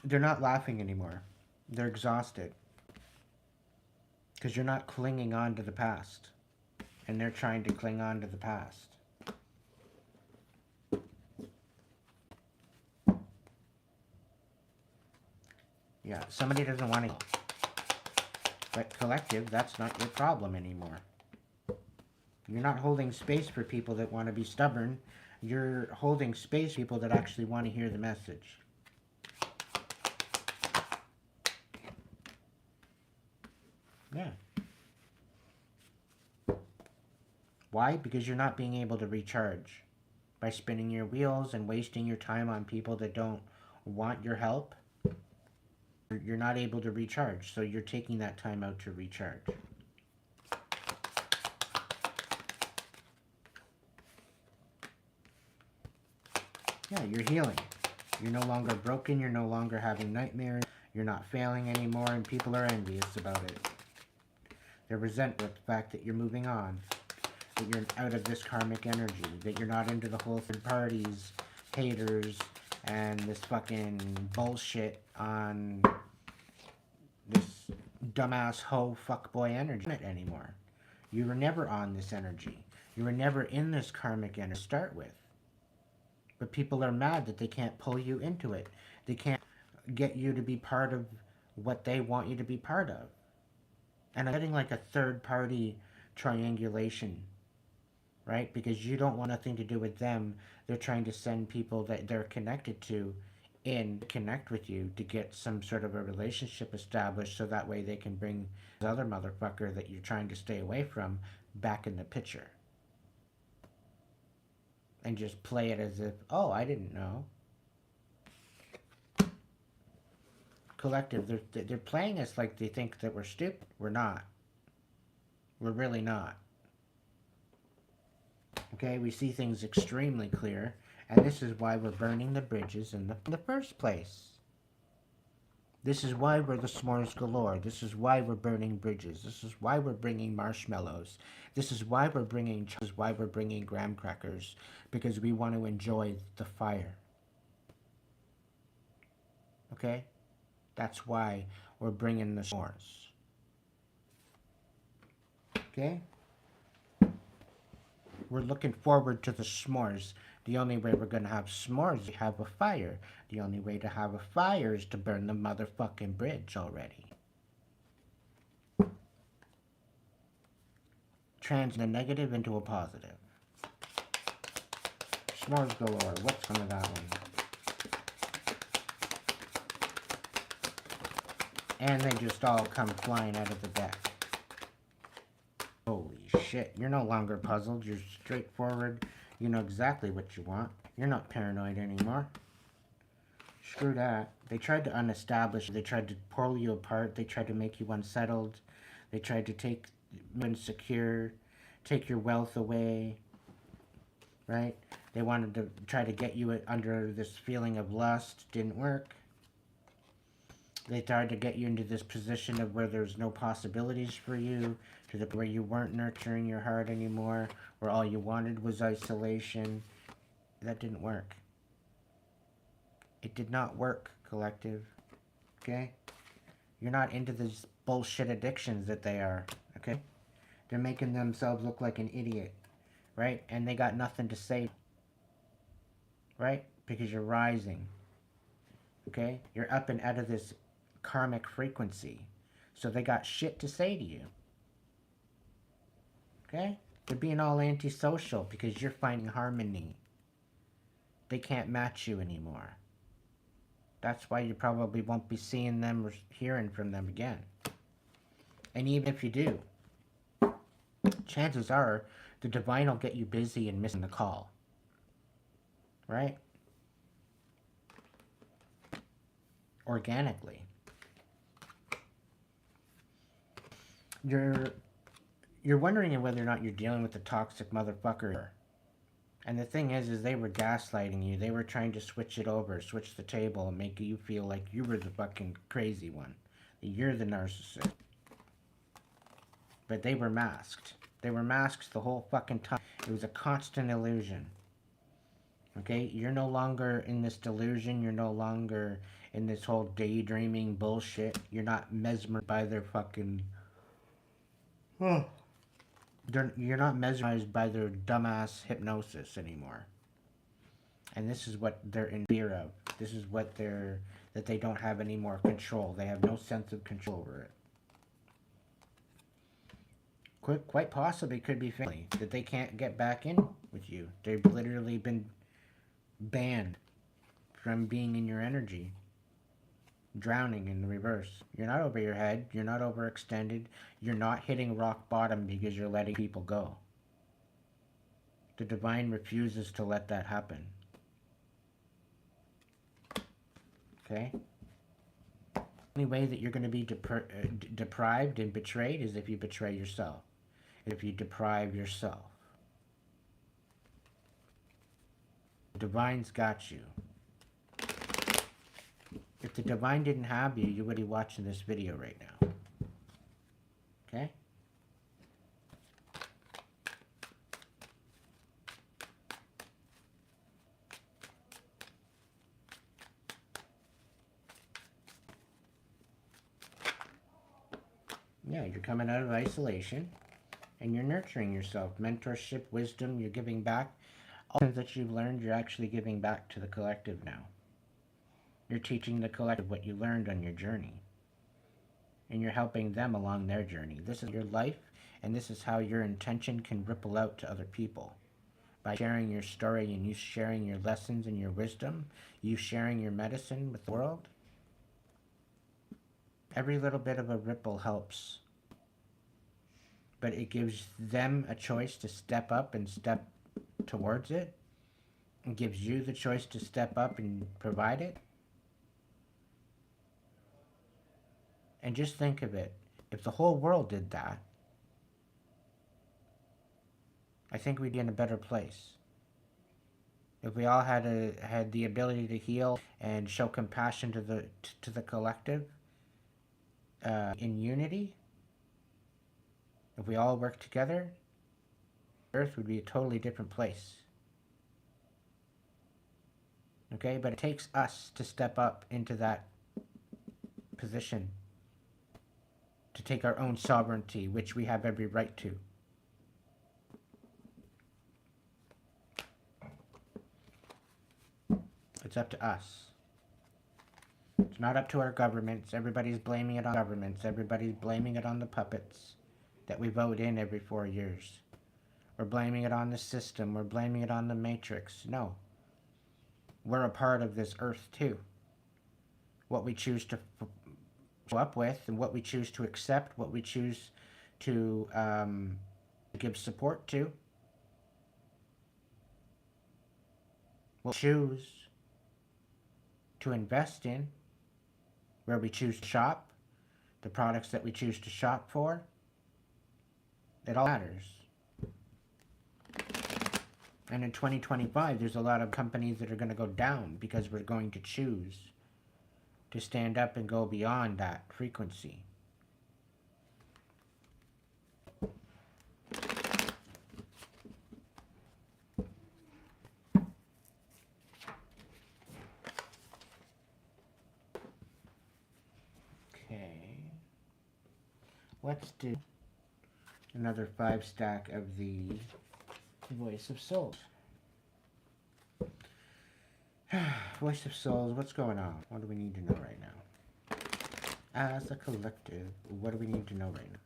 They're not laughing anymore. They're exhausted. Because you're not clinging on to the past. And they're trying to cling on to the past. Yeah, somebody doesn't want to. But collective, that's not your problem anymore. You're not holding space for people that want to be stubborn. You're holding space for people that actually want to hear the message. Yeah. Why? Because you're not being able to recharge. By spinning your wheels and wasting your time on people that don't want your help, you're not able to recharge. So you're taking that time out to recharge. Yeah, you're healing. You're no longer broken. You're no longer having nightmares. You're not failing anymore, and people are envious about it. They're resentful with the fact that you're moving on, that you're out of this karmic energy, that you're not into the whole third parties, haters, and this fucking bullshit on this dumbass hoe fuckboy energy anymore. You were never on this energy. You were never in this karmic energy to start with. But people are mad that they can't pull you into it. They can't get you to be part of what they want you to be part of. And I'm getting like a third-party triangulation, right? Because you don't want nothing to do with them. They're trying to send people that they're connected to in to connect with you to get some sort of a relationship established so that way they can bring this other motherfucker that you're trying to stay away from back in the picture. And just play it as if, oh, I didn't know. collective, they're playing us like they think that we're stupid. We're not. We're really not. Okay, we see things extremely clear, and this is why we're burning the bridges in the first place. This is why we're the s'mores galore. This is why we're burning bridges. This is why we're bringing marshmallows. This is why we're bringing graham crackers, because we want to enjoy the fire. Okay? That's why we're bringing the s'mores. Okay? We're looking forward to the s'mores. The only way we're going to have s'mores is to have a fire. The only way to have a fire is to burn the motherfucking bridge already. Trans the negative into a positive. S'mores galore. What's some of that one? And they just all come flying out of the deck. Holy shit. You're no longer puzzled. You're straightforward. You know exactly what you want. You're not paranoid anymore. Screw that. They tried to unestablish. They tried to pull you apart. They tried to make you unsettled. They tried to take you insecure, take your wealth away, right? They wanted to try to get you under this feeling of lust. Didn't work. They tried to get you into this position of where there's no possibilities for you, to the where you weren't nurturing your heart anymore, where all you wanted was isolation. That didn't work. It did not work, collective. Okay? You're not into these bullshit addictions that they are. Okay? They're making themselves look like an idiot. Right? And they got nothing to say. Right? Because you're rising. Okay? You're up and out of this karmic frequency. So they got shit to say to you. Okay? They're being all antisocial because you're finding harmony. They can't match you anymore. That's why you probably won't be seeing them or hearing from them again. And even if you do, chances are the divine will get you busy and missing the call. Right? Organically. You're wondering whether or not you're dealing with a toxic motherfucker. And the thing is they were gaslighting you. They were trying to switch it over, switch the table, and make you feel like you were the fucking crazy one. You're the narcissist. But they were masked. They were masked the whole fucking time. It was a constant illusion. Okay? You're no longer in this delusion. You're no longer in this whole daydreaming bullshit. You're not mesmerized by their fucking... You're not mesmerized by their dumbass hypnosis anymore. And this is what they're in fear of. This is what that they don't have any more control. They have no sense of control over it. Quite possibly could be family. That they can't get back in with you. They've literally been banned from being in your energy. Drowning in the reverse. You're not over your head. You're not overextended. You're not hitting rock bottom because you're letting people go. The divine refuses to let that happen. Okay? The only way that you're going to be deprived and betrayed is if you betray yourself. If you deprive yourself. The divine's got you. If the divine didn't have you, you would be watching this video right now. Okay? Yeah, you're coming out of isolation and you're nurturing yourself. Mentorship, wisdom, you're giving back. All things that you've learned, you're actually giving back to the collective now. You're teaching the collective what you learned on your journey. And you're helping them along their journey. This is your life, and this is how your intention can ripple out to other people. By sharing your story and you sharing your lessons and your wisdom, you sharing your medicine with the world. Every little bit of a ripple helps. But it gives them a choice to step up and step towards it. It gives you the choice to step up and provide it. And just think of it. If the whole world did that, I think we'd be in a better place. If we all had the ability to heal and show compassion to the collective, in unity, if we all worked together, Earth would be a totally different place. Okay, but it takes us to step up into that position, to take our own sovereignty, which we have every right to. It's up to us. It's not up to our governments. Everybody's blaming it on governments. Everybody's blaming it on the puppets that we vote in every 4 years. We're blaming it on the system. We're blaming it on the matrix. No. We're a part of this earth too. What we choose to show up with and what we choose to accept, what we choose to give support to. We'll choose to invest in, where we choose to shop, the products that we choose to shop for. It all matters. And in 2025, there's a lot of companies that are going to go down because we're going to choose to stand up and go beyond that frequency. Okay. Let's do another 5 stack of the Voice of Souls. Voice of Souls, what's going on? What do we need to know right now? As a collective, what do we need to know right now?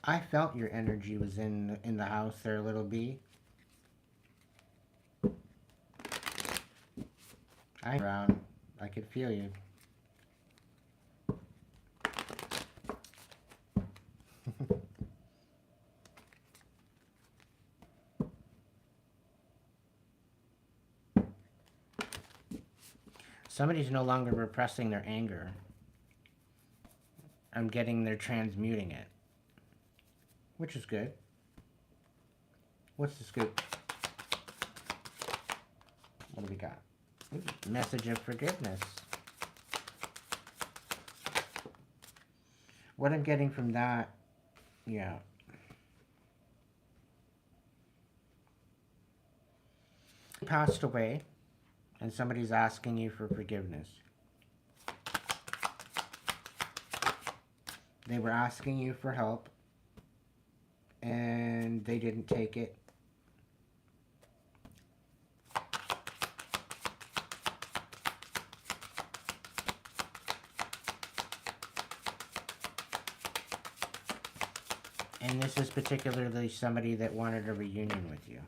I felt your energy was in the house there, little bee. I'm around. I could feel you. Somebody's no longer repressing their anger. I'm getting they're transmuting it, which is good. What's the scoop? What do we got? Ooh, message of forgiveness. What I'm getting from that, yeah. You passed away, and somebody's asking you for forgiveness. They were asking you for help, and they didn't take it. And this is particularly somebody that wanted a reunion with you.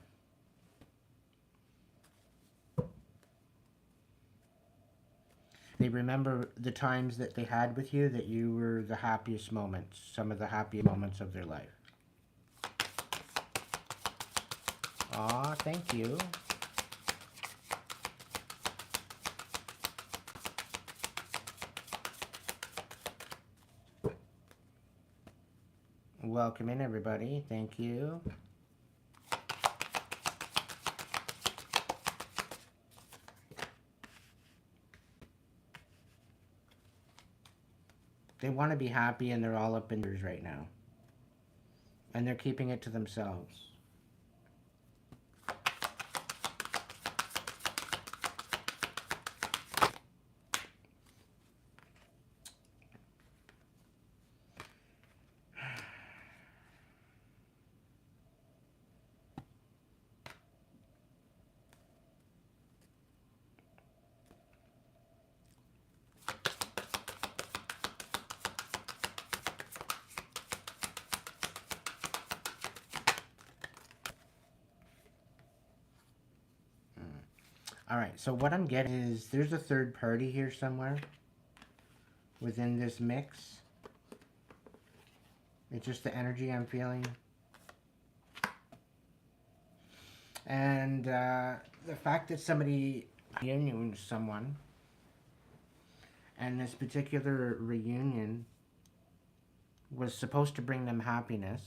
They remember the times that they had with you, that you were the happiest moments, some of the happiest moments of their life. Aw, thank you. Welcome in, everybody. Thank you. They want to be happy, and they're all up in theirs right now. And they're keeping it to themselves. Alright, so what I'm getting is there's a third party here somewhere within this mix. It's just the energy I'm feeling. And the fact that somebody reunions someone, and this particular reunion was supposed to bring them happiness,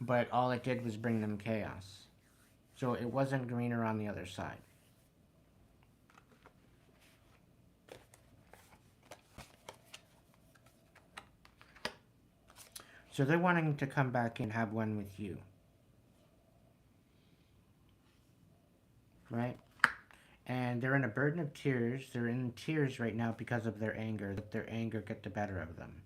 but all it did was bring them chaos. So it wasn't greener on the other side. So they're wanting to come back and have one with you. Right? And they're in a burden of tears. They're in tears right now because of their anger. Let their anger get the better of them.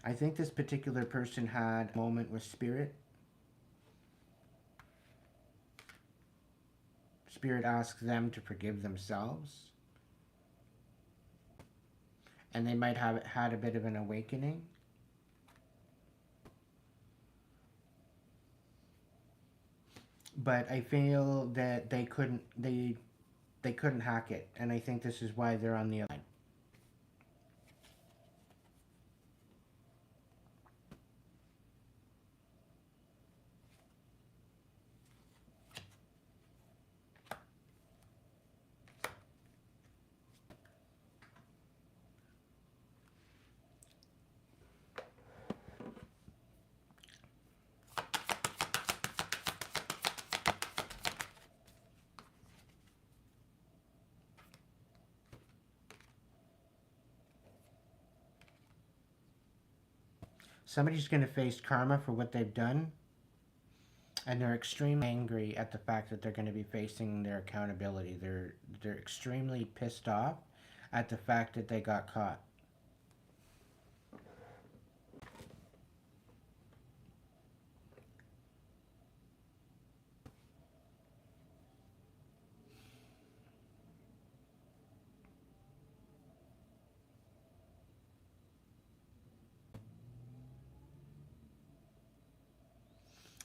I think this particular person had a moment with Spirit. Spirit asks them to forgive themselves. And they might have had a bit of an awakening. But I feel that they couldn't hack it, and I think this is why they're on the other line. Somebody's going to face karma for what they've done, and they're extremely angry at the fact that they're going to be facing their accountability. They're extremely pissed off at the fact that they got caught.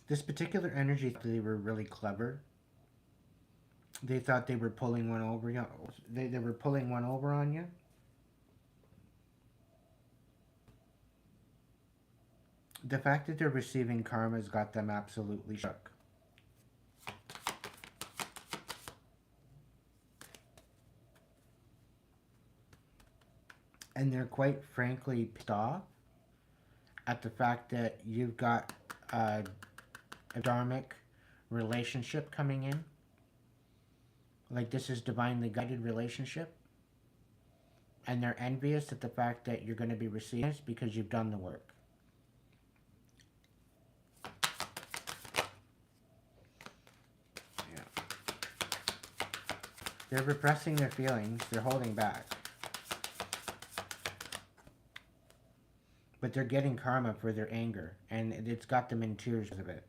This particular energy, they were really clever. They thought they were pulling one over you. They were pulling one over on you. The fact that they're receiving karma has got them absolutely shook. And they're quite frankly pissed off at the fact that you've got a dharmic relationship coming in. Like this is divinely guided relationship. And they're envious at the fact that you're going to be receiving this because you've done the work. Yeah. They're repressing their feelings. They're holding back. But they're getting karma for their anger. And it's got them in tears of it.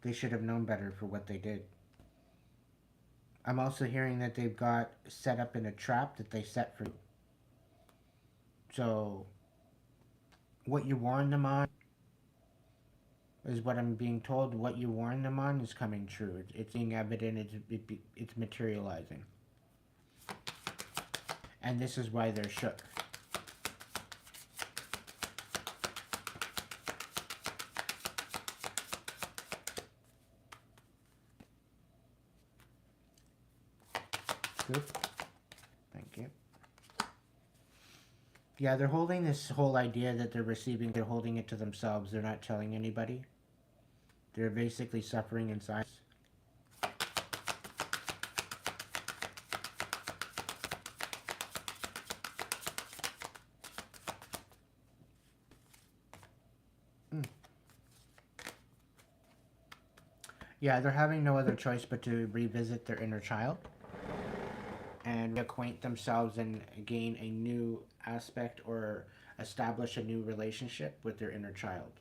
They should have known better for what they did. I'm also hearing that they've got set up in a trap that they set for you. So, what you warned them on is what I'm being told. What you warned them on is coming true. It's being evident. It's materializing. And this is why they're shook. Good. Thank you. Yeah, they're holding this whole idea that they're receiving, they're holding it to themselves. They're not telling anybody. They're basically suffering in silence. Yeah, they're having no other choice but to revisit their inner child and reacquaint themselves and gain a new aspect or establish a new relationship with their inner child.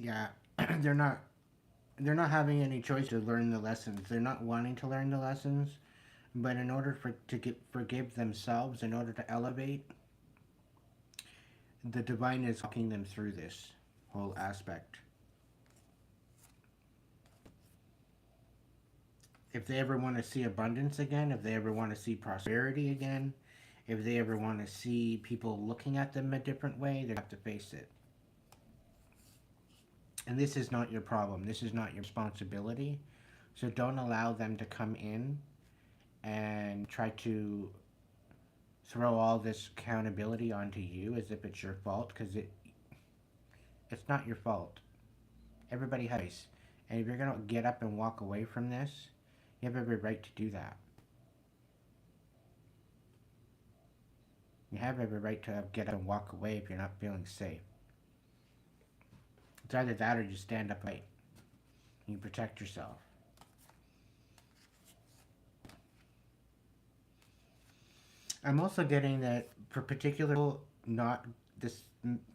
Yeah, they're not they're not having any choice to learn the lessons. They're not wanting to learn the lessons, but in order forgive themselves, in order to elevate, the divine is walking them through this whole aspect. If they ever want to see abundance again, if they ever want to see prosperity again, if they ever want to see people looking at them a different way, they have to face it. And this is not your problem. This is not your responsibility. So don't allow them to come in and try to throw all this accountability onto you as if it's your fault, because it's not your fault. Everybody has. And if you're going to get up and walk away from this, you have every right to do that. You have every right to get up and walk away if you're not feeling safe. It's either that or you stand up late. You protect yourself. I'm also getting that for particular, not this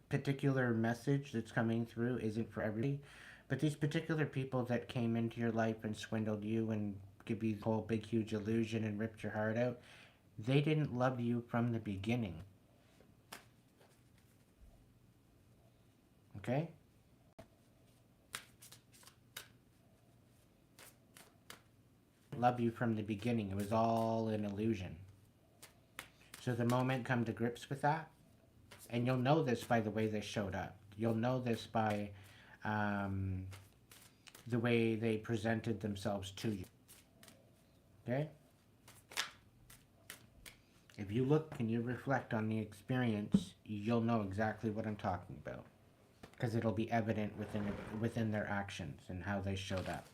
particular message that's coming through isn't for everybody, but these particular people that came into your life and swindled you and give you the whole big huge illusion and ripped your heart out, they didn't love you from the beginning. Okay? Love you from the beginning. It was all an illusion. So the moment come to grips with that, and you'll know this by the way they showed up. You'll know this by the way they presented themselves to you. Okay? If you look and you reflect on the experience, you'll know exactly what I'm talking about. Because it'll be evident within their actions and how they showed up.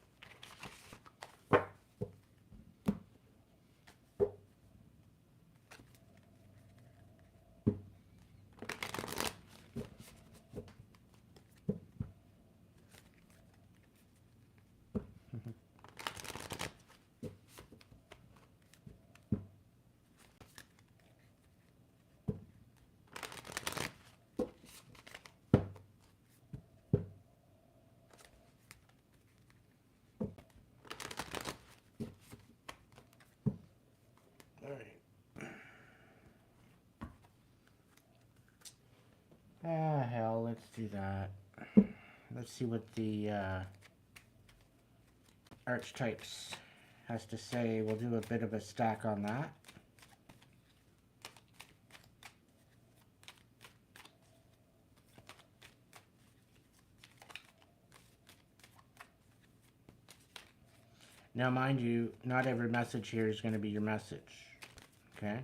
Ah, hell, let's do that. Let's see what the archetypes has to say. We'll do a bit of a stack on that. Now, mind you, not every message here is going to be your message. Okay?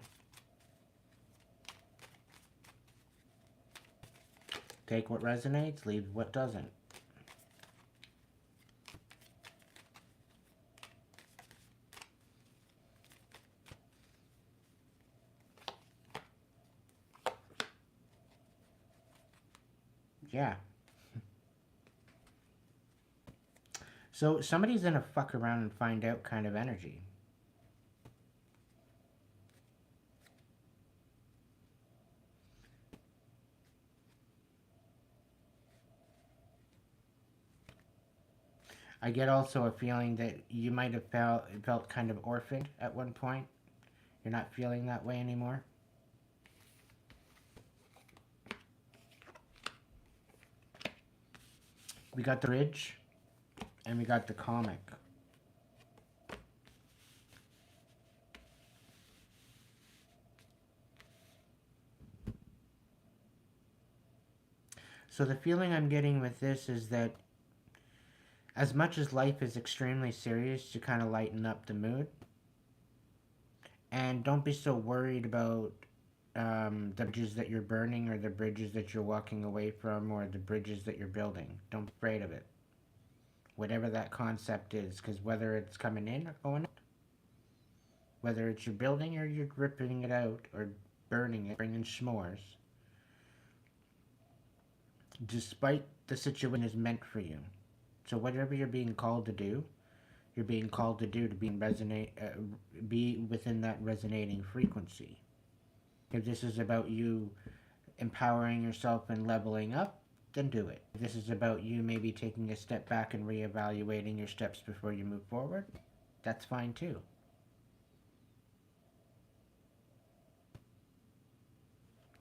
Take what resonates, leave what doesn't. Yeah. So somebody's in a fuck around and find out kind of energy. I get also a feeling that you might have felt kind of orphaned at one point. You're not feeling that way anymore. We got the bridge, and we got the comic. So the feeling I'm getting with this is that as much as life is extremely serious, to kind of lighten up the mood. And don't be so worried about the bridges that you're burning or the bridges that you're walking away from or the bridges that you're building. Don't be afraid of it. Whatever that concept is, because whether it's coming in or going out, whether it's you're building or you're ripping it out or burning it, bringing s'mores, despite the situation is meant for you. So whatever you're being called to do, you're being called to do to be within that resonating frequency. If this is about you empowering yourself and leveling up, then do it. If this is about you maybe taking a step back and reevaluating your steps before you move forward, that's fine too.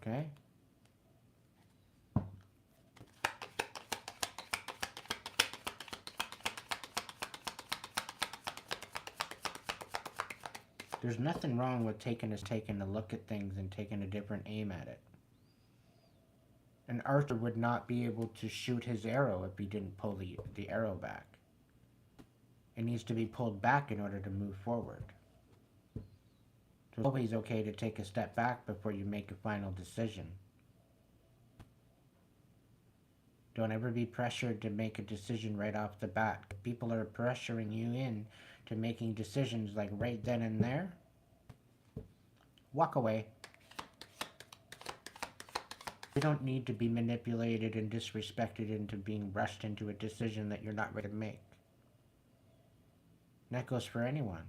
Okay? There's nothing wrong with taking a look at things and taking a different aim at it. An archer would not be able to shoot his arrow if he didn't pull the arrow back. It needs to be pulled back in order to move forward. So it's always okay to take a step back before you make a final decision. Don't ever be pressured to make a decision right off the bat. If people are pressuring you in to making decisions like right then and there, walk away. You don't need to be manipulated and disrespected into being rushed into a decision that you're not ready to make. And that goes for anyone.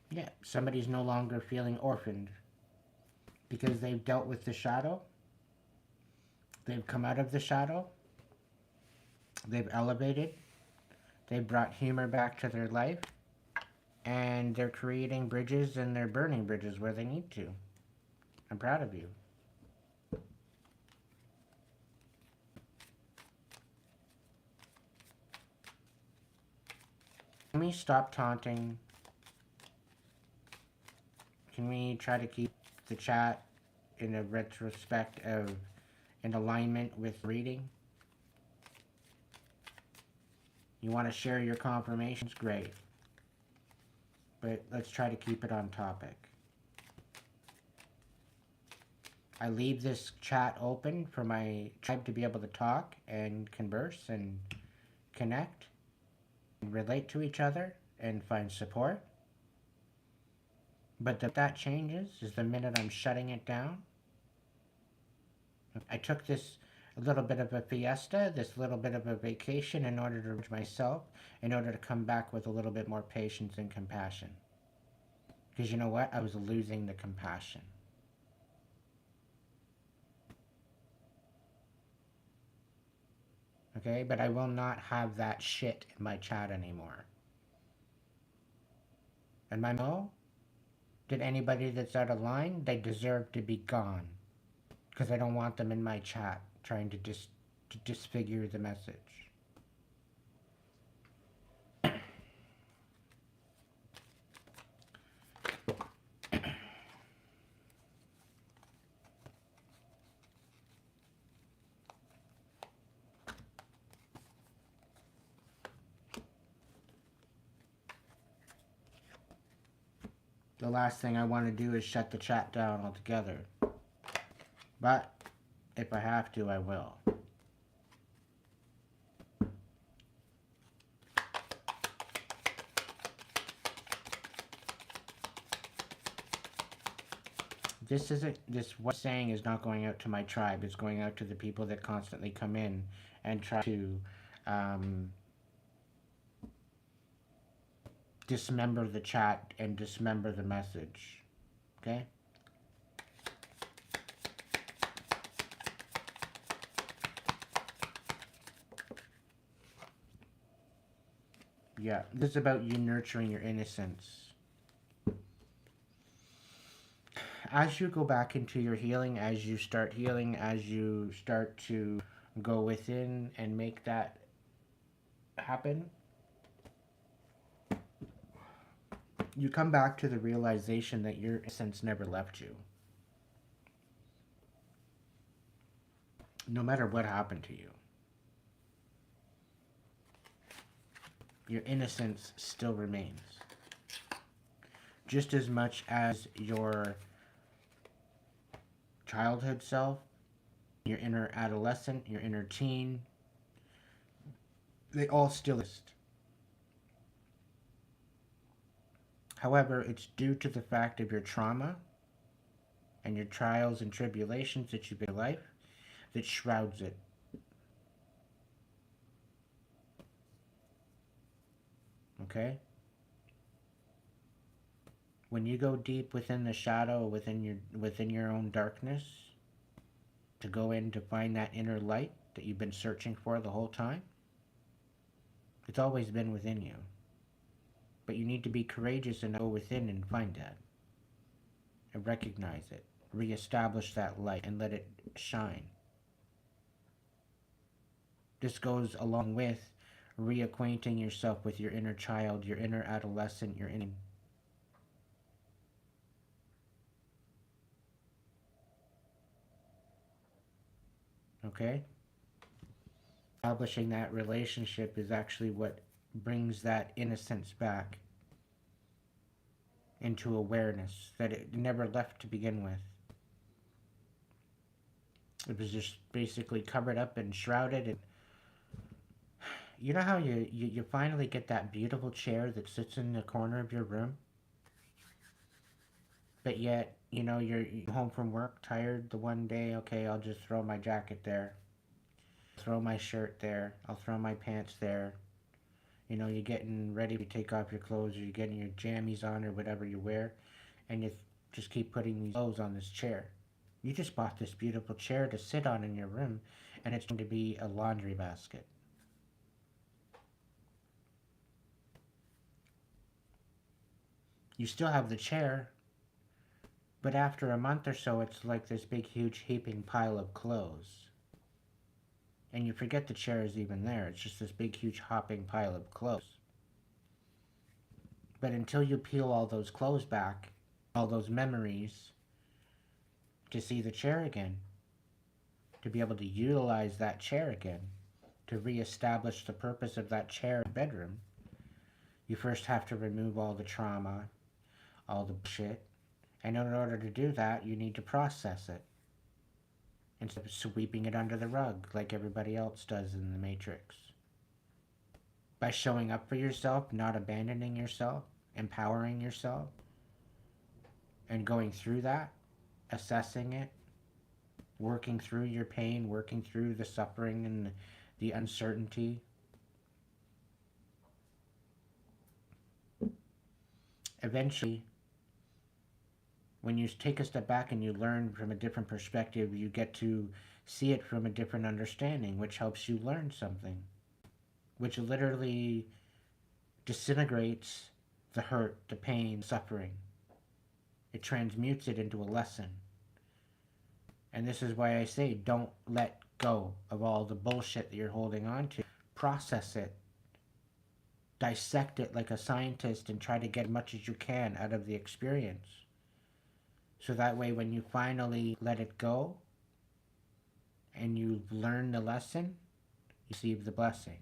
Yeah, somebody's no longer feeling orphaned because they've dealt with the shadow. They've come out of the shadow. They've elevated. They've brought humor back to their life. And they're creating bridges and they're burning bridges where they need to. I'm proud of you. Can we stop taunting? Can we try to keep the chat in a retrospect of in alignment with reading? You want to share your confirmations? Great. But let's try to keep it on topic. I leave this chat open for my tribe to be able to talk and converse and connect and relate to each other and find support. But that changes is the minute I'm shutting it down. I took this a little bit of a fiesta, this little bit of a vacation in order to reach myself, in order to come back with a little bit more patience and compassion. Because you know what? I was losing the compassion. Okay? But I will not have that shit in my chat anymore. And my mo? Did anybody that's out of line, they deserve to be gone. Because I don't want them in my chat trying to disfigure the message. The last thing I want to do is shut the chat down altogether. But if I have to, I will. What I'm saying is not going out to my tribe. It's going out to the people that constantly come in and try to dismember the chat and dismember the message. Okay? Yeah, this is about you nurturing your innocence. As you go back into your healing, as you start healing, as you start to go within and make that happen, you come back to the realization that your innocence never left you. No matter what happened to you. Your innocence still remains. Just as much as your childhood self, your inner adolescent, your inner teen, they all still exist. However, it's due to the fact of your trauma and your trials and tribulations that you've been in life that shrouds it. Okay? When you go deep within the shadow, within your own darkness, to go in to find that inner light that you've been searching for the whole time, it's always been within you. But you need to be courageous and go within and find that. And recognize it. Reestablish that light and let it shine. This goes along with reacquainting yourself with your inner child, your inner adolescent, your inner... Okay? Establishing that relationship is actually what brings that innocence back into awareness that it never left to begin with. It was just basically covered up and shrouded. And you know how you finally get that beautiful chair that sits in the corner of your room? But yet, you know, you're home from work, tired the one day, okay, I'll just throw my jacket there. Throw my shirt there. I'll throw my pants there. You know, you're getting ready to take off your clothes, or you're getting your jammies on, or whatever you wear, and you just keep putting these clothes on this chair. You just bought this beautiful chair to sit on in your room, and it's going to be a laundry basket. You still have the chair, but after a month or so, it's like this big, huge, heaping pile of clothes. And you forget the chair is even there. It's just this big, huge, hopping pile of clothes. But until you peel all those clothes back, all those memories, to see the chair again, to be able to utilize that chair again, to reestablish the purpose of that chair in the bedroom, you first have to remove all the trauma, all the shit. And in order to do that, you need to process it, instead of sweeping it under the rug like everybody else does in the Matrix. By showing up for yourself, not abandoning yourself, empowering yourself, and going through that, assessing it, working through your pain, working through the suffering and the uncertainty. Eventually, when you take a step back and you learn from a different perspective, you get to see it from a different understanding, which helps you learn something, which literally disintegrates the hurt, the pain, suffering. It transmutes it into a lesson. And this is why I say, don't let go of all the bullshit that you're holding on to. Process it. Dissect it like a scientist and try to get as much as you can out of the experience. So that way when you finally let it go and you learn the lesson, you receive the blessing.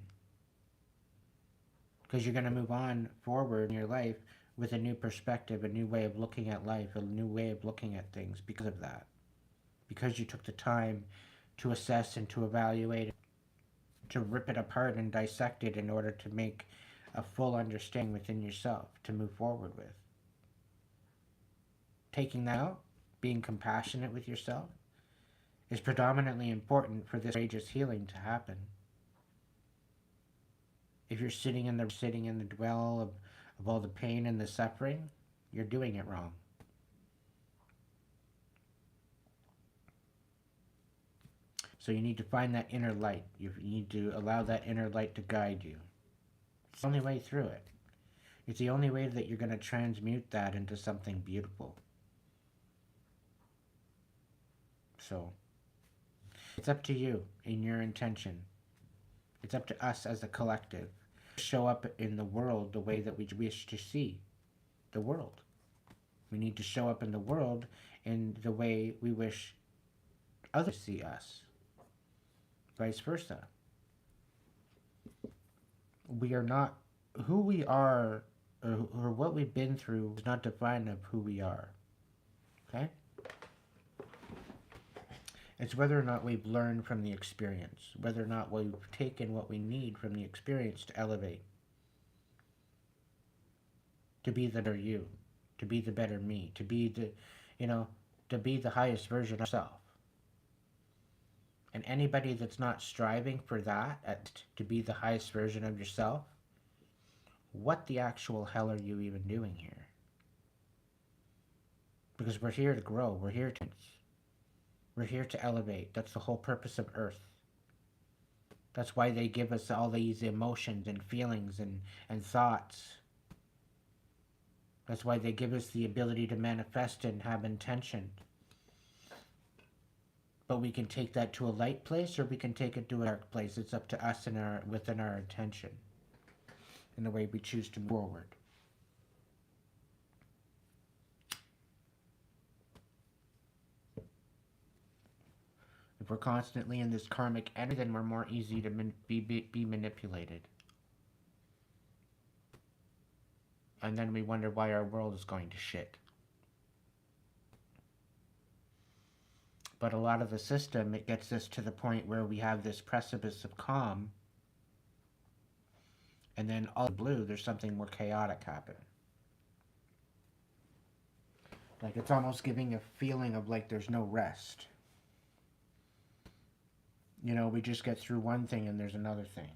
Because you're going to move on forward in your life with a new perspective, a new way of looking at life, a new way of looking at things because of that. Because you took the time to assess and to evaluate it, to rip it apart and dissect it in order to make a full understanding within yourself to move forward with. Taking that out, being compassionate with yourself, is predominantly important for this courageous healing to happen. If you're sitting in the dwell of all the pain and the suffering, you're doing it wrong. So you need to find that inner light. You need to allow that inner light to guide you. It's the only way through it. It's the only way that you're going to transmute that into something beautiful. So, it's up to you in your intention. It's up to us as a collective to show up in the world the way that we wish to see the world. We need to show up in the world in the way we wish others see us. Vice versa. We are not who we are, or what we've been through is not defined of who we are. Okay? It's whether or not we've learned from the experience, whether or not we've taken what we need from the experience to elevate. to be the better you, to be the better me, to be the, you know, to be the highest version of yourself. And anybody that's not striving for that, to be the highest version of yourself, what the actual hell are you even doing here? Because we're here to grow. We're here to elevate. That's the whole purpose of Earth. That's why they give us all these emotions and feelings and thoughts. That's why they give us the ability to manifest and have intention. But we can take that to a light place, or we can take it to a dark place. It's up to us and within our intention and the way we choose to move forward. If we're constantly in this karmic energy, then we're more easy to be manipulated. And then we wonder why our world is going to shit. But a lot of the system, it gets us to the point where we have this precipice of calm, and then all blue, there's something more chaotic happen. Like it's almost giving a feeling of like there's no rest. You know, we just get through one thing and there's another thing.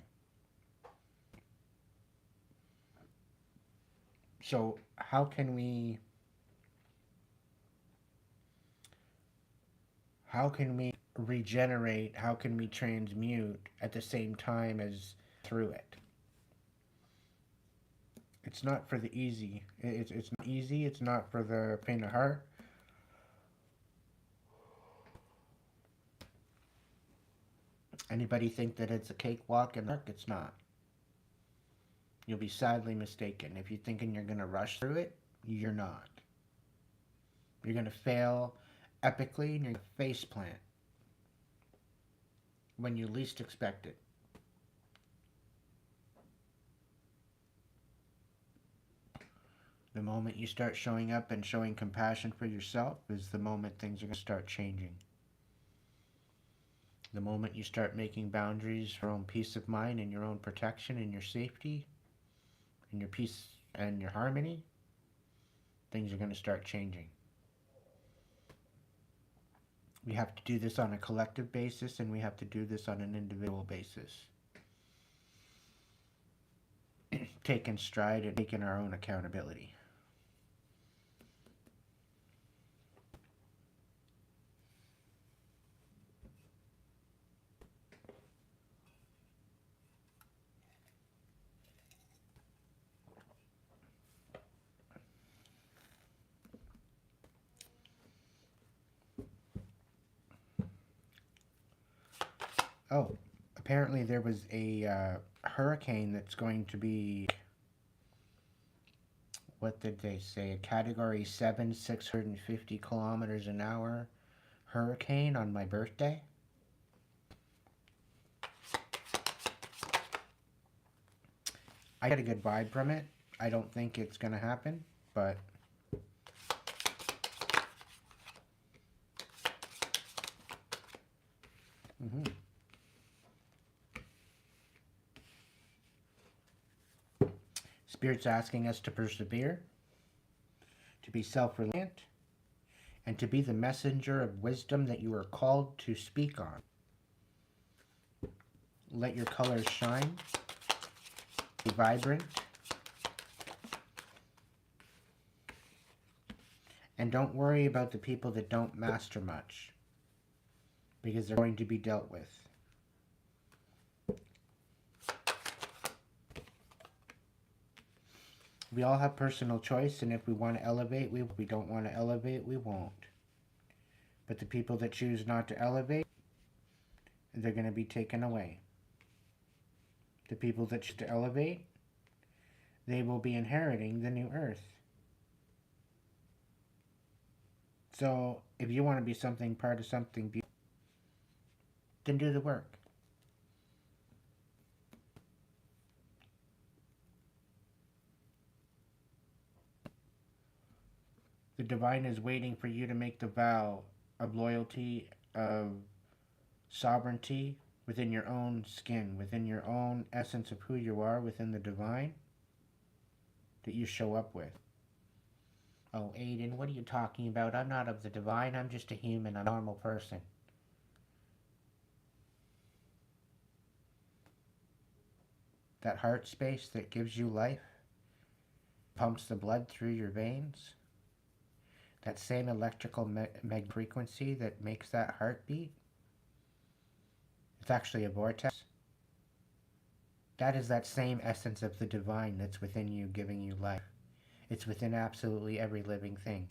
So how can we regenerate, how can we transmute at the same time as through it? It's not for the easy. It's not easy, it's not for the faint of heart. Anybody think that it's a cakewalk in the dark? It's not. You'll be sadly mistaken. If you're thinking you're going to rush through it, you're not. You're going to fail epically and you're going to faceplant when you least expect it. The moment you start showing up and showing compassion for yourself is the moment things are going to start changing. The moment you start making boundaries for your own peace of mind and your own protection and your safety and your peace and your harmony, things are going to start changing. We have to do this on a collective basis, and we have to do this on an individual basis. Taking stride and taking our own accountability. Oh, apparently there was a hurricane that's going to be, what did they say, a category 7, 650 kilometers an hour hurricane on my birthday. I get a good vibe from it. I don't think it's going to happen, but Spirit's asking us to persevere, to be self-reliant, and to be the messenger of wisdom that you are called to speak on. Let your colors shine, be vibrant, and don't worry about the people that don't master much, because they're going to be dealt with. We all have personal choice, and if we want to elevate, we don't want to elevate, we won't. But the people that choose not to elevate, they're going to be taken away. The people that choose to elevate, they will be inheriting the new earth. So, if you want to be something, part of something beautiful, then do the work. The divine is waiting for you to make the vow of loyalty, of sovereignty within your own skin, within your own essence of who you are, within the divine, that you show up with. Oh, Aiden, what are you talking about? I'm not of the divine. I'm just a human, a normal person. That heart space that gives you life, pumps the blood through your veins, that same electrical meg frequency that makes that heart beat, it's actually a vortex. That is that same essence of the divine that's within you, giving you life. It's within absolutely every living thing.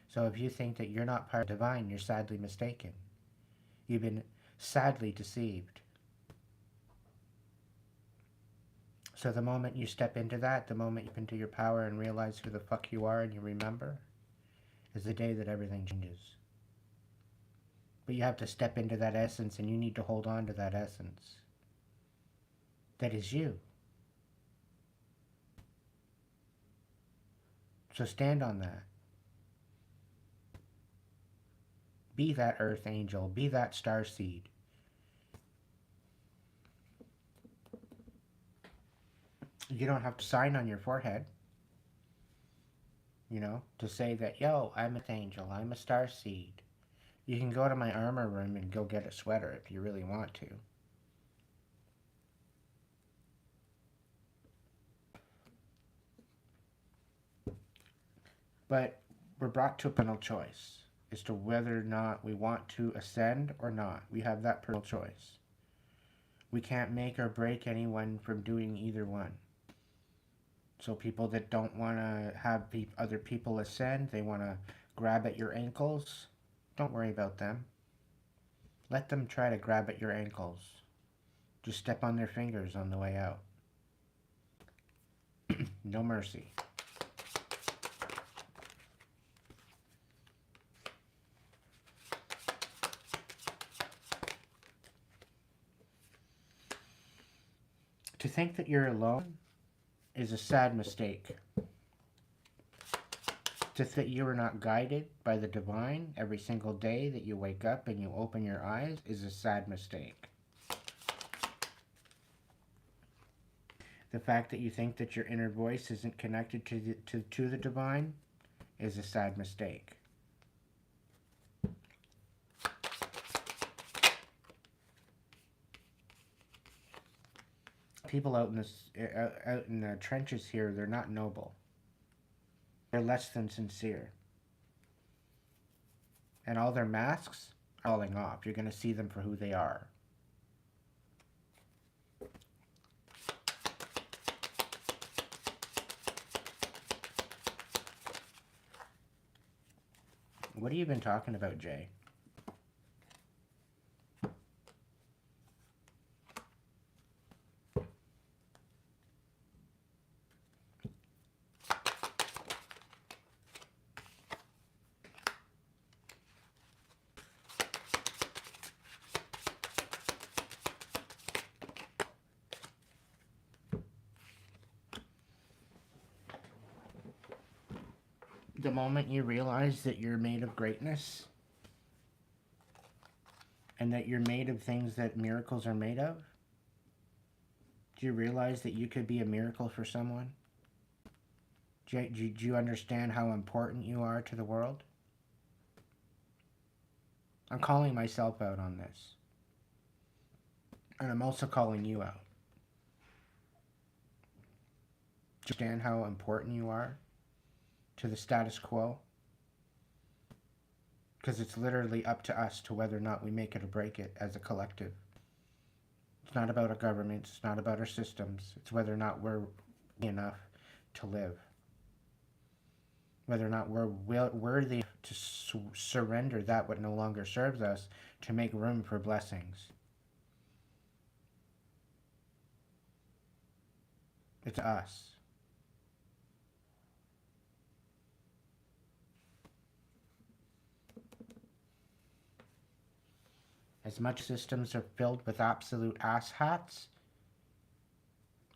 So if you think that you're not part of the divine, you're sadly mistaken. You've been sadly deceived. So the moment you step into that, the moment you step into your power and realize who the fuck you are and you remember, is the day that everything changes. But you have to step into that essence, and you need to hold on to that essence. That is you. So stand on that. Be that earth angel. Be that star seed. You don't have to sign on your forehead, you know, to say that, yo, I'm an angel, I'm a star seed. You can go to my armor room and go get a sweater if you really want to. But we're brought to a personal choice as to whether or not we want to ascend or not. We have that personal choice. We can't make or break anyone from doing either one. So people that don't want to have other people ascend, they want to grab at your ankles, don't worry about them. Let them try to grab at your ankles. Just step on their fingers on the way out. No mercy. To think that you're alone is a sad mistake. To think that you are not guided by the divine every single day that you wake up and you open your eyes is a sad mistake. The fact that you think that your inner voice isn't connected to the divine is a sad mistake. People out in the trenches here, they're not noble. They're less than sincere. And all their masks are falling off. You're going to see them for who they are. What have you been talking about, Jay? The moment you realize that you're made of greatness and that you're made of things that miracles are made of, do you realize that you could be a miracle for someone? Do you understand how important you are to the world? I'm calling myself out on this. And I'm also calling you out. Do you understand how important you are to the status quo? Because it's literally up to us to whether or not we make it or break it as a collective. It's not about our governments, it's not about our systems, it's whether or not we're enough to live. Whether or not we're worthy to surrender that what no longer serves us to make room for blessings. It's us. As much systems are filled with absolute asshats,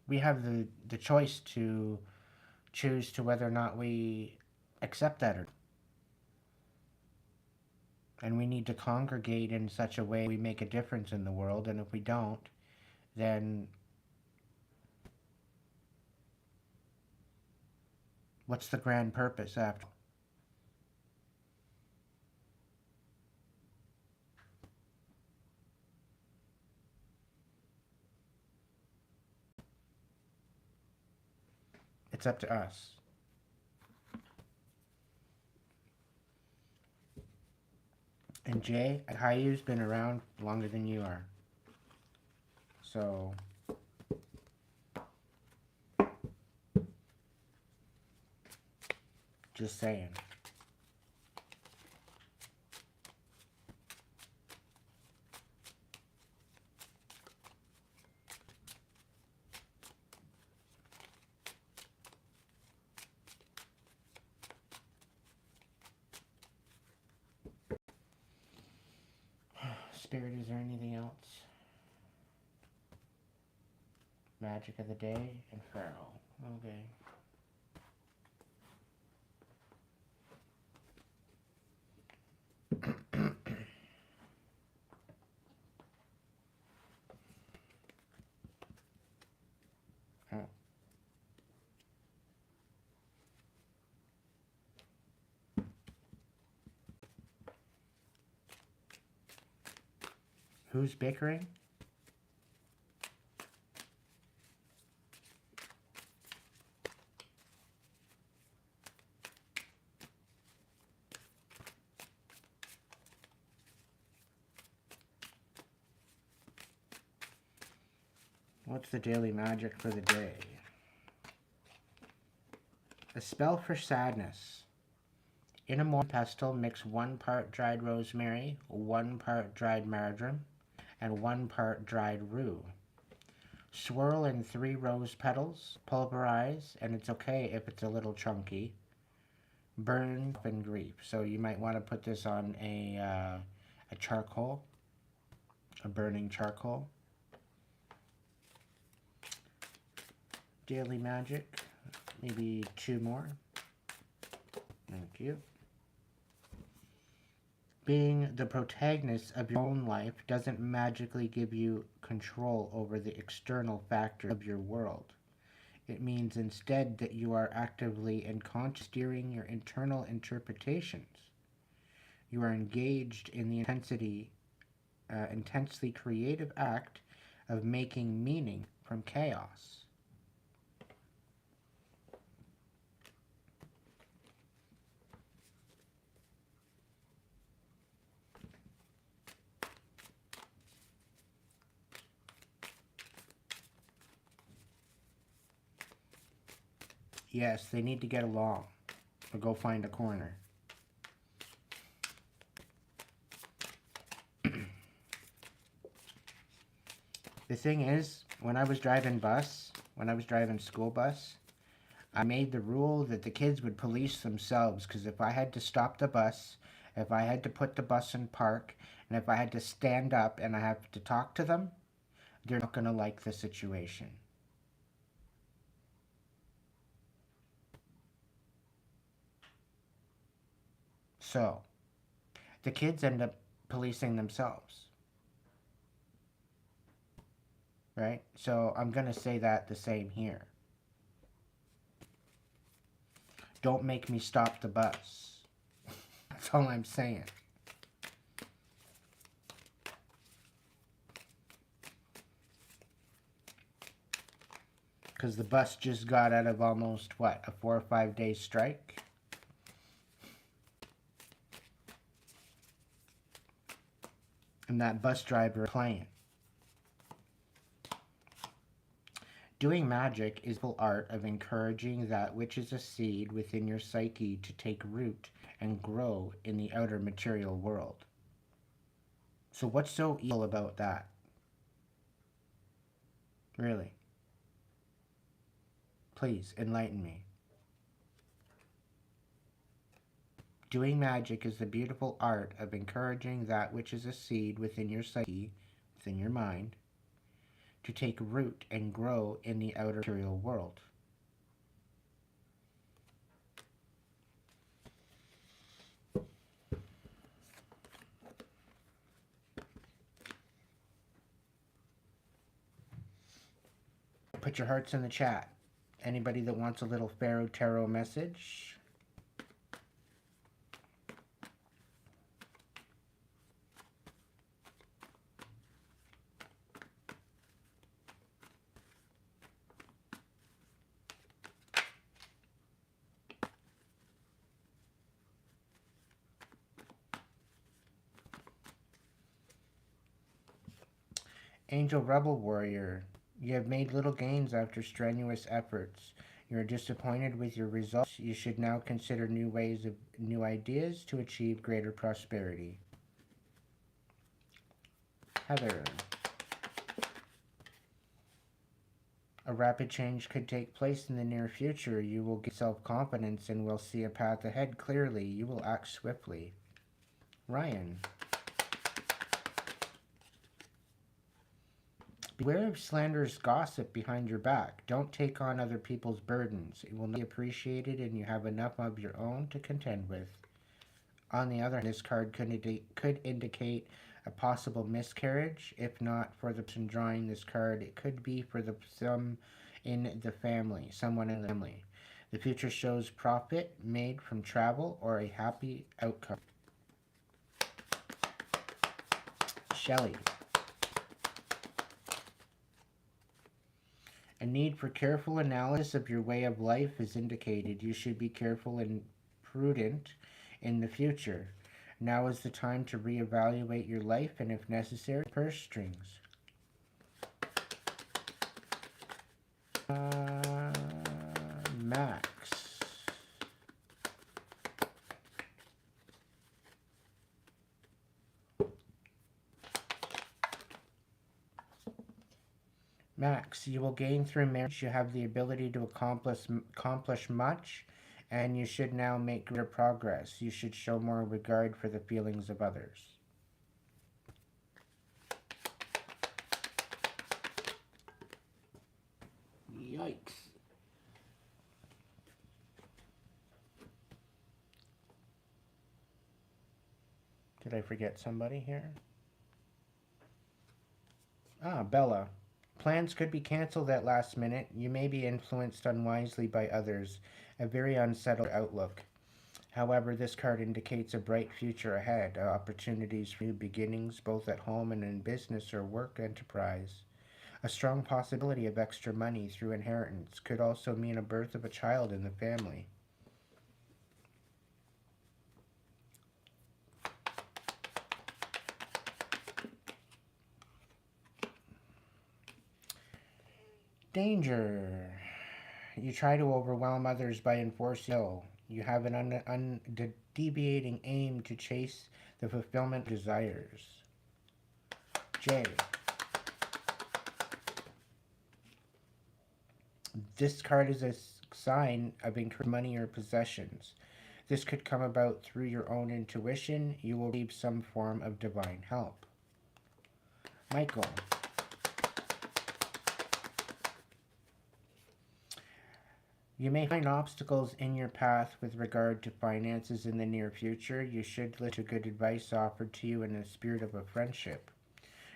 we have the choice to choose to whether or not we accept that or not. And we need to congregate in such a way we make a difference in the world, and if we don't, then What's the grand purpose after? It's up to us. And Jay, Hayu's been around longer than you are. So, just saying. Spirit, is there anything else? Magic of the day and Pharaoh. Okay. Oh. Who's bickering? What's the daily magic for the day? A spell for sadness. In a morning pestle, mix 1 part dried rosemary, 1 part dried marjoram, and 1 part dried rue. Swirl in 3 rose petals, pulverize, and it's okay if it's a little chunky. Burn and grief. So you might want to put this on a charcoal, a burning charcoal. Daily magic, maybe 2 more. Thank you. Being the protagonist of your own life doesn't magically give you control over the external factors of your world. It means instead that you are actively and consciously steering your internal interpretations. You are engaged in the intensely creative act of making meaning from chaos. Yes, they need to get along, or go find a corner. The thing is, when I was driving school bus, I made the rule that the kids would police themselves, because if I had to stop the bus, if I had to put the bus in park, and if I had to stand up and I have to talk to them, they're not going to like the situation. So, the kids end up policing themselves. Right? So I'm going to say that the same here. Don't make me stop the bus. That's all I'm saying. Because the bus just got out of almost, what, a 4 or 5 day strike? And that bus driver playing. Doing magic is the art of encouraging that which is a seed within your psyche to take root and grow in the outer material world. So what's so evil about that? Really? Please, enlighten me. Doing magic is the beautiful art of encouraging that which is a seed within your psyche, within your mind, to take root and grow in the outer material world. Put your hearts in the chat. Anybody that wants a little Pharaoh Tarot message? Angel Rebel Warrior, you have made little gains after strenuous efforts. You are disappointed with your results. You should now consider new ideas to achieve greater prosperity. Heather, a rapid change could take place in the near future. You will gain self-confidence and will see a path ahead clearly. You will act swiftly. Ryan, beware of slanderous gossip behind your back. Don't take on other people's burdens. It will not be appreciated and you have enough of your own to contend with. On the other hand, this card could indicate a possible miscarriage. If not for the person drawing this card, it could be for someone in the family. The future shows profit made from travel or a happy outcome. Shelley, a need for careful analysis of your way of life is indicated. You should be careful and prudent in the future. Now is the time to reevaluate your life and, if necessary, purse strings. Max. Max, you will gain through marriage. You have the ability to accomplish much, and you should now make greater progress. You should show more regard for the feelings of others. Yikes. Did I forget somebody here? Bella. Plans could be canceled at last minute. You may be influenced unwisely by others. A very unsettled outlook. However, this card indicates a bright future ahead, opportunities for new beginnings, both at home and in business or work enterprise. A strong possibility of extra money through inheritance could also mean a birth of a child in the family. Danger. You try to overwhelm others by enforcing will. You have an undeviating aim to chase the fulfillment of desires. J. This card is a sign of increased money or possessions. This could come about through your own intuition. You will receive some form of divine help. Michael. You may find obstacles in your path with regard to finances in the near future. You should listen to good advice offered to you in the spirit of a friendship.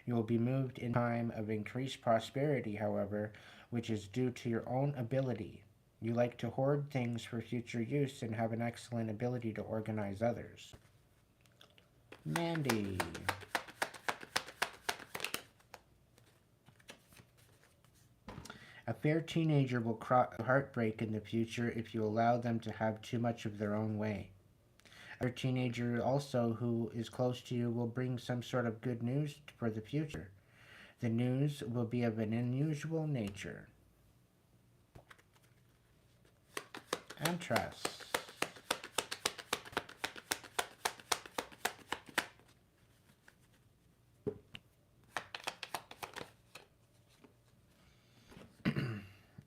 You will be moved in time of increased prosperity, however, which is due to your own ability. You like to hoard things for future use and have an excellent ability to organize others. Mandy. A fair teenager will cause heartbreak in the future if you allow them to have too much of their own way. A teenager also who is close to you will bring some sort of good news for the future. The news will be of an unusual nature. And trust.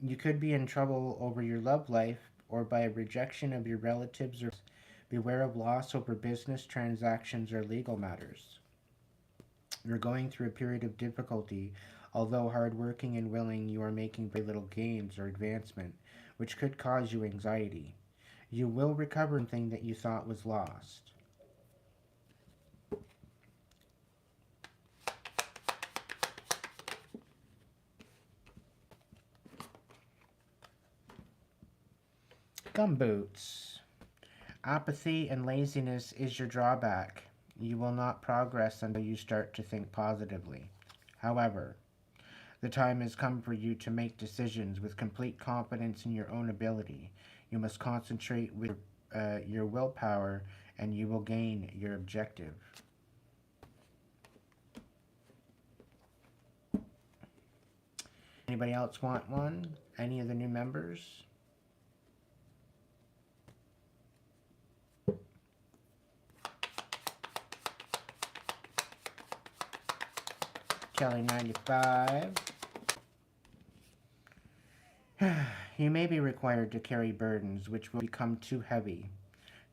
You could be in trouble over your love life or by a rejection of your relatives, or beware of loss over business transactions or legal matters. You're going through a period of difficulty. Although hardworking and willing, you are making very little gains or advancement, which could cause you anxiety. You will recover something that you thought was lost. Gumboots. Apathy and laziness is your drawback. You will not progress until you start to think positively. However, the time has come for you to make decisions with complete confidence in your own ability. You must concentrate with your willpower and you will gain your objective. Anybody else want one? Any of the new members? Kelly 95. You may be required to carry burdens which will become too heavy.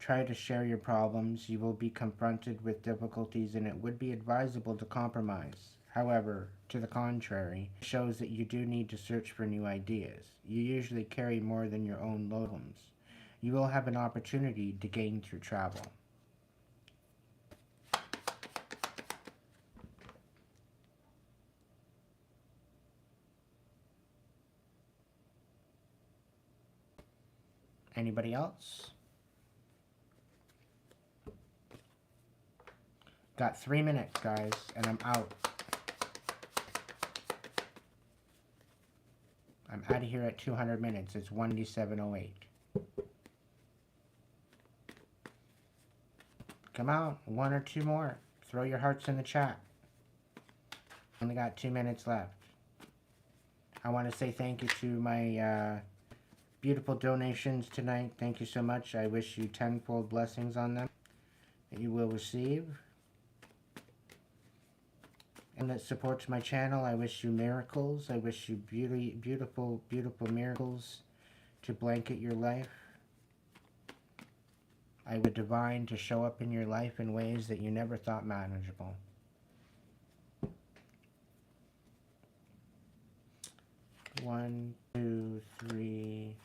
Try to share your problems. You will be confronted with difficulties and it would be advisable to compromise. However, to the contrary, it shows that you do need to search for new ideas. You usually carry more than your own loads. You will have an opportunity to gain through travel. Anybody else? Got 3 minutes, guys, and I'm out. I'm out of here at 200 minutes. It's 1:07:08. Come on, 1 or 2 more. Throw your hearts in the chat. Only got 2 minutes left. I want to say thank you to my beautiful donations tonight. Thank you so much. I wish you tenfold blessings on them that you will receive. And that supports my channel, I wish you miracles. I wish you beautiful, beautiful miracles to blanket your life. I would divine to show up in your life in ways that you never thought manageable. One, two, three.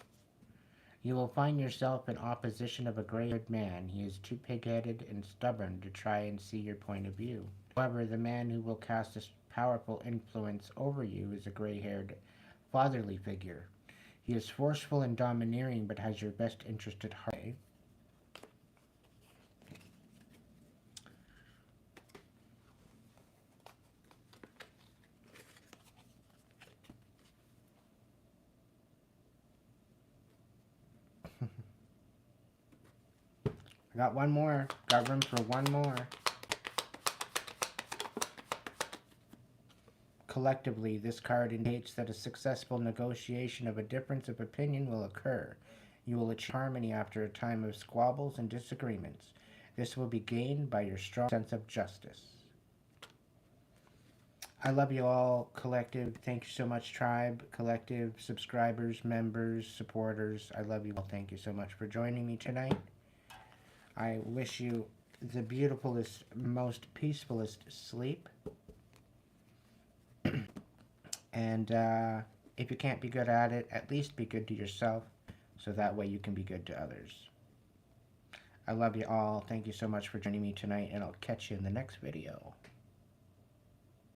You will find yourself in opposition of a gray-haired man. He is too pig-headed and stubborn to try and see your point of view. However, the man who will cast a powerful influence over you is a gray-haired, fatherly figure. He is forceful and domineering, but has your best interest at heart. I got one more. Got room for one more. Collectively, this card indicates that a successful negotiation of a difference of opinion will occur. You will achieve harmony after a time of squabbles and disagreements. This will be gained by your strong sense of justice. I love you all, collective. Thank you so much, tribe, collective, subscribers, members, supporters. I love you all. Thank you so much for joining me tonight. I wish you the beautifulest, most peacefulest sleep. And if you can't be good at it, at least be good to yourself, so that way you can be good to others. I love you all. Thank you so much for joining me tonight, and I'll catch you in the next video.